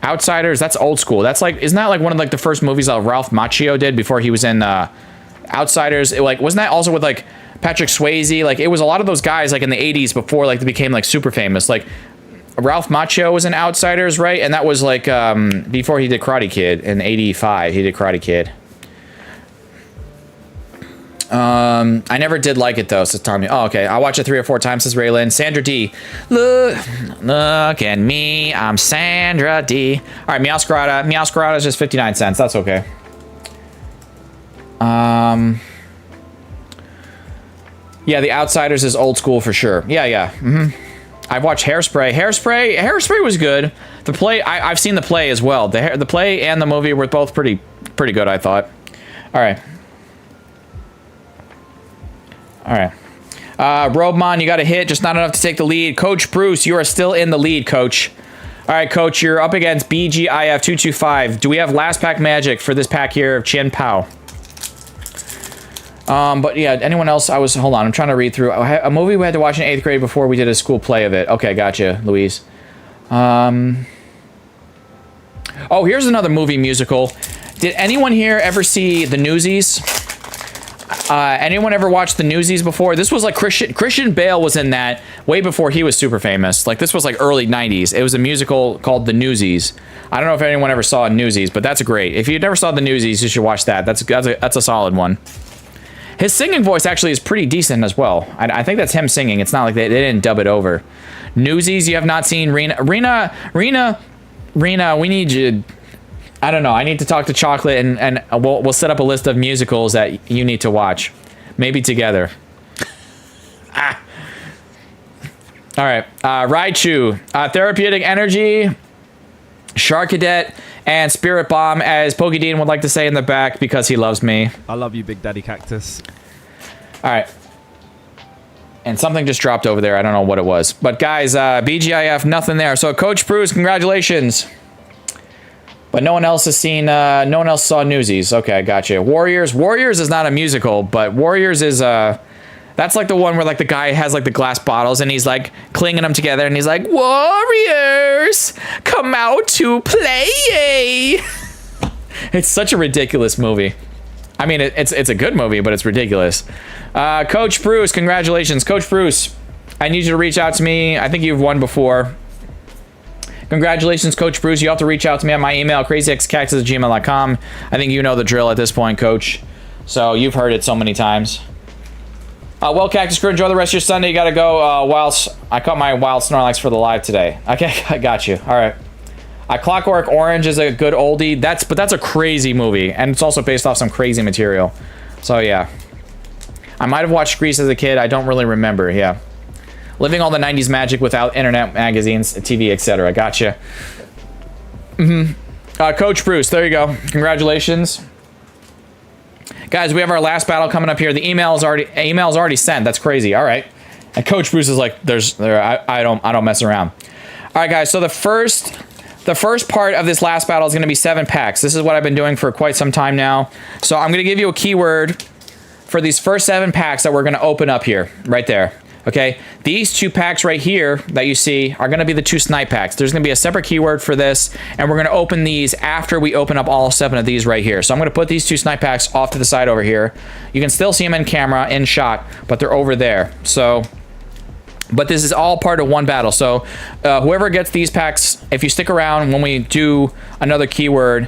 Outsiders, that's old school. That's like, isn't that like one of like the first movies that Ralph Macchio did before he was in Outsiders? Wasn't that also with like Patrick Swayze? Like it was a lot of those guys like in the 80s before like they became like super famous. Like Ralph Macchio was in Outsiders, right? And that was like before he did Karate Kid in '85. He did Karate Kid. I never did like it though, so Tommy. Oh, okay. I watched it 3 or 4 times, says Raylan. Sandra D. Look at me. I'm Sandra D. All right, Meowscarada. Meowscarada is just 59 cents. That's okay. Yeah, The Outsiders is old school for sure. Yeah. I've watched Hairspray. Hairspray was good. The play, I've seen the play as well. The play and the movie were both pretty good, I thought. All right. Robemon, you got a hit, just not enough to take the lead. Coach Bruce, you are still in the lead, Coach. All right, Coach, you're up against BGIF225. Do we have last pack magic for this pack here of Chien Pao? But yeah, anyone else? Hold on, I'm trying to read through. A movie we had to watch in 8th grade before we did a school play of it. Okay, gotcha, Louise. Oh, here's another movie musical. Did anyone here ever see The Newsies? Anyone ever watched The Newsies before? This was like Christian Bale was in that way before he was super famous. Like this was like early 90s. It was a musical called The Newsies. I don't know if anyone ever saw Newsies, but that's great. If you never saw The Newsies, you should watch that. That's a solid one. His singing voice actually is pretty decent as well. I think that's him singing. It's not like they didn't dub it over. Newsies, you have not seen. Rena, we need you. I don't know. I need to talk to Chocolate and we'll set up a list of musicals that you need to watch. Maybe together. All right. Raichu, Therapeutic Energy, Shark Cadet, and Spirit Bomb, as Pokedean would like to say in the back because he loves me. I love you, Big Daddy Cactus. All right. And something just dropped over there. I don't know what it was. But guys, BGIF, nothing there. So Coach Bruce, congratulations. But no one else has seen, no one else saw Newsies. Okay, I got you. Warriors. Warriors is not a musical, but Warriors is, that's like the one where like the guy has like the glass bottles and he's like clinging them together and he's like, Warriors, come out to play. It's such a ridiculous movie. I mean, it's a good movie, but it's ridiculous. Coach Bruce, congratulations. Coach Bruce, I need you to reach out to me. I think you've won before. Congratulations, Coach Bruce. You have to reach out to me at my email, crazyxcactus@gmail.com. I think you know the drill at this point, Coach. So you've heard it so many times. Well, Cactus Crew, enjoy the rest of your Sunday. You got to go whilst I caught my Wild Snorlax for the live today. Okay, I got you. All right. Clockwork Orange is a good oldie. But that's a crazy movie, and it's also based off some crazy material. So yeah, I might have watched Grease as a kid. I don't really remember. Yeah, living all the '90s magic without internet, magazines, TV, etc. Gotcha. Coach Bruce, there you go. Congratulations, guys. We have our last battle coming up here. The email's already sent. That's crazy. All right, and Coach Bruce is like, I don't mess around. All right, guys. So the first part of this last battle is going to be 7 packs. This is what I've been doing for quite some time now. So I'm going to give you a keyword for these first 7 packs that we're going to open up here, right there. Okay, these 2 packs right here that you see are going to be the 2 snipe packs. There's going to be a separate keyword for this, and we're going to open these after we open up all 7 of these right here. So I'm going to put these 2 snipe packs off to the side over here. You can still see them in camera, in shot, but they're over there. So... but this is all part of one battle. So whoever gets these packs, if you stick around when we do another keyword,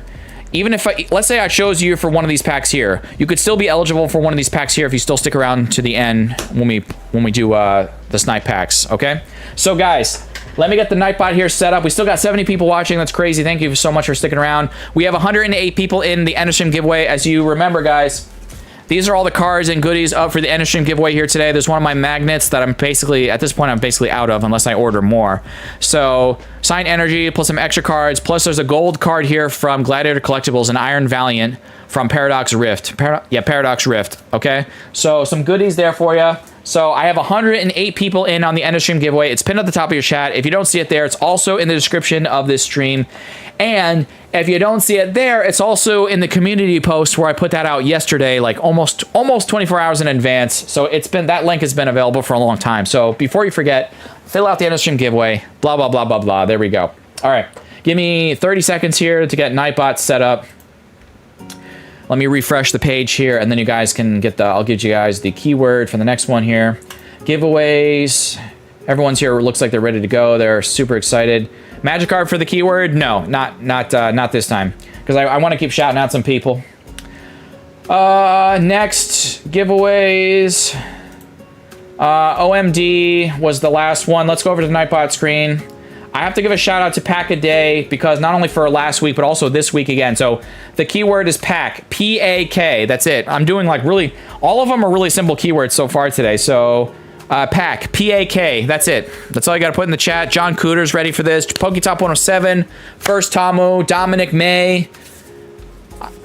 even if let's say I chose you for one of these packs here, you could still be eligible for one of these packs here if you still stick around to the end when we do the snipe packs. Okay. So guys, let me get the Nightbot here set up. We still got 70 people watching. That's crazy. Thank you so much for sticking around. We have 108 people in the end of stream giveaway. As you remember, guys, these are all the cards and goodies up for the end of stream giveaway here today. There's one of my magnets that I'm basically, at this point, I'm basically out of unless I order more. So, Sign Energy, plus some extra cards, plus there's a gold card here from Gladiator Collectibles, an Iron Valiant from Paradox Rift. Paradox Rift, okay? So, some goodies there for you. So, I have 108 people in on the end of stream giveaway. It's pinned at the top of your chat. If you don't see it there, it's also in the description of this stream. And if you don't see it there, it's also in the community post where I put that out yesterday, like almost 24 hours in advance. So that link has been available for a long time. So before you forget, fill out the end of stream giveaway, blah, blah, blah, blah, blah. There we go. All right. Give me 30 seconds here to get Nightbot set up. Let me refresh the page here, and then you guys can get I'll give you guys the keyword for the next one here. Giveaways. Everyone's here. Looks like they're ready to go. They're super excited. Magikarp for the keyword? No, not this time, because I want to keep shouting out some people. Next giveaways. OMD was the last one. Let's go over to the Nightbot screen. I have to give a shout out to Pack a Day, because not only for last week but also this week again. So the keyword is pack, P-A-K. That's it. I'm doing like really, all of them are really simple keywords so far today. So. Pack, P-A-K, that's it. That's all you gotta put in the chat. John Cooter's ready for this. PokeTop 107, First Tamu, Dominic May.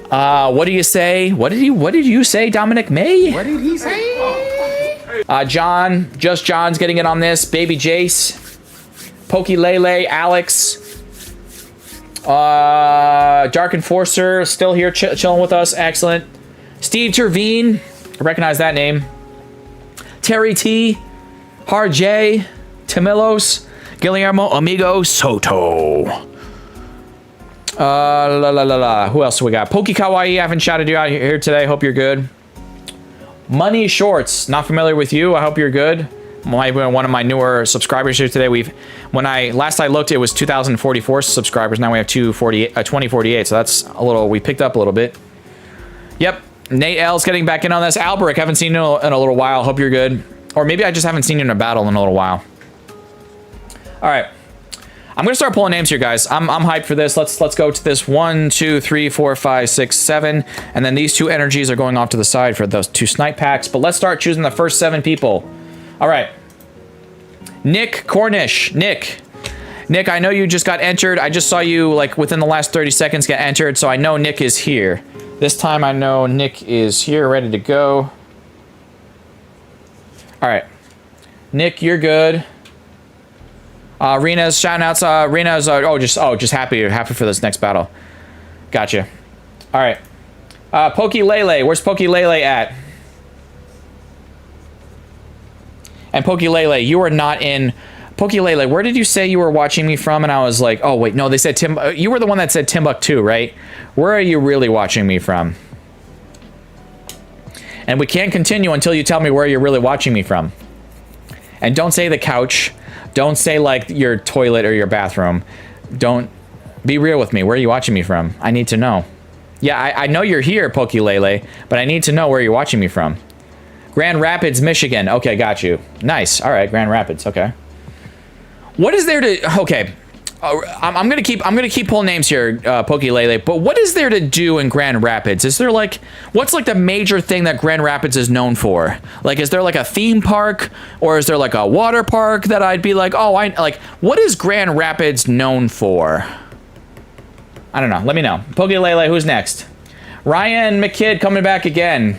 What do you say? What did you say, Dominic May? What did he say? John, just John's getting it on this. Baby Jace, Pokey Lele, Alex, Dark Enforcer, still here chilling with us. Excellent. Steve Terveen, I recognize that name. Terry T, Hard J, Tamilos, Guillermo Amigo Soto. Who else do we got? Poke Kawaii, I haven't shouted you out here today. Hope you're good. Money Shorts, not familiar with you. I hope you're good. Might be one of my newer subscribers here today. Last I looked, it was 2,044 subscribers. Now we have 2048. So that's a little, we picked up a little bit. Yep. Nate L's getting back in on this. Alberic, haven't seen you in a little while. Hope you're good. Or maybe I just haven't seen you in a battle in a little while. All right. I'm going to start pulling names here, guys. I'm hyped for this. Let's go to this 1, 2, 3, 4, 5, 6, 7. And then these 2 energies are going off to the side for those 2 snipe packs. But let's start choosing the first 7 people. All right. Nick Cornish. Nick, I know you just got entered. I just saw you like within the last 30 seconds get entered. So I know Nick is here. This time I know Nick is here, ready to go. All right. Nick, you're good. Rena's shouting outs. Rena's just happy for this next battle. Gotcha. All right. Pokélele, where's Pokélele at? And Pokélele, you are not in. Pokélele, where did you say you were watching me from? And I was like, oh wait, no, they said you were the one that said Timbuktu, right? Where are you really watching me from? And we can't continue until you tell me where you're really watching me from. And don't say the couch. Don't say like your toilet or your bathroom. Don't be real with me. Where are you watching me from? I need to know. Yeah, I know you're here, Pokélele, but I need to know where you're watching me from. Grand Rapids, Michigan. Okay, got you. Nice. All right, Grand Rapids. Okay. What is there to? Okay, I'm gonna keep pulling names here, Pokélele. But what is there to do in Grand Rapids? Is there like what's like the major thing that Grand Rapids is known for? Like, is there like a theme park, or is there like a water park that I'd be like, oh, I like. What is Grand Rapids known for? I don't know. Let me know. Pokélele, who's next? Ryan McKidd coming back again.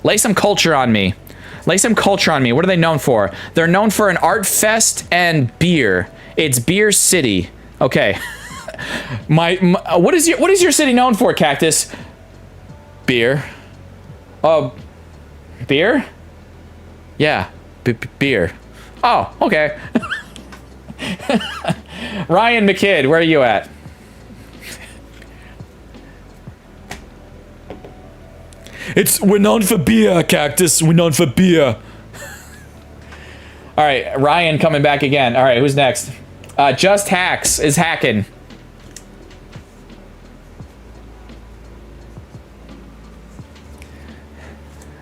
Lay some culture on me. Lay some culture on me. What are they known for? They're known for an art fest and beer. It's Beer City. Okay. What is your city known for, Cactus? Beer. Beer? Yeah. Beer. Oh, okay. Ryan McKidd, where are you at? We're known for beer, Cactus. We're known for beer. All right, Ryan coming back again. All right, who's next? Just Hacks is hacking.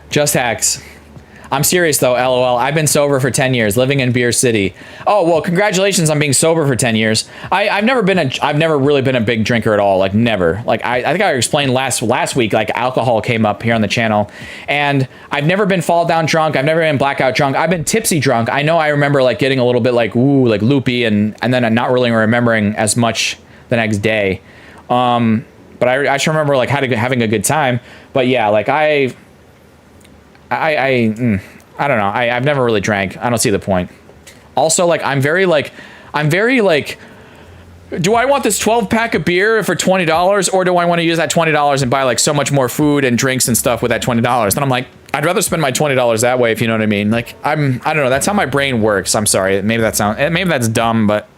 Just Hacks. I'm serious though, LOL. I've been sober for 10 years, living in Beer City. Oh, well, congratulations on being sober for 10 years. I've never really been a big drinker at all. Like, never. Like, I think I explained last week, like, alcohol came up here on the channel. And I've never been fall down drunk. I've never been blackout drunk. I've been tipsy drunk. I know I remember, like, getting a little bit, like, ooh, like, loopy, and then I'm not really remembering as much the next day. But I just remember, like, having a good time. But, yeah, like, I don't know. I've never really drank. I don't see the point. Also, like, I'm very like, do I want this 12-pack of beer for $20, or do I want to use that $20 and buy like so much more food and drinks and stuff with that $20? Then I'm like, I'd rather spend my $20 that way, if you know what I mean. Like, I don't know. That's how my brain works. I'm sorry. Maybe that's dumb, but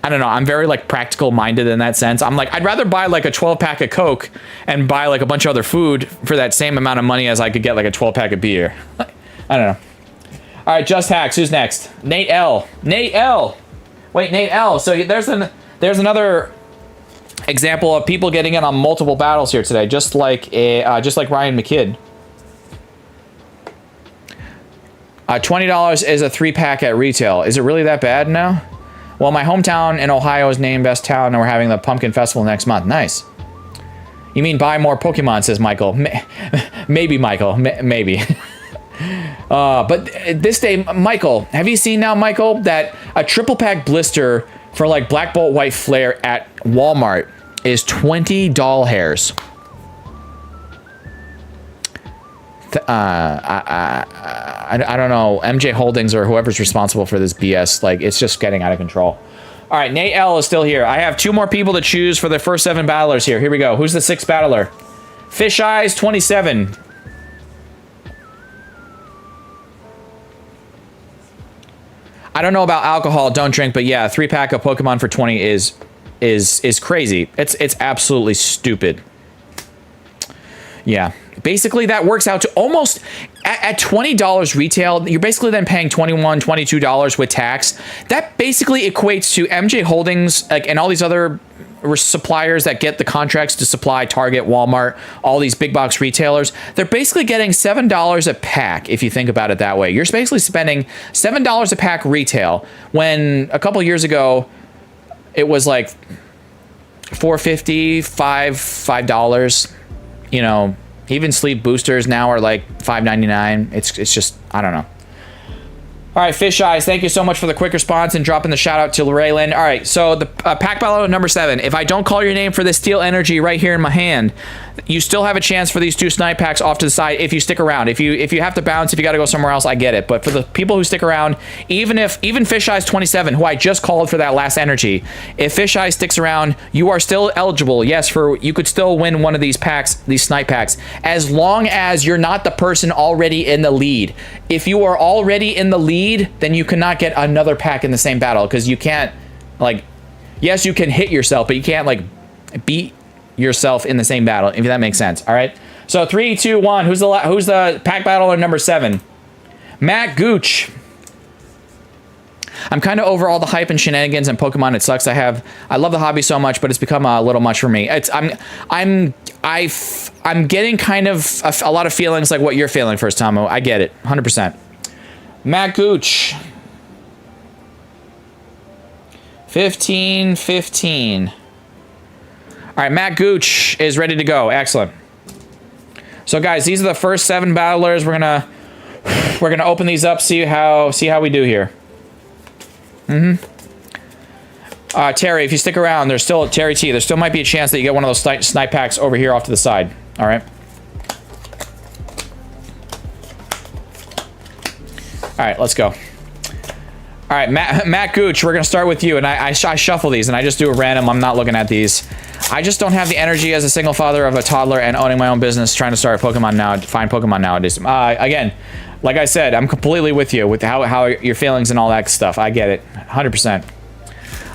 I don't know. I'm very like practical minded in that sense. I'm like, I'd rather buy like a 12-pack of Coke and buy like a bunch of other food for that same amount of money as I could get like a 12-pack of beer. I don't know. All right, Just Hacks. Who's next? Nate L. Nate L. Wait, Nate L. So there's another example of people getting in on multiple battles here today, just like Ryan McKidd. $20 is a 3-pack at retail. Is it really that bad now? Well, my hometown in Ohio is named Best Town, and we're having the Pumpkin Festival next month. Nice. You mean buy more Pokemon, says Michael. Maybe, Michael. Maybe. But this day, Michael, have you seen now, Michael, that a triple pack blister for like Black Bolt White Flare at Walmart is 20 doll hairs? I don't know, MJ Holdings or whoever's responsible for this BS. Like, it's just getting out of control. All right, Nate L is still here. I have 2 more people to choose for the first 7 battlers here. Here we go. Who's the 6th battler? Fish Eyes 27. I don't know about alcohol, don't drink, but yeah, 3-pack of Pokemon for 20 is crazy. It's absolutely stupid. Yeah. Basically, that works out to almost at $20 retail. You're basically then paying $21, $22 with tax. That basically equates to MJ Holdings, like, and all these other suppliers that get the contracts to supply Target, Walmart, all these big box retailers. They're basically getting $7 a pack, if you think about it that way. You're basically spending $7 a pack retail, when a couple years ago it was like $4.50, $5. You know, even sleep boosters now are like $5.99. It's just, I don't know. All right, Fish Eyes, thank you so much for the quick response and dropping the shout out to Lorraylin. All right, so the pack battle number 7. If I don't call your name for this steel energy right here in my hand, you still have a chance for these 2 snipe packs off to the side if you stick around. If you have to bounce, if you got to go somewhere else, I get it. But for the people who stick around, even Fish Eyes 27, who I just called for that last energy, if Fish Eyes sticks around, you are still eligible. Yes, you could still win one of these packs, these snipe packs, as long as you're not the person already in the lead. If you are already in the lead, then you cannot get another pack in the same battle, because you can't, like, yes, you can hit yourself, but you can't, like, beat yourself in the same battle, if that makes sense. All right, so 3, 2, 1. Who's the pack battler number 7? Matt Gooch. I'm kind of over all the hype and shenanigans and Pokemon. It sucks. I love the hobby so much, but it's become a little much for me. I'm getting kind of a lot of feelings like what you're feeling, First Tomo. I get it, 100%. Matt Gooch. 15. All right, Matt Gooch is ready to go. Excellent. So guys, these are the first 7 battlers. We're gonna open these up, see how we do here. Terry, if you stick around, there's still Terry T. There still might be a chance that you get one of those snipe packs over here off to the side. All right. All right, let's go. All right, Matt Gooch, we're gonna start with you, and I shuffle these, and I just do a random. I'm not looking at these. I just don't have the energy as a single father of a toddler and owning my own business, trying to start Pokemon now, find Pokemon nowadays. Again, like I said, I'm completely with you with how your feelings and all that stuff. I get it, 100%.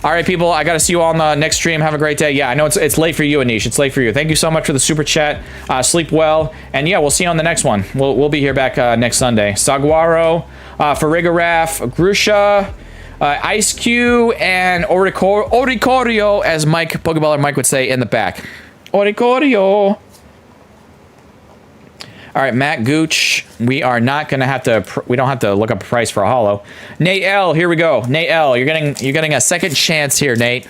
All right, people, I gotta see you all on the next stream. Have a great day. Yeah, I know it's late for you, Anish. It's late for you. Thank you so much for the super chat. Sleep well, and yeah, we'll see you on the next one. We'll be here back next Sunday. Saguaro, Farigiraf, Grusha, Ice Cube, and Oricorio, as Pokeballer Mike would say in the back. Oricorio. All right, Matt Gooch. We are not gonna have to. We don't have to look up a price for a holo. Nate L. Here we go. Nate L. You're getting a second chance here, Nate.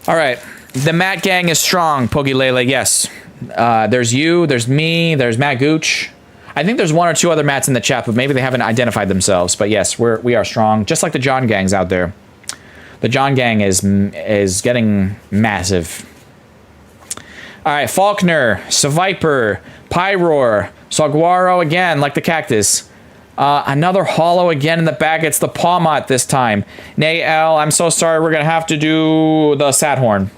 All right. The Matt gang is strong. Pokélele. Yes. There's you. There's me. There's Matt Gooch. I think there's 1 or 2 other Matts in the chat, but maybe they haven't identified themselves. But yes, we are strong, just like the John gangs out there. The John gang is getting massive. All right, Faulkner, Seviper, Pyroar, Saguaro again, like the cactus. Another holo again in the back. It's the Pawmot this time. Nay L, I'm so sorry. We're gonna have to do the Sathorn.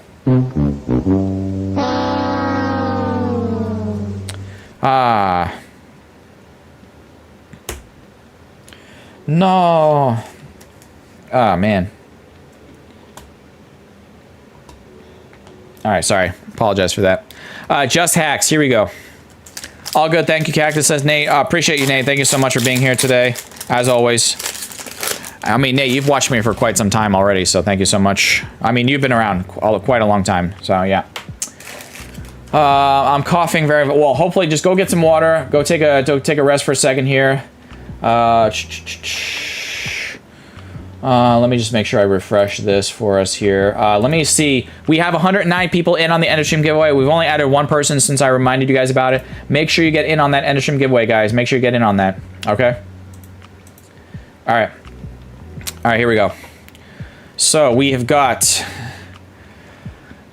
No. Oh, man. All right, sorry. Apologize for that. Just Hacks, here we go. All good, thank you, Cactus, says Nate. Appreciate you, Nate. Thank you so much for being here today, as always. I mean, Nate, you've watched me for quite some time already, so thank you so much. I mean, you've been around quite a long time, so yeah. I'm coughing very well. Hopefully, just go get some water. Go take a rest for a second here. Let me just make sure I refresh this for us here. Let me see. We have 109 people in on the end of stream giveaway. We've only added 1 person since I reminded you guys about it. Make sure you get in on that end of stream giveaway, guys. Make sure you get in on that. Okay? All right. All right, here we go. So we have got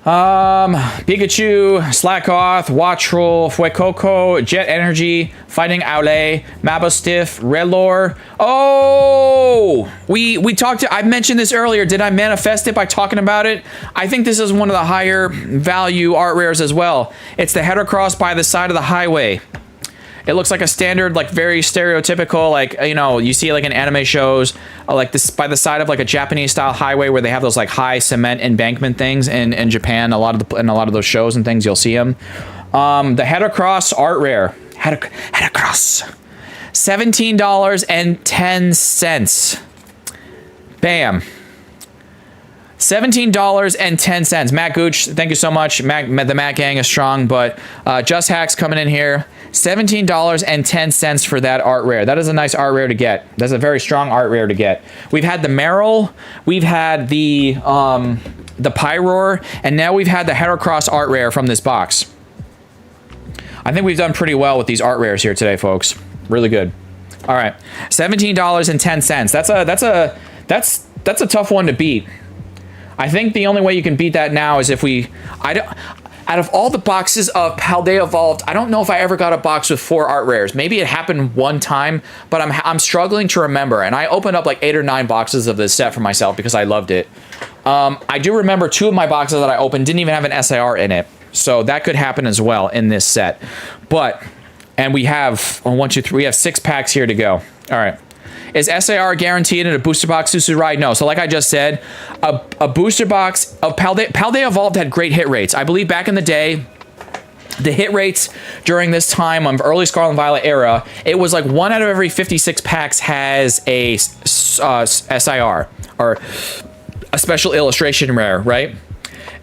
Pikachu, Slackoth, Wattrel, Fuecoco, Jet Energy, Fighting Owlay, Mabostiff, Relor. Oh, we talked. I mentioned this earlier. Did I manifest it by talking about it? I think this is one of the higher value art rares as well. It's the Heracross by the side of the highway. It looks like a standard, like very stereotypical, like, you know, you see like in anime shows, like this by the side of like a Japanese style highway where they have those like high cement embankment things in Japan. In a lot of those shows and things, you'll see them. The Heracross art rare, Heracross, $17.10. Bam. $17.10. Matt Gooch, thank you so much. The Matt gang is strong, but Just Hacks coming in here. $17.10 for that art rare. That is a nice art rare to get. That's a very strong art rare to get. We've had the Meryl, we've had the Pyroar, and now we've had the Heracross art rare from this box. I think we've done pretty well with these art rares here today, folks. Really good. All right, $17.10. That's a tough one to beat. I think the only way you can beat that now is if we, out of all the boxes of Paldea Evolved, I don't know if I ever got a box with 4 art rares. Maybe it happened one time, but I'm struggling to remember. And I opened up like 8 or 9 boxes of this set for myself because I loved it. I do remember 2 of my boxes that I opened didn't even have an SIR in it. So that could happen as well in this set. But, and we have, 1, 2, 3, we have 6 packs here to go. All right. Is SIR guaranteed in a booster box Susu Ride? No. So like I just said, a booster box of Paldea Evolved had great hit rates. I believe back in the day, the hit rates during this time of early Scarlet and Violet era, it was like 1 out of every 56 packs has a SIR, or a special illustration rare, right?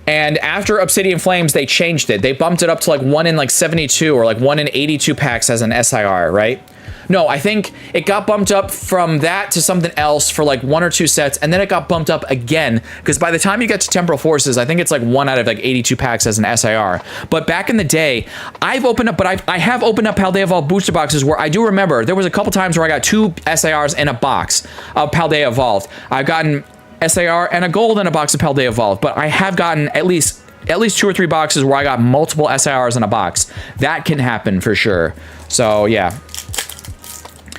And after Obsidian Flames, they changed it. They bumped it up to like 1 in like 72 or like 1 in 82 packs as an SIR, right? No, I think it got bumped up from that to something else for like 1 or 2 sets, and then it got bumped up again, because by the time you get to Temporal Forces, I think it's like 1 out of like 82 packs as an SIR. But back in the day, I have opened up Paldea Evolved booster boxes where I do remember there was a couple times where I got 2 SIRs in a box of Paldea Evolved. I've gotten SIR and a gold in a box of Paldea Evolved, but I have gotten at least 2 or 3 boxes where I got multiple SIRs in a box. That can happen for sure. So yeah.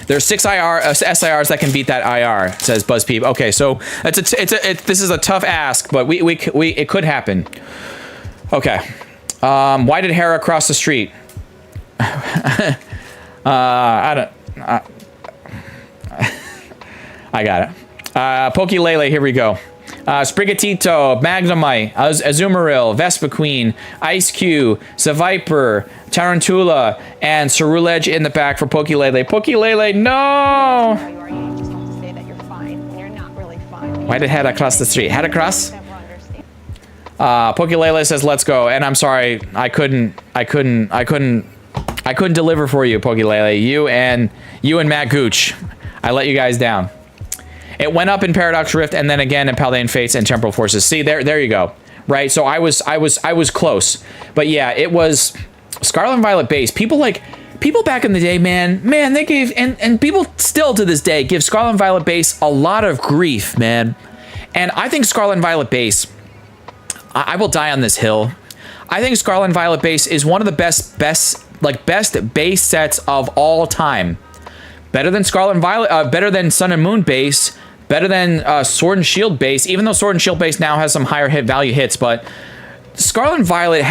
There's 6 SIRs that can beat that IR, says BuzzPeep. Okay, so this is a tough ask, but it could happen. Okay. Why did Hera cross the street? I got it. Pokélele, here we go. Sprigatito, Magnemite, Azumarill, Vespiquen, Ice-Q, Seviper, Tarantula, and Ceruledge in the back for Pokélele. Pokélele, no! Why did Hera cross the street? Hera cross? Pokélele says, let's go. And I'm sorry, I couldn't deliver for you, Pokélele. You and Matt Gooch. I let you guys down. It went up in Paradox Rift and then again in Paldean Fates and Temporal Forces. See, there you go. Right? So I was close. But yeah, it was Scarlet and Violet base. People back in the day, man, they gave, and people still to this day give Scarlet and Violet base a lot of grief, man. And I think Scarlet and Violet base, I will die on this hill. I think Scarlet and Violet base is one of the best base sets of all time. Better than Scarlet and Violet, better than Sun and Moon base, better than Sword and Shield base, even though Sword and Shield base now has some higher hit value hits, but Scarlet and Violet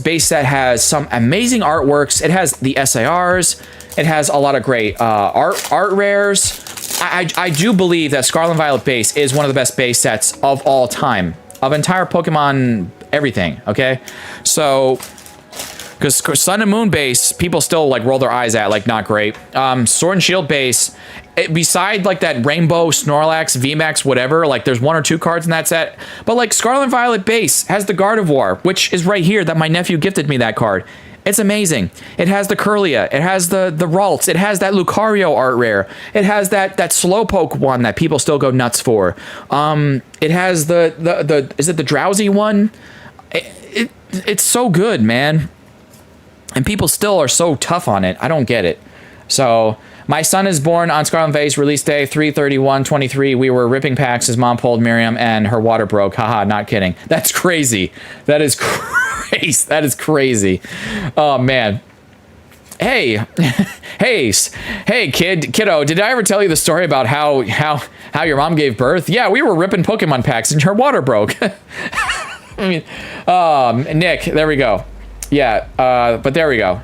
base set has some amazing artworks. It has the SIRs, it has a lot of great art rares. I do believe that Scarlet and Violet base is one of the best base sets of all time, of entire Pokemon everything, okay? So, because Sun and Moon base, people still like roll their eyes at, like not great. Sword and Shield base, beside like that Rainbow, Snorlax, VMAX, whatever, like there's 1 or 2 cards in that set. But like Scarlet and Violet base has the Gardevoir, which is right here that my nephew gifted me that card. It's amazing. It has the Curlia, it has the Ralts, it has that Lucario art rare, it has that Slowpoke one that people still go nuts for. It has the is it the Drowsy one? It's so good, man. And people still are so tough on it. I don't get it. So, my son is born on Scarlet Vase, release day 3/31/23. We were ripping packs. His mom pulled Miriam and her water broke. Haha, not kidding. That's crazy. That is crazy. That is crazy. Oh, man. Hey, kiddo, did I ever tell you the story about how your mom gave birth? Yeah, we were ripping Pokemon packs and her water broke. I mean, Nick, there we go. Yeah, but there we go.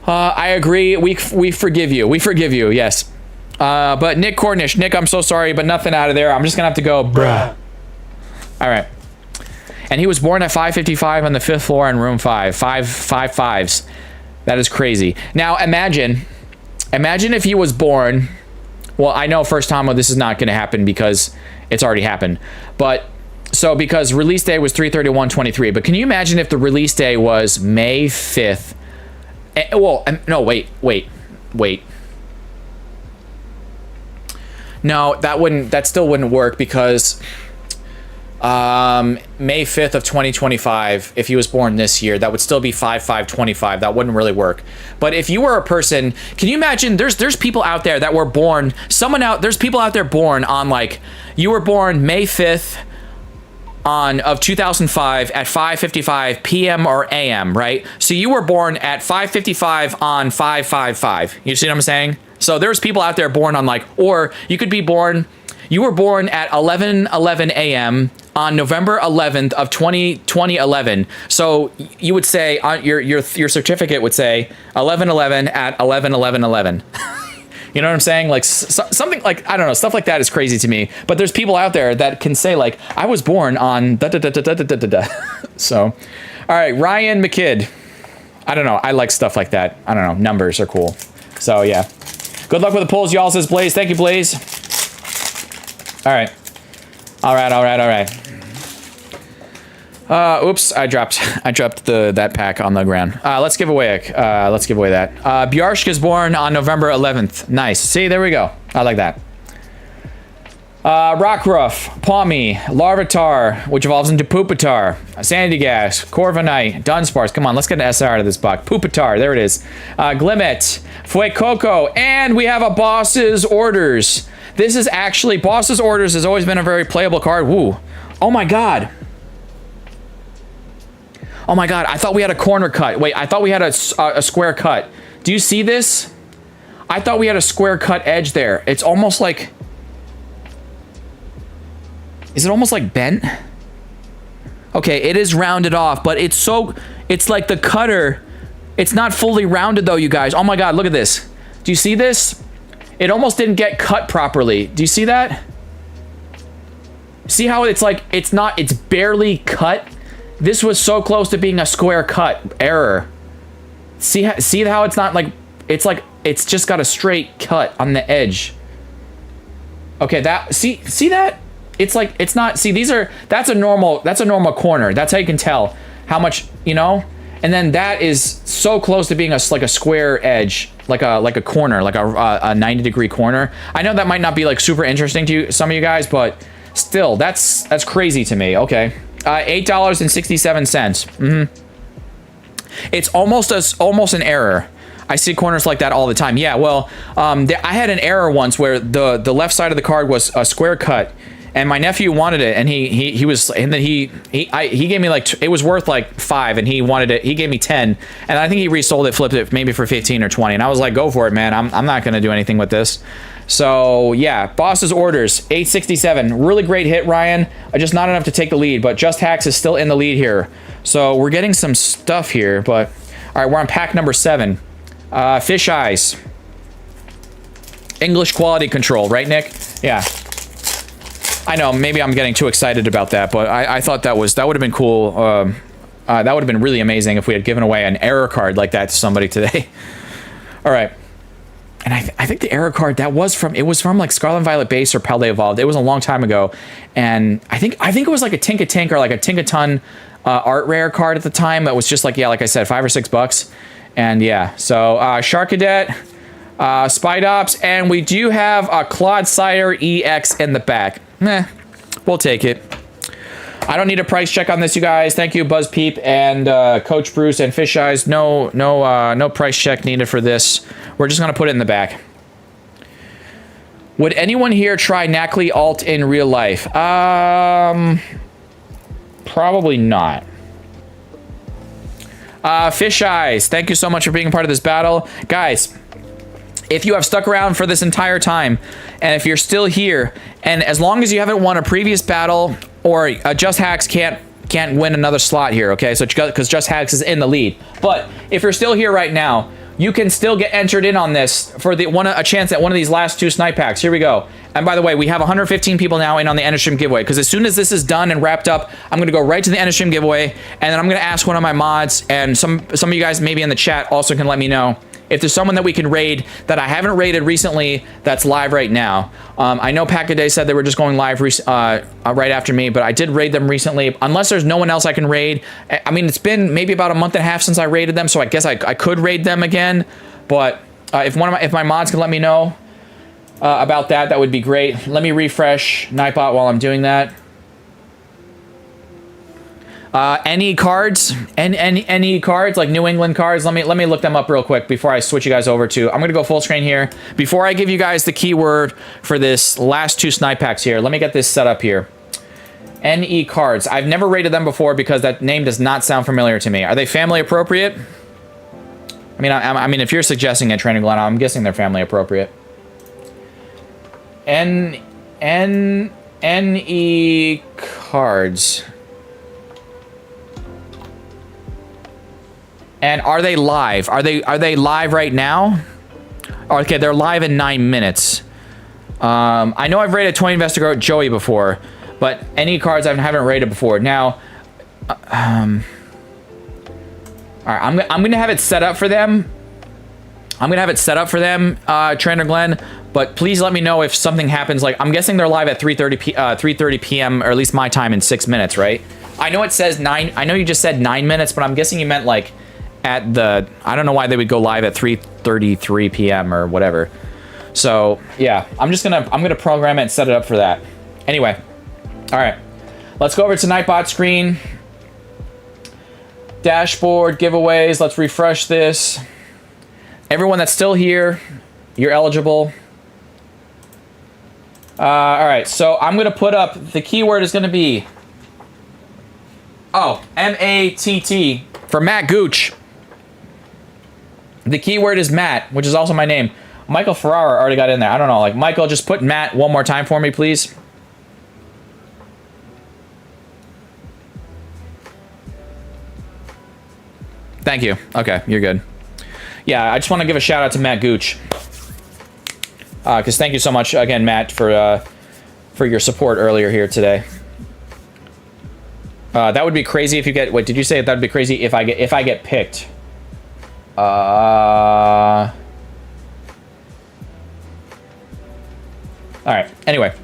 I agree. We forgive you. We forgive you. Yes. But Nick Cornish, Nick, I'm so sorry, but nothing out of there. I'm just gonna have to go, bruh. All right. And he was born at 555 on the 5th floor in room 5. 555s. That is crazy. Now imagine if he was born. Well, I know first time this is not gonna happen because it's already happened, but. So, because release day was 3/31/23, but can you imagine if the release day was May 5th? Well, no, wait. No, that still wouldn't work because May 5th of 2025, if he was born this year, that would still be 5/5/25. That wouldn't really work. But if you were a person, can you imagine, there's people out there that were born, there's people out there born on, like, you were born May 5th of 2005 at 5:55 p.m. or a.m., right? So you were born at 5:55 on 5/5/5. You see what I'm saying? So there's people out there born on, like, or you could be born, you were born at 11:11 a.m. on November 11th of 2011. So you would say on your certificate would say 11:11 at 11:11:11. You know what I'm saying? Like something like, I don't know, stuff like that is crazy to me. But there's people out there that can say, like, I was born on da da da da da da da da. So, all right, Ryan McKidd. I don't know. I like stuff like that. I don't know. Numbers are cool. So yeah. Good luck with the polls, y'all, says Blaze. Thank you, Blaze. All right. All right. Oops, I dropped that pack on the ground. Let's give away that. Bjarshka's born on November 11th. Nice. See, there we go. I like that. Rockruff, Pawmi, Larvitar, which evolves into Pupitar, Sandygas, Corviknight, Dunsparce. Come on, let's get an SR out of this box. Pupitar, there it is. Glimmet, Fuecoco, and we have a Boss's Orders. This is actually, Boss's Orders has always been a very playable card. Woo. Oh my god. Oh my god, I thought we had a corner cut. Wait, I thought we had a square cut. Do you see this? I thought we had a square cut edge there. It's almost like... Is it almost like bent? Okay, it is rounded off, but it's so... It's like the cutter... It's not fully rounded though, you guys. Oh my god, look at this. Do you see this? It almost didn't get cut properly. Do you see that? See how it's like... It's not... It's barely cut? This was so close to being a square cut. Error. See how it's not like... It's like... It's just got a straight cut on the edge. Okay, that... See that? It's like... It's not... See, these are... That's a normal corner. That's how you can tell how much... You know? And then that is so close to being like a square edge. Like a corner. Like a 90-degree corner. I know that might not be like super interesting to you, some of you guys, but... Still, that's crazy to me. Okay. $8.67. It's almost an error. I see corners like that all the time. Yeah, well, I had an error once where the left side of the card was a square cut, and my nephew wanted it, and he gave me like it was worth like 5, and he wanted it. He gave me 10, and I think he resold it, flipped it maybe for 15 or 20, and I was like, go for it, man. I'm not gonna do anything with this. So yeah, Boss's Orders, 867. Really great hit, Ryan. Just not enough to take the lead, but Just Hacks is still in the lead here. So we're getting some stuff here, but all right, we're on pack number 7. Fish Eyes. English quality control, right, Nick? Yeah. I know, maybe I'm getting too excited about that, but I thought that would have been cool. That would have been really amazing if we had given away an error card like that to somebody today. All right. And I think the error card it was from like Scarlet and Violet base or Paldea Evolved. It was a long time ago, and I think it was like a Tinka or like a Tinkaton art rare card at the time that was just like, yeah, like I said, $5 or $6. And yeah, so Sharkadet, Spidops, and we do have a Clodsire EX in the back. We'll take it. I don't need a price check on this, you guys. Thank you, Buzz Peep and Coach Bruce and Fish Eyes. No price check needed for this. We're just gonna put it in the back. Would anyone here try Knackley Alt in real life? Probably not. Fish Eyes, thank you so much for being a part of this battle, guys. If you have stuck around for this entire time, and if you're still here, and as long as you haven't won a previous battle, or Just Hacks can't win another slot here, okay? So because Just Hacks is in the lead. But if you're still here right now, you can still get entered in on this for a chance at one of these last 2 snipe packs. Here we go. And by the way, we have 115 people now in on the end of stream giveaway, because as soon as this is done and wrapped up, I'm going to go right to the end of stream giveaway, and then I'm going to ask one of my mods, and some of you guys maybe in the chat also can let me know if there's someone that we can raid that I haven't raided recently that's live right now. I know Packaday said they were just going live right after me, but I did raid them recently. Unless there's no one else I can raid. I mean, it's been maybe about a month and a half since I raided them, so I guess I could raid them again. But if my mods can let me know about that, that would be great. Let me refresh Nightbot while I'm doing that. Any cards? Any cards like New England cards? Let me look them up real quick before I switch you guys over to. I'm gonna go full screen here. Before I give you guys the keyword for this last 2 snipe packs here, let me get this set up here. NE cards. I've never rated them before because that name does not sound familiar to me. Are they family appropriate? I mean, if you're suggesting it, Trainer Glenn, I'm guessing they're family appropriate. NE cards. And are they live? Are they live right now? Okay, they're live in 9 minutes. I know I've rated Toy Investigator Joey before, but any cards I haven't rated before. Now, all right, I'm gonna have it set up for them. Trainer Glenn. But please let me know if something happens. Like, I'm guessing they're live at 3:30 p.m. or at least my time in 6 minutes, right? I know it says 9. I know you just said 9 minutes, but I'm guessing you meant like at the. I don't know why they would go live at 3:33 p.m. or whatever. So yeah, I'm gonna program it and set it up for that. Anyway, all right, let's go over to Nightbot screen. Dashboard giveaways. Let's refresh this. Everyone that's still here, you're eligible. All right, so I'm gonna put up, the keyword is gonna be, M-A-T-T for Matt Gooch. The keyword is Matt, which is also my name. Michael Ferrara already got in there. I don't know, like, Michael, just put Matt one more time for me, please. Thank you. Okay, you're good. Yeah, I just want to give a shout out to Matt Gooch. Because thank you so much again, Matt, for your support earlier here today. That would be crazy if you get. What did you say? That would be crazy if I get picked. All right. Anyway,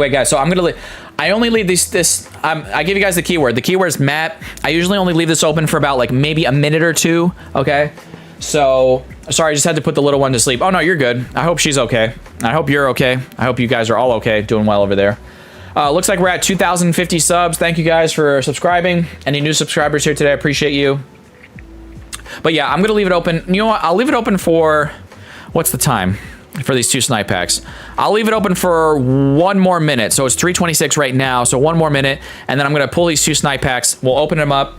guys. So I'm gonna. I only leave this. I give you guys the keyword. The keyword is Matt. I usually only leave this open for about like maybe a minute or two. Okay. So, sorry, I just had to put the little one to sleep. Oh, no, you're good. I hope she's okay. I hope you're okay. I hope you guys are all okay, doing well over there. Looks like we're at 2,050 subs. Thank you guys for subscribing. Any new subscribers here today, I appreciate you. But yeah, I'm going to leave it open. You know what? I'll leave it open for... What's the time for these 2 snipe packs? I'll leave it open for 1 more minute. So it's 3:26 right now, so 1 more minute. And then I'm going to pull these 2 snipe packs. We'll open them up.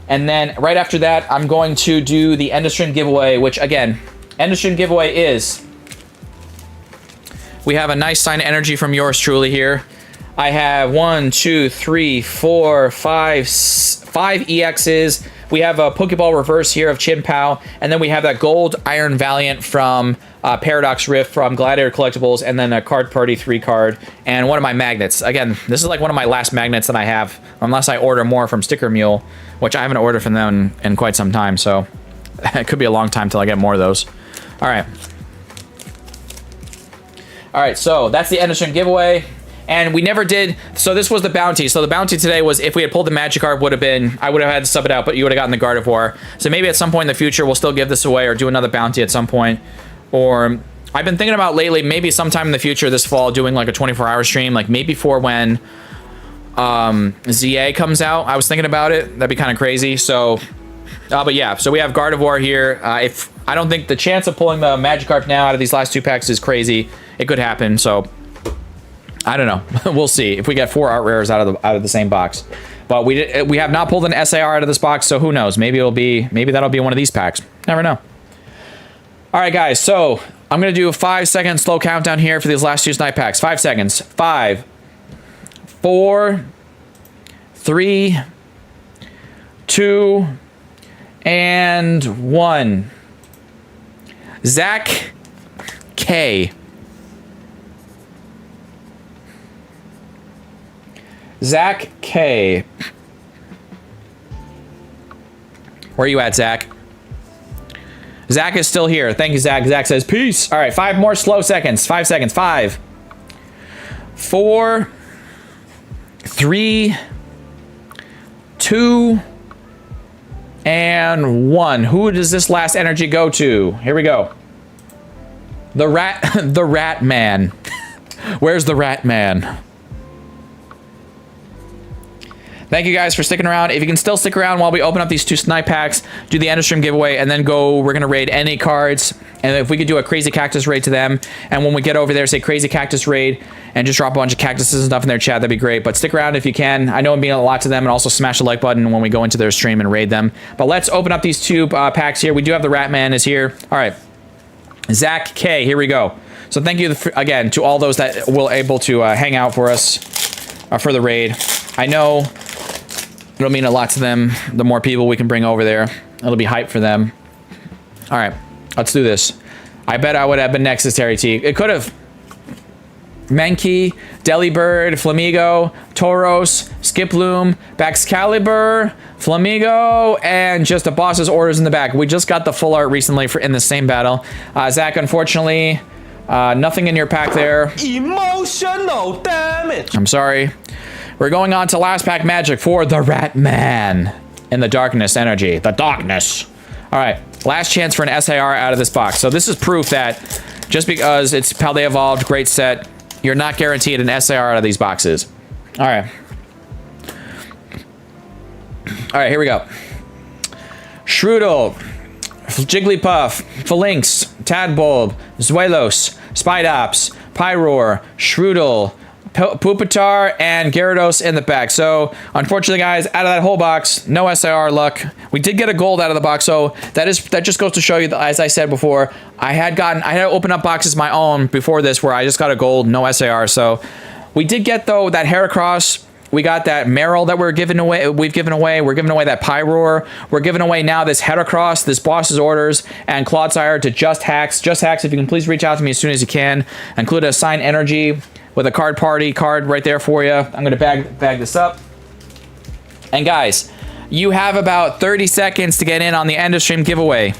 And then right after that, I'm going to do the end of stream giveaway, which again, end of stream giveaway is, we have a nice sign of energy from yours truly here. I have 1, 2, 3, 4, 5 EXs. We have a Pokeball reverse here of Chien-Pao, and then we have that gold Iron Valiant from Paradox Rift from Gladiator Collectibles, and then a Card Party 3 card, and one of my magnets. Again, this is like one of my last magnets that I have, unless I order more from Sticker Mule, which I haven't ordered from them in quite some time, so it could be a long time till I get more of those. All right. All right, so that's the end of stream giveaway. And we never did, so this was the bounty. So the bounty today was, if we had pulled the Magikarp, I would have had to sub it out, but you would have gotten the Gardevoir. So maybe at some point in the future, we'll still give this away or do another bounty at some point. Or I've been thinking about lately, maybe sometime in the future this fall, doing like a 24-hour stream, like maybe for when ZA comes out. I was thinking about it. That'd be kind of crazy. So, but yeah, so we have Gardevoir here. If I don't think the chance of pulling the Magikarp now out of these last 2 packs is crazy. It could happen, so... I don't know. We'll see if we get 4 art rares out of the same box. But we have not pulled an SAR out of this box, so who knows? Maybe that'll be one of these packs. Never know. All right, guys. So I'm gonna do a 5-second slow countdown here for these last 2 snipe packs. 5 seconds. 5, 4, 3, 2, and 1. Zach K. Zach K. Where are you at, Zach? Zach is still here. Thank you, Zach. Zach says, peace. All right, 5 more slow seconds. 5 seconds. 5, 4, 3, 2, and 1. Who does this last energy go to? Here we go. The Rat Man. Where's the Rat Man? Thank you guys for sticking around. If you can still stick around while we open up these 2 snipe packs, do the end of stream giveaway, and then we're going to raid any cards. And if we could do a crazy cactus raid to them, and when we get over there, say crazy cactus raid, and just drop a bunch of cactuses and stuff in their chat, that'd be great. But stick around if you can. I know I'm being a lot to them, and also smash the like button when we go into their stream and raid them. But let's open up these 2 packs here. We do have the Ratman is here. All right. Zach K, here we go. So thank you again to all those that will able to hang out for us for the raid. I know it'll mean a lot to them. The more people we can bring over there, it'll be hype for them. All right, let's do this. I bet I would have been next as Terry T. It could have. Menki, Delibird, Flamigo, Tauros, Skiploom, Baxcalibur, Flamigo, and just the boss's orders in the back. We just got the full art recently in the same battle. Zach, unfortunately, nothing in your pack there. Emotional damage. I'm sorry. We're going on to last pack magic for the Ratman in the darkness energy. The darkness. All right, last chance for an SIR out of this box. So this is proof that just because it's Paldea Evolved, great set, you're not guaranteed an SIR out of these boxes. All right. All right, here we go. Shroodle, Jigglypuff, Phalanx, Tadbulb, Zwelos, Spidops, Pyroar, Shroodle, Pupitar, and Gyarados in the back. So, unfortunately, guys, out of that whole box, no SIR luck. We did get a gold out of the box, so that just goes to show you that, as I said before, I had to open up boxes my own before this where I just got a gold, no SIR. So, we did get, though, that Heracross. We got that Meryl that we're giving away. We're giving away that Pyroar. We're giving away now this Heracross, this Boss's Orders, and Clodsire to Just Hacks. Just Hacks, if you can please reach out to me as soon as you can. Include a signed energy with a card party card right there for you. I'm going to bag this up. And guys, you have about 30 seconds to get in on the end of stream giveaway.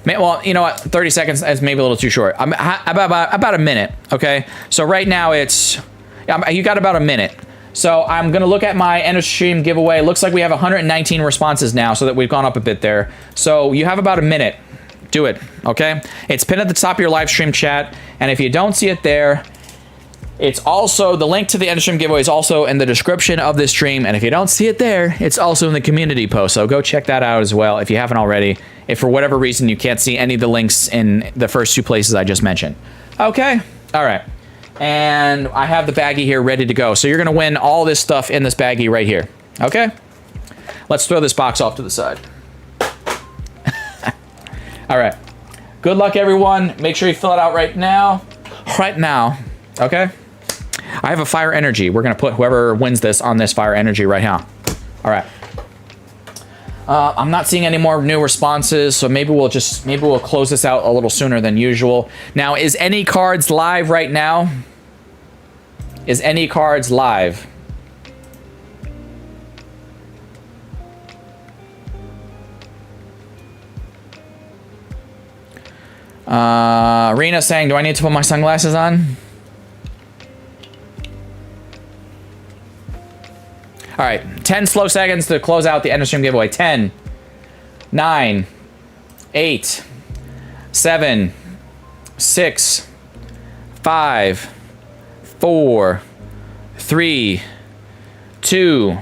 Well, you know what? 30 seconds is maybe a little too short. About a minute, okay? So right now you got about a minute. So I'm going to look at my end of stream giveaway. Looks like we have 119 responses now, so that we've gone up a bit there. So you have about a minute. Do it, okay? It's pinned at the top of your live stream chat. And if you don't see it there, it's also, the link to the end of stream giveaway is also in the description of this stream. And if you don't see it there, it's also in the community post. So go check that out as well if you haven't already. If for whatever reason you can't see any of the links in the first 2 places I just mentioned. Okay, all right. And I have the baggie here ready to go. So you're going to win all this stuff in this baggie right here. Okay? Let's throw this box off to the side. All right. Good luck, everyone. Make sure you fill it out right now. Right now. Okay? I have a fire energy. We're going to put whoever wins this on this fire energy right now. All right. I'm not seeing any more new responses, so maybe we'll close this out a little sooner than usual. Now, is any cards live right now? Is any cards live? Rena saying, do I need to put my sunglasses on? All right, 10 slow seconds to close out the end of stream giveaway. 10, 9, 8, 7, 6, 5, 4, 3, 2,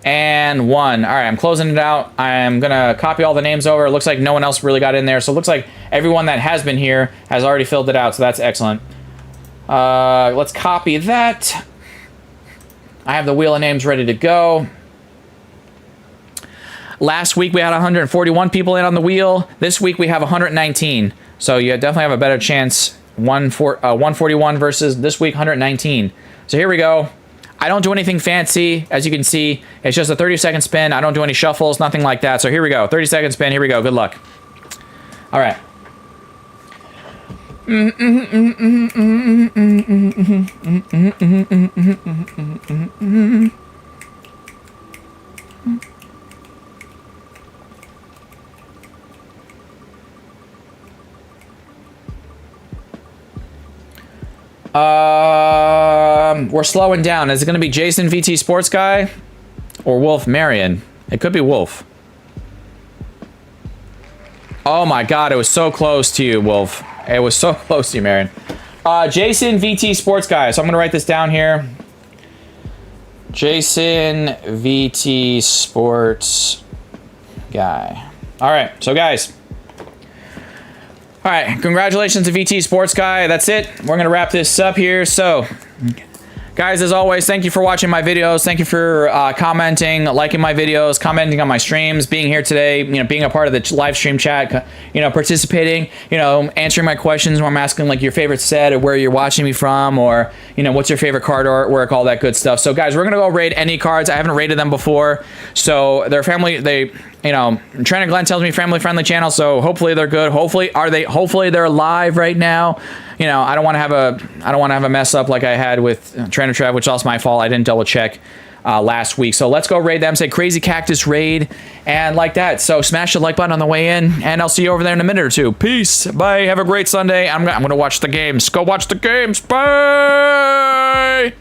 and 1. All right, I'm closing it out. I'm gonna copy all the names over. It looks like no one else really got in there, so it looks like everyone that has been here has already filled it out, so that's excellent. Let's copy that. I have the wheel of names ready to go. Last week we had 141 people in on the wheel. This week we have 119. So you definitely have a better chance. 141 versus this week 119. So here we go. I don't do anything fancy. As you can see, it's just a 30-second spin. I don't do any shuffles, nothing like that. So here we go. 30-second spin. Here we go. Good luck. All right. We're slowing down. Is it going to be Jason VT Sports Guy or Wolf Marion? It could be Wolf. Oh my God, it was so close to you, Wolf. It was so close to you, Marion. Jason VT Sports Guy. So I'm going to write this down here. Jason VT Sports guy. All right, so guys. All right, congratulations to VT Sports guy. That's it. We're gonna wrap this up here. So, guys, as always, thank you for watching my videos. Thank you for commenting, liking my videos, commenting on my streams, being here today, you know, being a part of the live stream chat, you know, participating, you know, answering my questions when I'm asking like your favorite set or where you're watching me from, or, you know, what's your favorite card artwork, all that good stuff. So, guys, we're going to go raid any cards. I haven't raided them before. So, they're family, you know, Trainer Glenn tells me family-friendly channel, so hopefully they're good. Hopefully they're live right now. You know, I don't want to have a mess up like I had with Trainer Trev, which is also my fault. I didn't double check last week. So let's go raid them. Say Crazy Cactus raid and like that. So smash the like button on the way in, and I'll see you over there in a minute or two. Peace. Bye. Have a great Sunday. I'm gonna watch the games. Go watch the games. Bye.